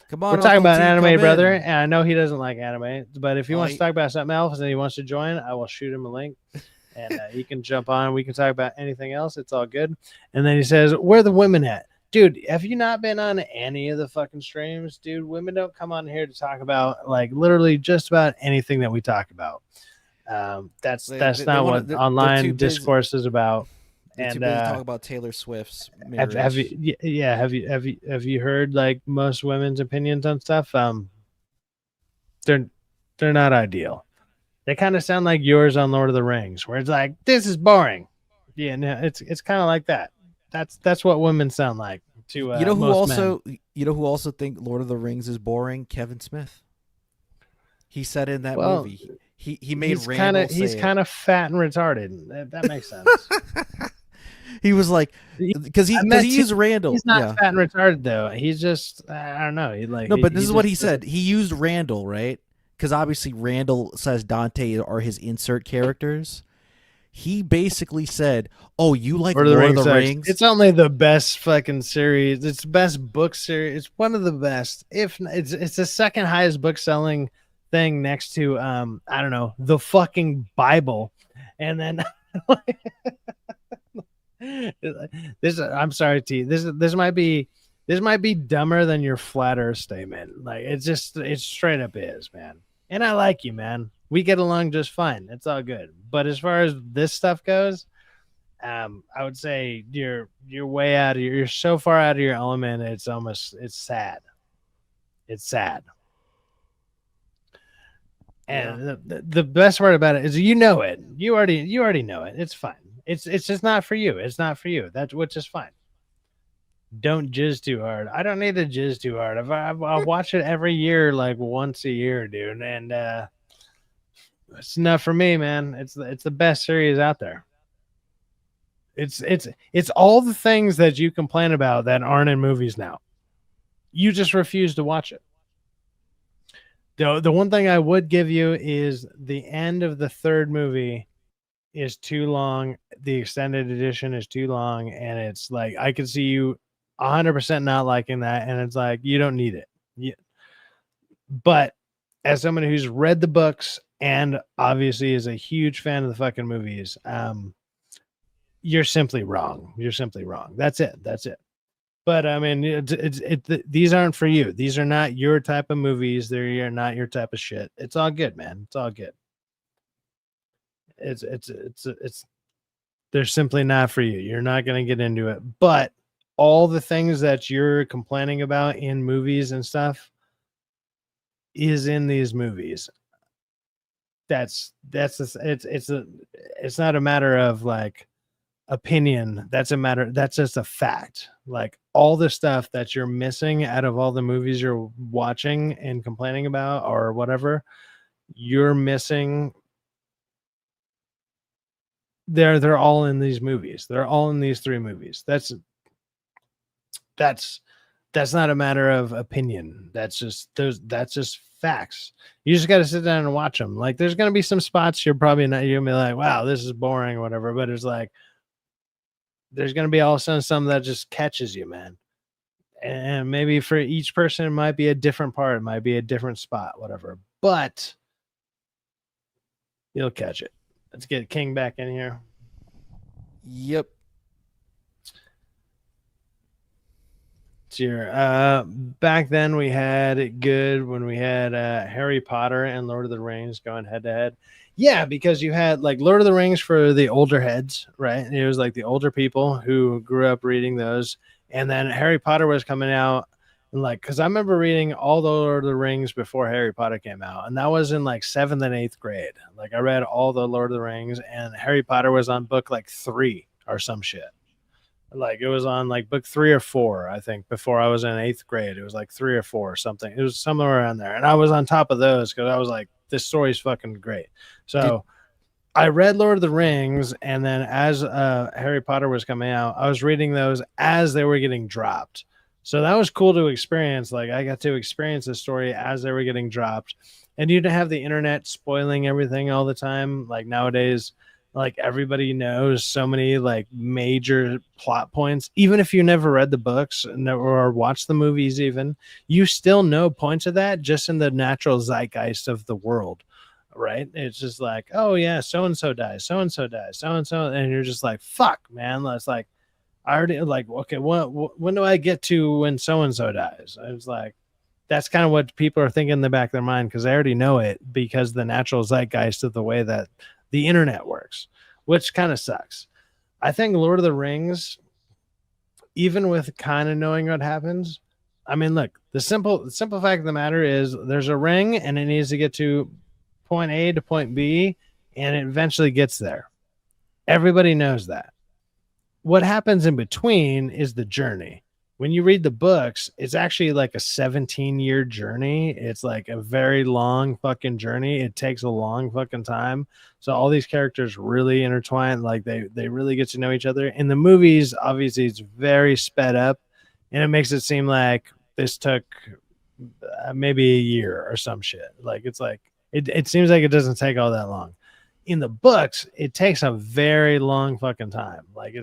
Come on, We're talking Uncle about T, anime, come brother, in. and I know he doesn't like anime. But if he Oh, wants to talk about something else and he wants to join, I will shoot him a link, and he can jump on. We can talk about anything else. It's all good. And then he says, "Where the women at, dude? Have you not been on any of the fucking streams, dude? Women don't come on here to talk about like literally just about anything that we talk about. That's They not wanna, what they're too online busy. discourse is about." They're too busy talking about Taylor Swift's marriage. have you yeah have you heard like most women's opinions on stuff? They're not ideal. They kind of sound like yours on Lord of the Rings, where it's like this is boring. Yeah, no, it's kind of like that. That's what women sound like to you know who most also men. you know who also think Lord of the Rings is boring? Kevin Smith. He said in that Well, movie. He made Randall say he's it. kind of fat and retarded. That makes sense. He was like, because he used Randall. He's not yeah. fat and retarded though. He's just I don't know. He like No, but this is what he just- said. He used Randall, right? Because obviously Randall says Dante are his insert characters. He basically said, "Oh, you like Lord of the Rings? It's only the best fucking series. It's the best book series. It's one of the best. If it's the second highest book selling thing next to I don't know, the fucking Bible, and then." This I'm sorry, T. This might be dumber than your flat earth statement. Like it's straight up is, man. And I like you, man. We get along just fine. It's all good. But as far as this stuff goes, I would say you're way out of you're so far out of your element. It's sad. It's sad. And the best part about it is you know it. You already know it. It's fine. It's just not for you. It's not for you. That's which is fine. Don't jizz too hard. I don't need to jizz too hard. I watch it every year, like once a year, dude. And it's enough for me, man. It's the best series out there. It's all the things that you complain about that aren't in movies now. You just refuse to watch it. The one thing I would give you is the end of the third movie is too long. The extended edition is too long, and it's like I could see you 100% not liking that, and it's like you don't need it. But as someone who's read the books and obviously is a huge fan of the fucking movies, you're simply wrong. You're simply wrong. That's it. But I mean, these aren't for you. These are not your type of movies. They're not your type of shit. It's all good, man. It's all good. It's they're simply not for you. You're not going to get into it. But all the things that you're complaining about in movies and stuff is in these movies. It's not a matter of like opinion. That's just a fact. Like all the stuff that you're missing out of all the movies you're watching and complaining about or whatever, you're missing. They're all in these movies. They're all in these three movies. That's not a matter of opinion. That's just facts. You just got to sit down and watch them. Like there's going to be some spots you're probably not, you're going to be like, wow, this is boring or whatever. But it's like, there's going to be all of a sudden some that just catches you, man. And maybe for each person, it might be a different part. It might be a different spot, whatever. But you'll catch it. Let's get King back in here. Yep. Back then we had it good when we had Harry Potter and Lord of the Rings going head to head. Yeah, because you had like Lord of the Rings for the older heads, right? It was like the older people who grew up reading those. And then Harry Potter was coming out. And like, because I remember reading all the Lord of the Rings before Harry Potter came out. And that was in like 7th and 8th grade. Like I read all the Lord of the Rings, and Harry Potter was on book like 3 or some shit. Like it was on like book 3 or 4, I think, before I was in 8th grade. It was like 3 or 4 or something. It was somewhere around there. And I was on top of those because I was like, this story's fucking great. So I read Lord of the Rings, and then as Harry Potter was coming out, I was reading those as they were getting dropped. So that was cool to experience. Like I got to experience the story as they were getting dropped, and you didn't have the internet spoiling everything all the time. Like nowadays, like everybody knows so many like major plot points. Even if you never read the books or watched the movies, even you still know points of that just in the natural zeitgeist of the world. Right? It's just like, oh yeah, so and so dies, so and so dies, so and so, and you're just like, fuck, man. That's like, I already like, okay, when do I get to when so and so dies? I was like, that's kind of what people are thinking in the back of their mind because they already know it because the natural zeitgeist of the way that the internet works, which kind of sucks. I think Lord of the Rings, even with kind of knowing what happens, I mean, look, the simple fact of the matter is there's a ring and it needs to get to point A to point B, and it eventually gets there. Everybody knows that. What happens in between is the journey. When you read the books, it's actually like a 17-year journey. It's like a very long fucking journey. It takes a long fucking time. So all these characters really intertwine. Like they really get to know each other. In the movies, obviously, it's very sped up, and it makes it seem like this took maybe a year or some shit. Like it's like it seems like it doesn't take all that long. In the books, it takes a very long fucking time. Like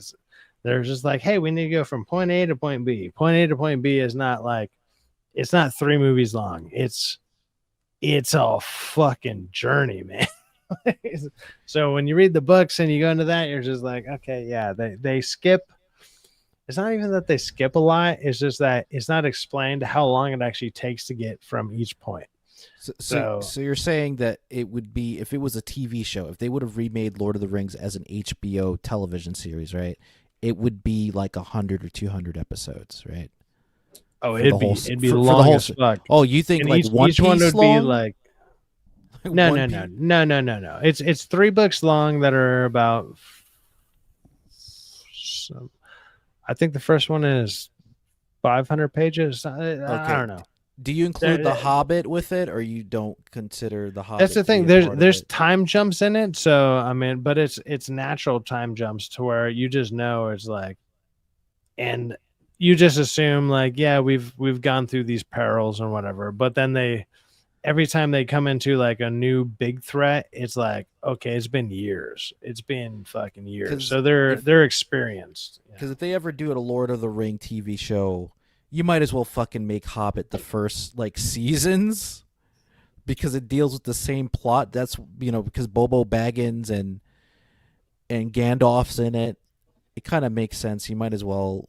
they're just like, hey, we need to go from point A to point B. Point A to point B is not like, it's not 3 movies long. It's a fucking journey, man. So when you read the books and you go into that, you're just like, okay, yeah, they skip. It's not even that they skip a lot. It's just that it's not explained how long it actually takes to get from each point. So you're saying that it would be, if it was a TV show, if they would have remade Lord of the Rings as an HBO television series, right? It would be like 100 or 200 episodes, right? Oh, it'd be long as fuck. Oh, you think and like each One Piece one would long? be like no. It's 3 books long that are about. I think the first one is 500 pages. I don't know. Do you include The Hobbit with it, or you don't consider The Hobbit? That's the thing. There's time jumps in it, so I mean, but it's natural time jumps to where you just know it's like, and you just assume like, yeah, we've gone through these perils and whatever. But then every time they come into like a new big threat, it's like, okay, it's been years. It's been fucking years. So they're experienced. Because if they ever do a Lord of the Ring TV show, you might as well fucking make Hobbit the first like seasons, because it deals with the same plot. That's, because Bobo Baggins and Gandalf's in it. It kind of makes sense. You might as well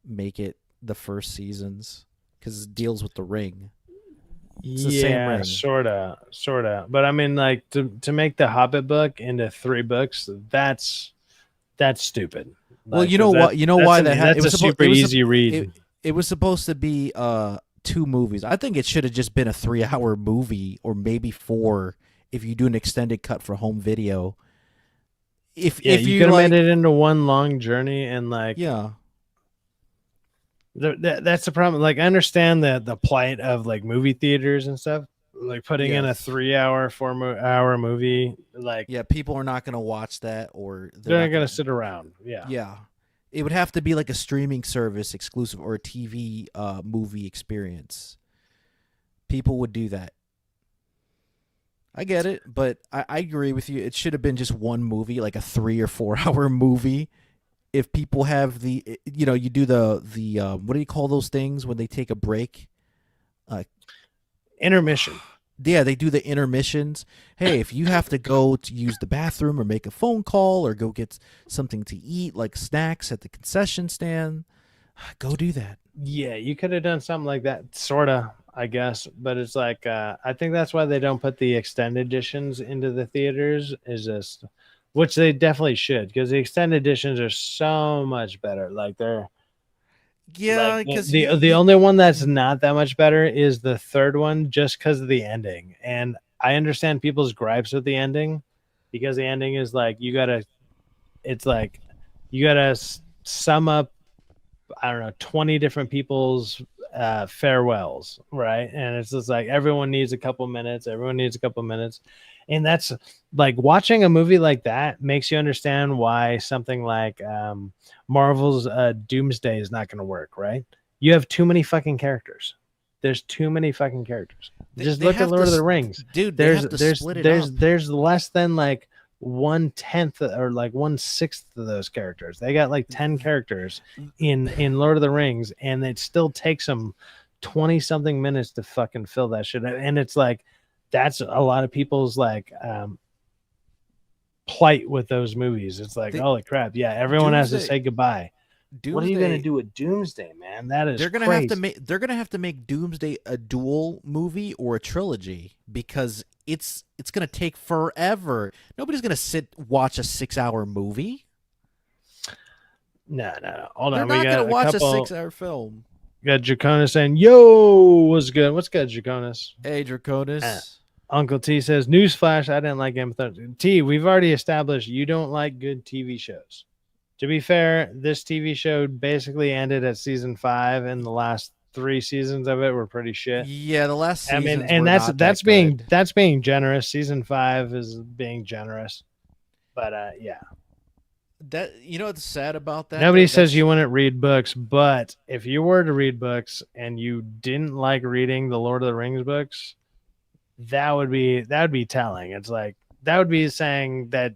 make it the first seasons because it deals with the ring. It's the same ring. Sorta. But I mean, like to make the Hobbit book into 3 books, that's stupid. Well, you know what? You know why that that's a super easy read. It was supposed to be 2 movies. I think it should have just been a 3-hour movie, or maybe 4 if you do an extended cut for home video. If you could have made it into one long journey, and like that's the problem. Like I understand the plight of like movie theaters and stuff. Like putting in a 3-hour, 4-hour movie, like people are not going to watch that, or they're not going to sit around. Yeah, it would have to be like a streaming service exclusive or a TV movie experience. People would do that. I get it, but I agree with you. It should have been just one movie, like a 3 or 4 hour movie. If people have you do the what do you call those things when they take a break? Intermission. Yeah, they do the intermissions. Hey, if you have to go to use the bathroom or make a phone call or go get something to eat, like snacks at the concession stand, go do that. Yeah, you could have done something like that, sort of, I guess. But it's like, I think that's why they don't put the extended editions into the theaters, which they definitely should, because the extended editions are so much better. Like they're. Yeah, because the only one that's not that much better is the 3rd one, just because of the ending. And I understand people's gripes with the ending, because the ending is like you gotta sum up, I don't know, 20 different people's farewells, right? And it's just like everyone needs a couple minutes, and that's like watching a movie like that makes you understand why something like Marvel's Doomsday is not going to work, right? You have too many fucking characters. There's too many fucking characters. Just look at Lord of the Rings, dude. there's They have to split it up. there's less than like 1/10 or like 1/6 of those characters. They got like 10 characters in Lord of the Rings, and it still takes them 20 something minutes to fucking fill that shit. And it's like that's a lot of people's like plight with those movies. It's like, holy crap, yeah, everyone has to say goodbye. What are you gonna do with Doomsday, man? That is they're gonna crazy. have to make Doomsday a dual movie or a trilogy, because it's gonna take forever. Nobody's gonna watch a 6-hour movie. No. Hold on. They're not gonna watch a couple, 6-hour film. We got Draconis saying, "Yo, what's good? What's good, Draconis?" Hey, Draconis. Uncle T says, "Newsflash: I didn't like Game of Thrones." T, we've already established you don't like good TV shows. To be fair, this TV show basically ended at season 5, and the last 3 seasons of it were pretty shit. Yeah, the last season. I mean, and that's being generous. Season 5 is being generous, but yeah. That, you know what's sad about that? Nobody says you wouldn't read books, but if you were to read books and you didn't like reading the Lord of the Rings books, that would be telling. It's like that would be saying that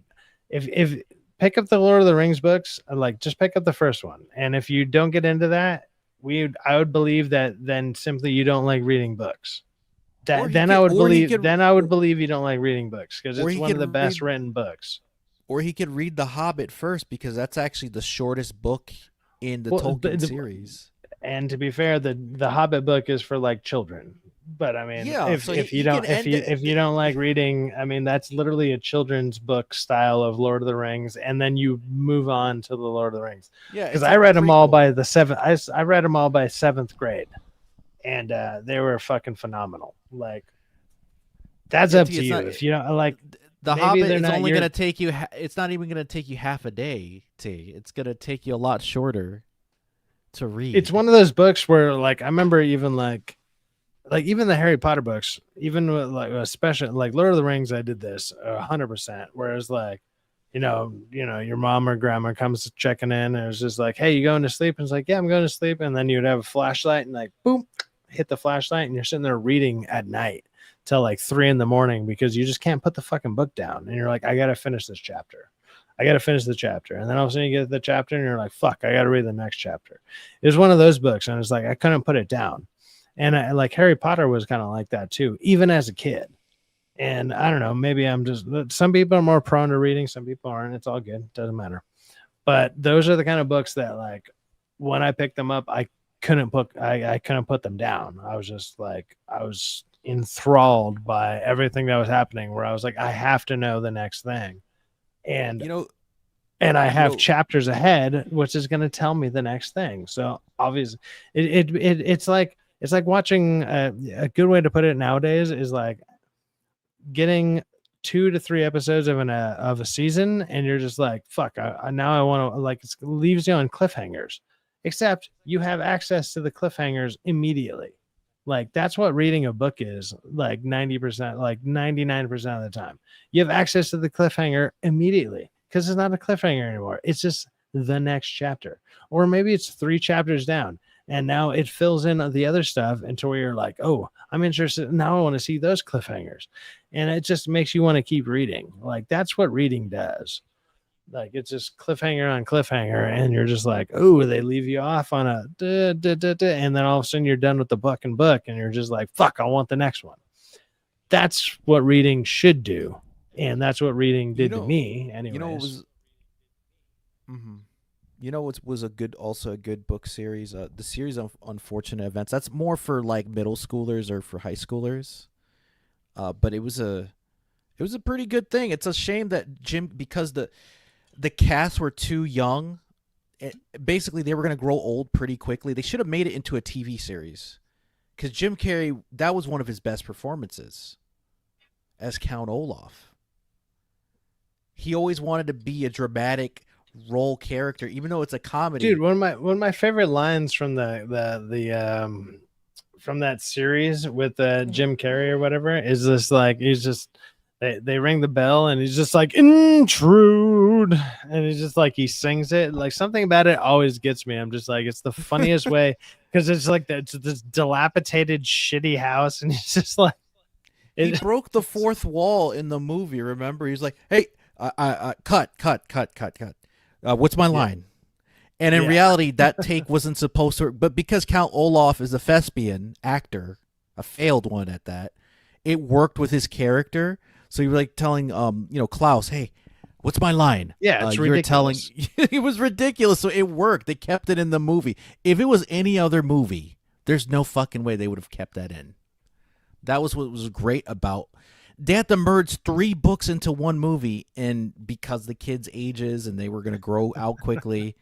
if pick up the Lord of the Rings books, like just pick up the first one, and if you don't get into that, I would believe that then simply you don't like reading books. Then I would believe you don't like reading books, because it's one of the best written books. Or he could read The Hobbit first, because that's actually the shortest book in the Tolkien series. And to be fair, the Hobbit book is for like children. But I mean, yeah, if you don't like reading, I mean, that's literally a children's book style of Lord of the Rings, and then you move on to the Lord of the Rings. Yeah, because I read them all by the seventh. I read them all by 7th grade, and they were fucking phenomenal. Like, that's up to you. If you don't like The Hobbit, it's only going to take you. It's not even going to take you half a day. It's going to take you a lot shorter to read. It's one of those books where, like, I remember even like even the Harry Potter books, even with, like, especially like Lord of the Rings, I did this 100%. Whereas, like, you know, your mom or grandma comes checking in, and it's just like, "Hey, you going to sleep?" And it's like, "Yeah, I'm going to sleep." And then you'd have a flashlight, and like, boom, hit the flashlight, and you're sitting there reading at night till like 3 a.m. because you just can't put the fucking book down, and you're like, "I gotta finish this chapter. I gotta finish the chapter." And then all of a sudden you get the chapter, and you're like, "Fuck, I gotta read the next chapter." It was one of those books, and it's like I couldn't put it down. And like Harry Potter was kind of like that too, even as a kid. And I don't know, maybe I'm just, some people are more prone to reading, some people aren't. It's all good, doesn't matter. But those are the kind of books that, like, when I picked them up, I couldn't put them down. I was just like, I was enthralled by everything that was happening, where I was like, I have to know the next thing. And and I have chapters ahead, which is going to tell me the next thing. So obviously it's like watching a good way to put it nowadays is like getting 2 to 3 episodes of a season, and you're just like, fuck, now I want to, like, it leaves you on cliffhangers, except you have access to the cliffhangers immediately. Like, that's what reading a book is, like 90%, like 99% of the time. You have access to the cliffhanger immediately, because it's not a cliffhanger anymore. It's just the next chapter. Or maybe it's 3 chapters down, and now it fills in the other stuff until you're like, oh, I'm interested. Now I want to see those cliffhangers. And it just makes you want to keep reading. Like, that's what reading does. Like, it's just cliffhanger on cliffhanger, and you're just like, oh, they leave you off on a and then all of a sudden you're done with the book, and you're just like, fuck, I want the next one. That's what reading should do, and that's what reading did to me. Anyways, what was a good book series? The series of Unfortunate Events. That's more for like middle schoolers or for high schoolers. But it was a pretty good thing. It's a shame that because the cast were too young. Basically, they were going to grow old pretty quickly. They should have made it into a TV series, because Jim Carrey, that was one of his best performances as Count Olaf. He always wanted to be a dramatic role character, even though it's a comedy. Dude, one of my favorite lines from the from that series with Jim Carrey or whatever is this, like, he's just, they ring the bell and he's just like, intrude, and he's just like, he sings it, like, something about it always gets me. I'm just like, it's the funniest way, because it's like it's this dilapidated shitty house, and he's just like, He broke the fourth wall in the movie. Remember, he's like, "Hey, cut. What's my line?" And in reality, that take wasn't supposed to. But because Count Olaf is a thespian actor, a failed one at that, it worked with his character. So you're like telling, Klaus, "Hey, what's my line?" Yeah, it's you're telling. ridiculous. It was ridiculous, so it worked. They kept it in the movie. If it was any other movie, there's no fucking way they would have kept that in. That was what was great about. They had to merge 3 books into one movie, and because the kids' ages and they were going to grow out quickly,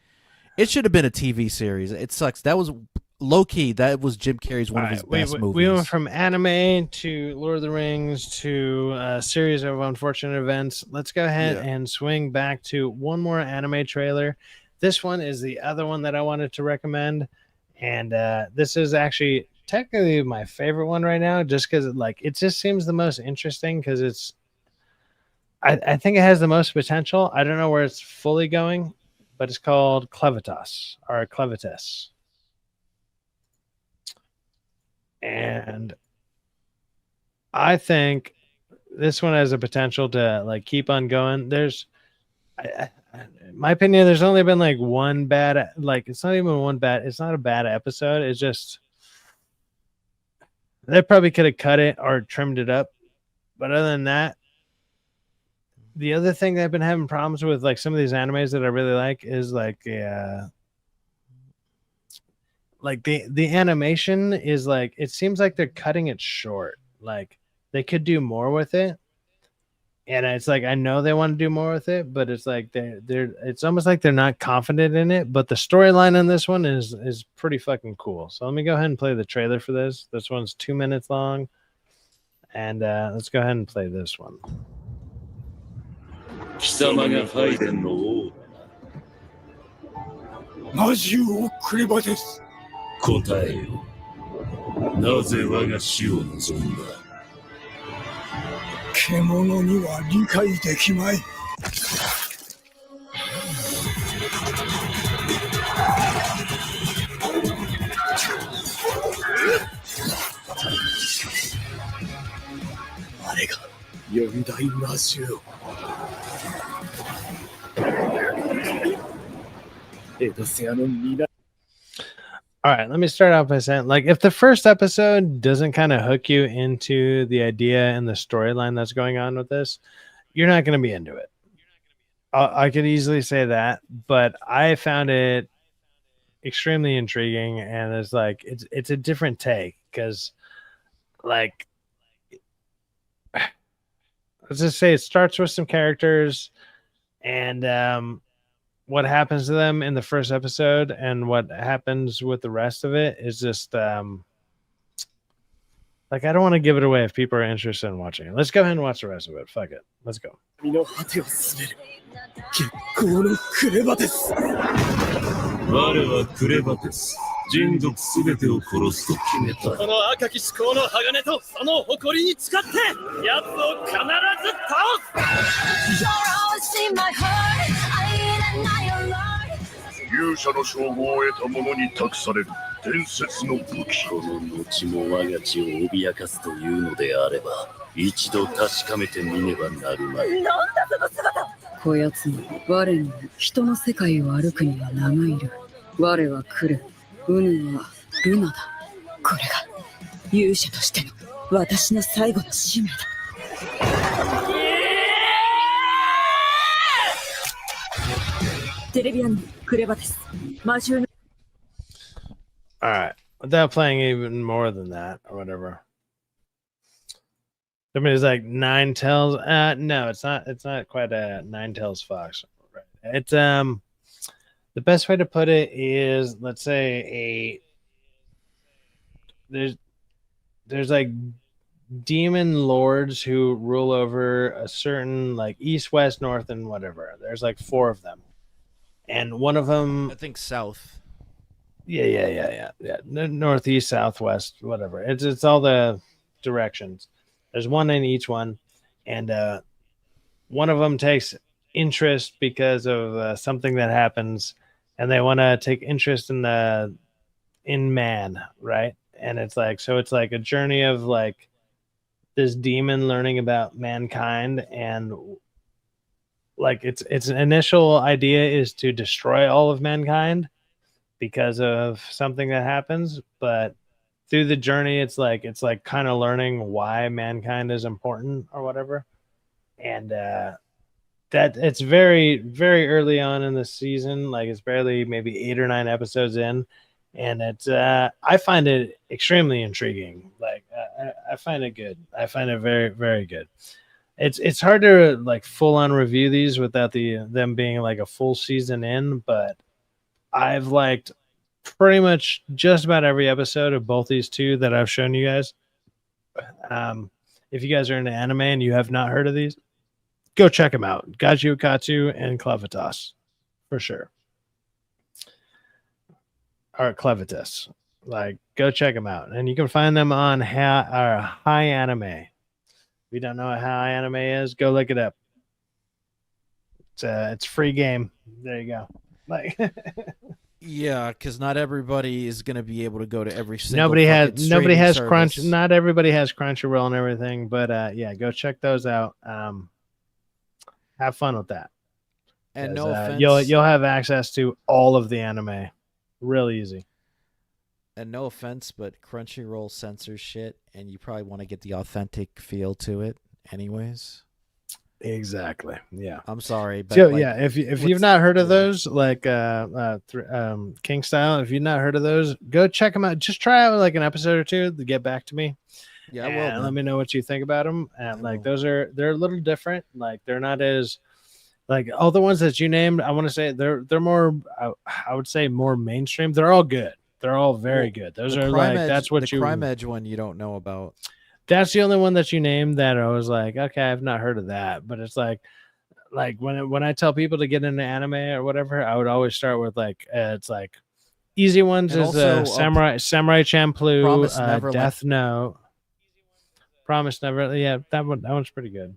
it should have been a TV series. It sucks. That was low key. That was Jim Carrey's one of his best movies. We went from anime to Lord of the Rings to a series of unfortunate events. Let's go ahead and swing back to one more anime trailer. This one is the other one that I wanted to recommend, and this is actually technically my favorite one right now, just because it just seems the most interesting, because it's I think it has the most potential. I don't know where it's fully going, but it's called Clevitas or Clevitas. And I think this one has a potential to keep on going. There's in my opinion, there's only been one bad, it's not even one bad, it's not a bad episode. It's just they probably could have cut it or trimmed it up. But other than that, the other thing that I've been having problems with, some of these animes that I really like, is the animation is it seems like they're cutting it short. They could do more with it. And it's I know they want to do more with it, but it's it's almost like they're not confident in it. But the storyline on this one is pretty fucking cool. So let me go ahead and play the trailer for this. This one's 2 minutes long, and let's go ahead and play this one. 貴様がファイデンの王だな。魔獣をクレバです。答えよ。なぜ我が死を望んだ。獣には理解できまい。あれが四大魔獣。エドセアの皆。 All right, let me start off by saying, if the first episode doesn't kind of hook you into the idea and the storyline that's going on with this, you're not going to be into it. I could easily say that, but I found it extremely intriguing, and it's a different take, because let's just say it starts with some characters, and what happens to them in the first episode and what happens with the rest of it is just I don't want to give it away if people are interested in watching it. Let's go ahead and watch the rest of it. Fuck it. Let's go. 身の果てを滑る月光のクレバです。我はクレバです。人族すべてを殺すと決めた。この赤き至高の鋼とその誇りに誓って奴を必ず倒す。勇者の称号を得た者に託される伝説の武器。この後も我が血を脅かすというのであれば、一度確かめてみねばなるまい。なんだその姿。こやつも我に人の世界を歩くには長いる。我はクレ、ウヌはルナだ。これが勇者としての私の最後の使命だ。テレビアンクレバです。魔獣の All right. Without playing even more than that or whatever. Somebody's like Nine Tails. No, it's not. It's not quite a Nine Tails Fox. Right. It's the best way to put it is, let's say there's demon lords who rule over a certain east, west, north, and whatever. There's 4 of them. and one of them, I think south. yeah. Northeast, southwest, whatever. It's all the directions. There's one in each one, and one of them takes interest because of something that happens, and they want to take interest in man, right? And it's like, so it's like a journey of like this demon learning about mankind, and like its initial idea is to destroy all of mankind because of something that happens, but through the journey it's like kind of learning why mankind is important or whatever. And that it's very very early on in the season, like it's barely maybe 8 or 9 episodes in, and it's I find it extremely intriguing. Like I find it good. I find it very very good. It's hard to like full on review these without them being like a full season in, but I've liked pretty much just about every episode of both these two that I've shown you guys. um if you guys are into anime and you have not heard of these, go check them out. Gaiju Katsu and Clevitas, for sure. Or Clevitas. Like, go check them out. And you can find them on High Anime. If you don't know what High Anime is, go look it up. It's free game. There you go. Like Yeah, because not everybody is gonna be able to go to every single. nobody has service. Crunch. Not everybody has Crunchyroll and everything, but yeah, go check those out. Have fun with that. And no offense, you'll have access to all of the anime, real easy. And no offense, but Crunchyroll censors shit, and you probably want to get the authentic feel to it, anyways. Exactly. Yeah. I'm sorry, but So like, yeah, if you've not heard of those, like King Style, if you've not heard of those, go check them out. Just try out like an episode or two to get back to me. yeah, And let me know what you think about them. And like they're a little different. Like they're not as like all the ones that you named. I want to say they're more. I would say more mainstream. They're all good. They're all very good. Those are like that's what the you. Crime Edge one you don't know about. That's the only one that you named that I was like, okay, I've not heard of that. But it's like when I tell people to get into anime or whatever, I would always start with like it's like easy ones And is also, Samurai Champloo, Promise Neverland. Death Note, Promise Never. Yeah, that one's pretty good.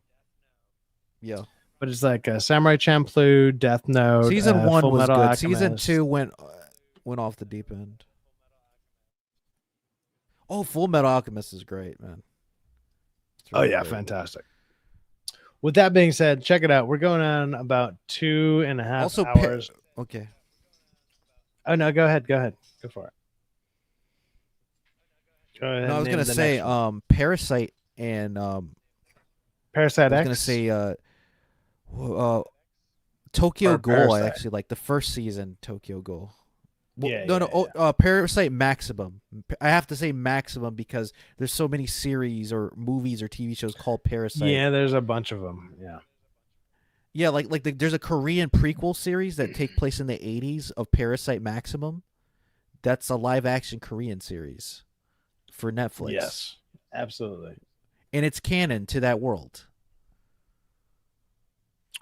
Yeah, But it's like Samurai Champloo, Death Note. season 1 Full was Metal good. Alchemist. Season 2 went off the deep end. Oh, Full Metal Alchemist is great, man. It's really good. Fantastic. With that being said, check it out. We're going on about 2.5 Also, hours. okay. Oh no, go ahead. Go for it. Go ahead. No, I was gonna say, Parasite and Parasite I was X. gonna say, Tokyo Or Ghoul. I Parasite. actually like the first season. Tokyo Ghoul. Yeah, Parasite Maximum. I have to say Maximum because there's so many series or movies or TV shows called Parasite. Yeah, there's a bunch of them. Yeah. There's a Korean prequel series that take place in the 80s of Parasite Maximum. That's a live action Korean series for Netflix. Yes, absolutely. And it's canon to that world.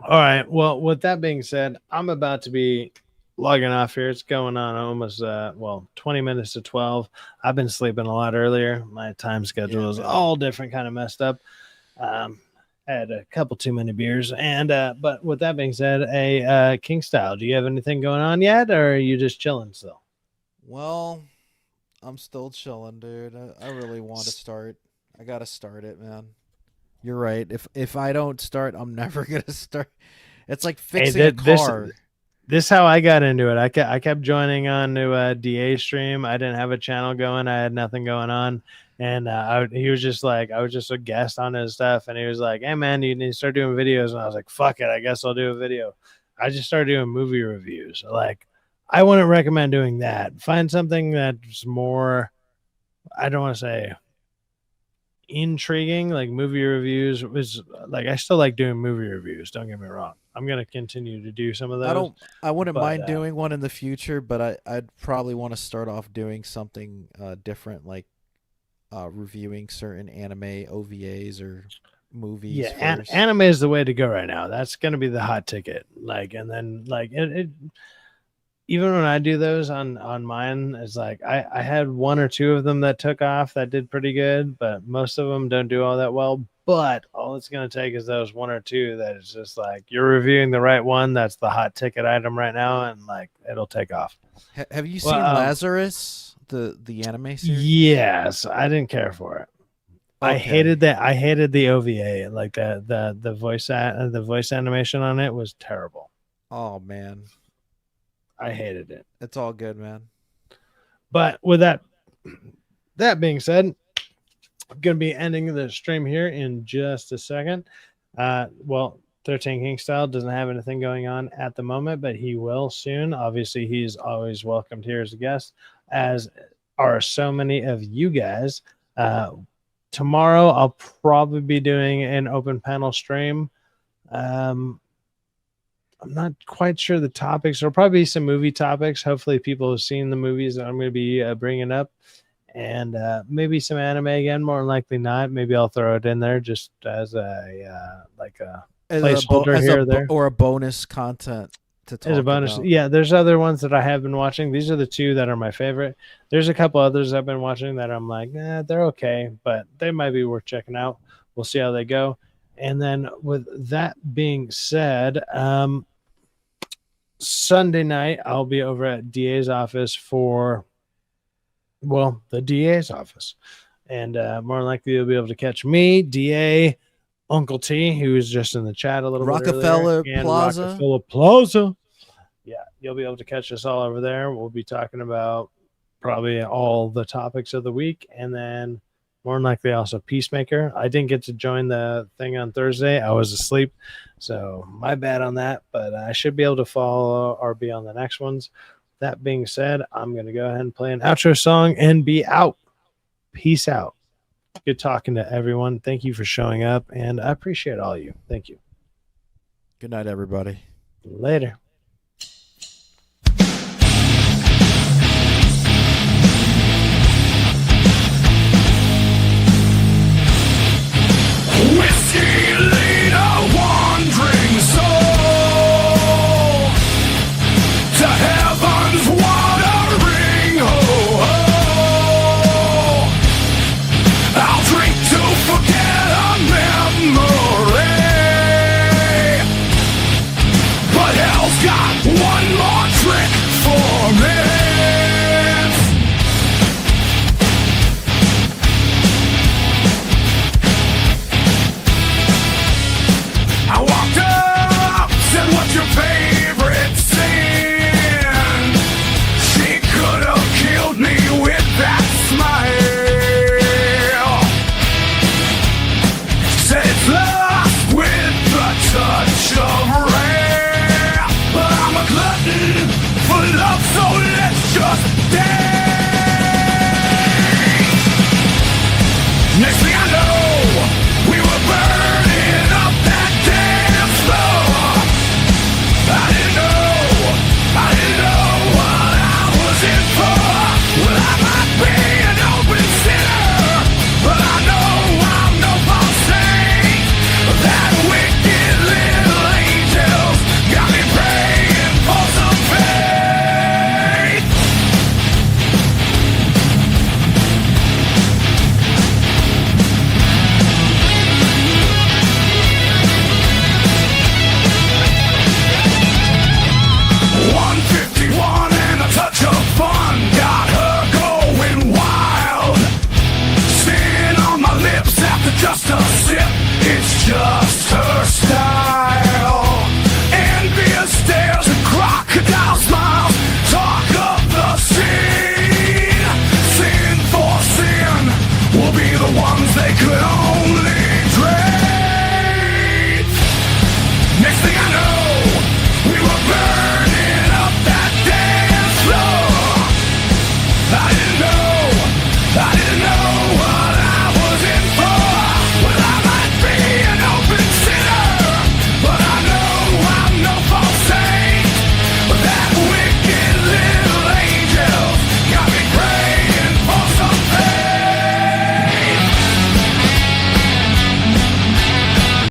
All right. Well, with that being said, I'm about to be logging off here. It's going on almost 20 minutes to 12. I've been sleeping a lot earlier. My time schedule is all different, kind of messed up. I had a couple too many beers, and but with that being said, King Style, do you have anything going on yet, or are you just chilling still? Well, I'm still chilling, dude. I really want to start. I gotta start it, man. You're right. If I don't start, I'm never gonna start. It's like fixing a car. This is how I got into it. I kept joining on to DA stream. I didn't have a channel going. I had nothing going on. And he was just like, I was just a guest on his stuff. And he was like, hey, man, you need to start doing videos. And I was like, fuck it. I guess I'll do a video. I just started doing movie reviews. Like, I wouldn't recommend doing that. Find something that's more, I don't want to say intriguing. Like movie reviews was like, I still like doing movie reviews. Don't get me wrong. I'm going to continue to do some of those. I wouldn't mind doing one in the future, but I'd probably want to start off doing something different, like reviewing certain anime OVAs or movies. Yeah, anime is the way to go right now. That's going to be the hot ticket. Like, and then like even when I do those on mine, it's like I had one or two of them that took off that did pretty good, but most of them don't do all that well. But all it's going to take is those one or two that it's just like you're reviewing the right one. That's the hot ticket item right now, and like it'll take off. Have you Well, seen Lazarus, the anime series? Yes, I didn't care for it. I Okay. hated that. I hated the OVA. Like the voice animation on it was terrible. Oh man, I hated it. it's all good, man. But with that being said, I'm going to be ending the stream here in just a second. Well, 13 King Style doesn't have anything going on at the moment, but he will soon. Obviously, he's always welcomed here as a guest, as are so many of you guys. Tomorrow, I'll probably be doing an open panel stream. I'm not quite sure the topics. There'll probably be some movie topics. Hopefully, people have seen the movies that I'm going to be bringing up. And maybe some anime again, more than likely not. Maybe I'll throw it in there just as a placeholder here or there. Or a bonus content to talk As a bonus. about. Yeah, there's other ones that I have been watching. These are the two that are my favorite. There's a couple others I've been watching that I'm like, they're okay, but they might be worth checking out. We'll see how they go. And then with that being said, Sunday night, I'll be over at DA's office for... Well, the DA's office. And more than likely, you'll be able to catch me, DA, Uncle T, who was just in the chat a little Rockefeller bit earlier, and Plaza. Rockefeller Plaza. Yeah, you'll be able to catch us all over there. We'll be talking about probably all the topics of the week. And then more than likely also Peacemaker. I didn't get to join the thing on Thursday. I was asleep. So my bad on that. But I should be able to follow or be on the next ones. That being said, I'm going to go ahead and play an outro song and be out. Peace out. Good talking to everyone. Thank you for showing up, and I appreciate all of you. Thank you. Good night, everybody. Later. Whiskey lead a wandering soul to heaven's watering hole. I'll drink to forget a memory, but hell's got one more trick for me.